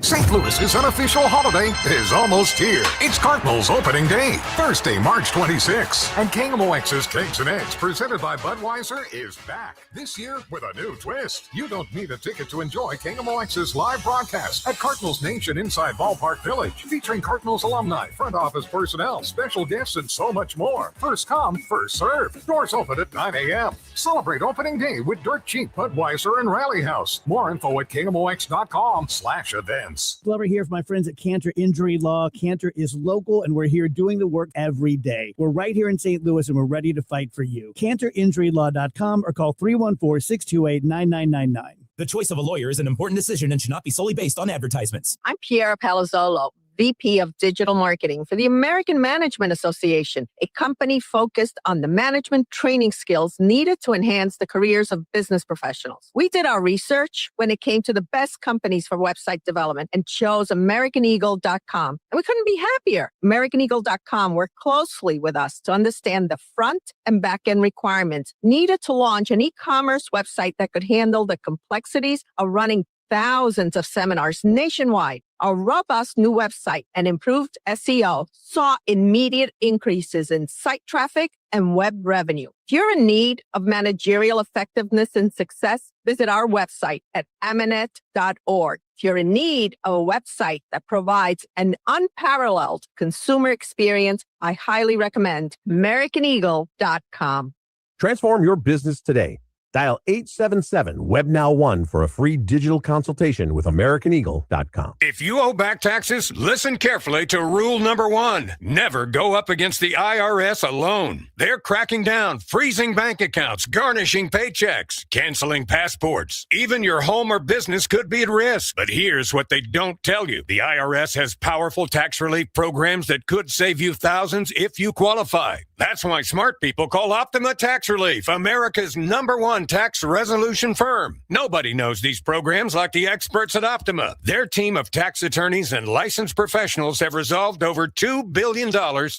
St. Louis's unofficial holiday is almost here. It's Cardinals opening day, Thursday, March 26th. And KMOX's Cakes and Eggs, presented by Budweiser, is back. This year with a new twist. You don't need a ticket to enjoy KMOX's live broadcast at Cardinals Nation inside Ballpark Village, featuring Cardinals alumni, front office personnel, special guests, and so much more. First come, first served. Doors open at 9 a.m. Celebrate opening day with dirt cheap Budweiser and Rally House. More info at KMOX.com/events. Glover here for my friends at Cantor Injury Law. Cantor is local, and we're here doing the work every day. We're right here in St. Louis, and we're ready to fight for you. CantorInjuryLaw.com or call 314-628-9999. The choice of a lawyer is an important decision and should not be solely based on advertisements. I'm Pierre Palazzolo, VP of Digital Marketing for the American Management Association, a company focused on the management training skills needed to enhance the careers of business professionals. We did our research when it came to the best companies for website development and chose AmericanEagle.com. And we couldn't be happier. AmericanEagle.com worked closely with us to understand the front and back end requirements needed to launch an e-commerce website that could handle the complexities of running thousands of seminars nationwide. Our robust new website and improved SEO saw immediate increases in site traffic and web revenue. If you're in need of managerial effectiveness and success, visit our website at amanet.org. If you're in need of a website that provides an unparalleled consumer experience, I highly recommend AmericanEagle.com. Transform your business today. Dial 877-WEB-NOW-1 for a free digital consultation with AmericanEagle.com. If you owe back taxes, listen carefully to rule number 1. Never go up against the IRS alone. They're cracking down, freezing bank accounts, garnishing paychecks, canceling passports. Even your home or business could be at risk. But here's what they don't tell you. The IRS has powerful tax relief programs that could save you thousands if you qualify. That's why smart people call Optima Tax Relief, America's #1 tax resolution firm. Nobody knows these programs like the experts at Optima. Their team of tax attorneys and licensed professionals have resolved over $2 billion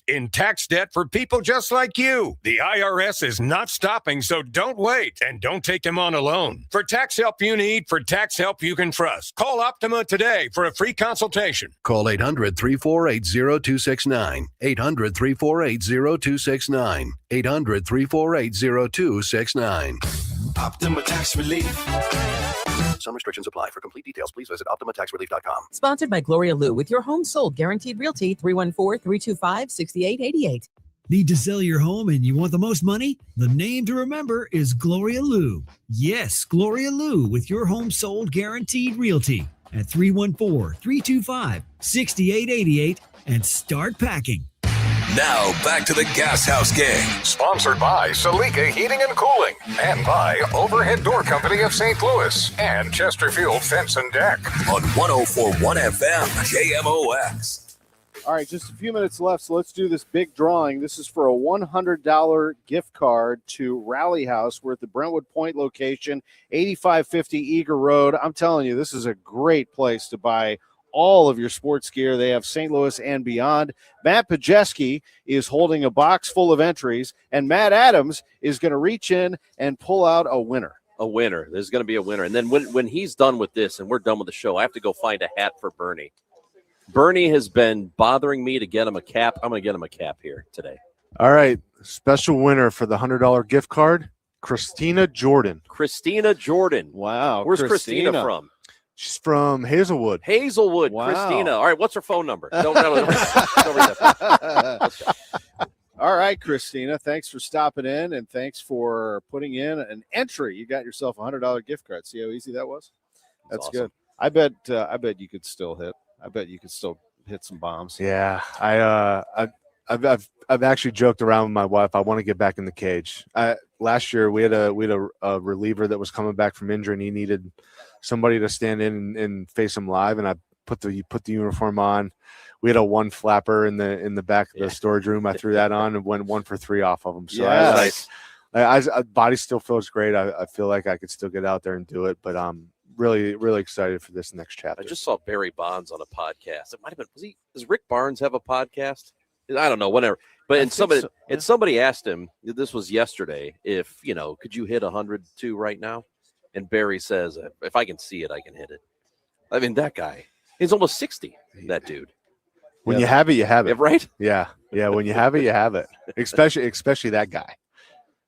in tax debt for people just like you. The IRS is not stopping, so don't wait and don't take them on alone. For tax help you need, for tax help you can trust, call Optima today for a free consultation. Call 800-348-0269. 800-348-0269. 800-348-0269. Optima Tax Relief. Some restrictions apply. For complete details, please visit OptimaTaxRelief.com. Sponsored by Gloria Lou with your home sold guaranteed realty 314-325-6888. Need to sell your home and you want the most money? The name to remember is Gloria Lou. Yes, Gloria Lou with your home sold guaranteed realty at 314-325-6888 and start packing. Now back to the Gashouse Gang. Sponsored by Salika Heating and Cooling and by Overhead Door Company of St. Louis and Chesterfield Fence and Deck. On 104.1 FM, KMOX. All right, just a few minutes left, so let's do this big drawing. This is for a $100 gift card to Rally House. We're at the Brentwood Point location, 8550 Eager Road. I'm telling you, this is a great place to buy all of your sports gear. They have St. Louis and beyond. Matt Pajeski is holding a box full of entries, and Matt Adams is going to reach in and pull out a winner. A winner. There's going to be a winner. And then when he's done with this and we're done with the show, I have to go find a hat for Bernie. Bernie has been bothering me to get him a cap. I'm going to get him a cap here today. All right. Special winner for the $100 gift card, Christina Jordan. Christina Jordan. Wow. Where's Christina from? She's from Hazelwood. Hazelwood, Wow. Christina. All right, what's her phone number? Don't All right, Christina, thanks for stopping in, and thanks for putting in an entry. You got yourself a $100 gift card. See how easy that was? That's awesome. good. I bet you could still hit. I bet you could still hit some bombs. Yeah, I've actually joked around with my wife. I want to get back in the cage. Last year we had a reliever that was coming back from injury, and he needed somebody to stand in and face him live, and I put the uniform on. We had a one flapper in the back of the storage room. I threw that on and went 1 for 3 off of him. So body still feels great. I feel like I could still get out there and do it, but I'm really, really excited for this next chapter. I just saw Barry Bonds on a podcast. It might have been, does Rick Barnes have a podcast? I don't know, whatever. But somebody asked him, this was yesterday, if, could you hit 102 right now? And Barry says, if I can see it, I can hit it. I mean, that guy, he's almost 60, that dude. When you have it, you have it. Right? Yeah. Yeah. When you have it, you have it. Especially that guy.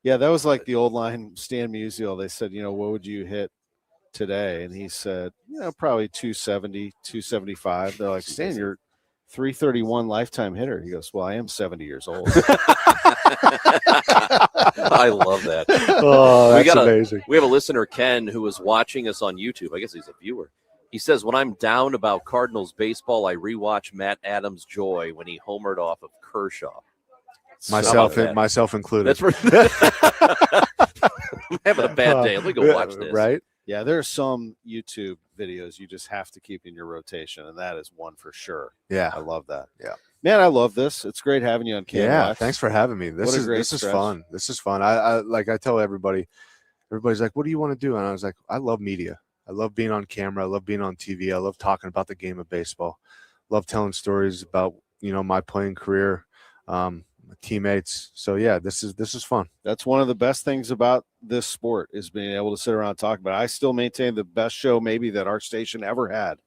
Yeah, that was like the old line, Stan Musial. They said, what would you hit today? And he said, probably 270, 275. They're like, Stan, you're 331 lifetime hitter. He goes, well, I am 70 years old. I love that. Oh, that's amazing. We have a listener, Ken, who is watching us on YouTube. I guess he's a viewer. He says, when I'm down about Cardinals baseball, I rewatch Matt Adams' joy when he homered off of Kershaw. Myself included. That's I'm having a bad day. Let me go watch this. Right? Yeah, there are some YouTube videos you just have to keep in your rotation, and that is one for sure. Yeah. I love that. Yeah. Man, I love this. It's great having you on KMOX. Yeah, thanks for having me. This What a is great this is stretch. fun. This is fun. I tell everybody's like, what do you want to do? And I was like, I love media. I love being on camera. I love being on TV. I love talking about the game of baseball. Love telling stories about, my playing career, my teammates. So yeah, this is fun. That's one of the best things about this sport is being able to sit around and talk about it. I still maintain the best show maybe that our station ever had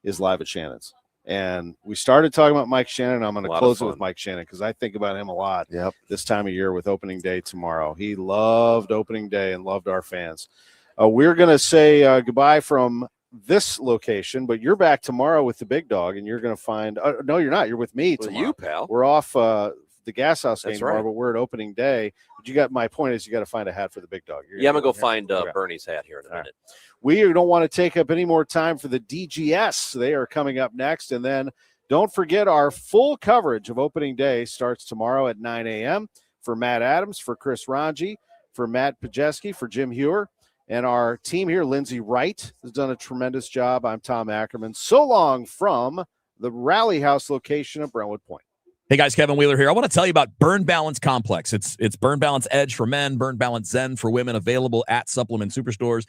is Live at Shannon's. And we started talking about Mike Shannon. I'm going to close it with Mike Shannon because I think about him a lot this time of year with opening day tomorrow. He loved opening day and loved our fans. We're going to say goodbye from this location, but you're back tomorrow with the big dog, and you're going to find no, you're not. You're with me tomorrow. You, pal. We're off the Gashouse game That's tomorrow, right. but we're at opening day. But my point is you got to find a hat for the big dog. I'm going to go find Bernie's hat here in a minute. We don't want to take up any more time for the DGS. They are coming up next. And then don't forget our full coverage of opening day starts tomorrow at 9 a.m. for Matt Adams, for Chris Ranji, for Matt Pajeski, for Jim Hewer. And our team here, Lindsay Wright, has done a tremendous job. I'm Tom Ackerman. So long from the Rally House location of Brentwood Point. Hey guys, Kevin Wheeler here. I want to tell you about Burn Balance Complex. It's Burn Balance Edge for men, Burn Balance Zen for women, available at supplement superstores.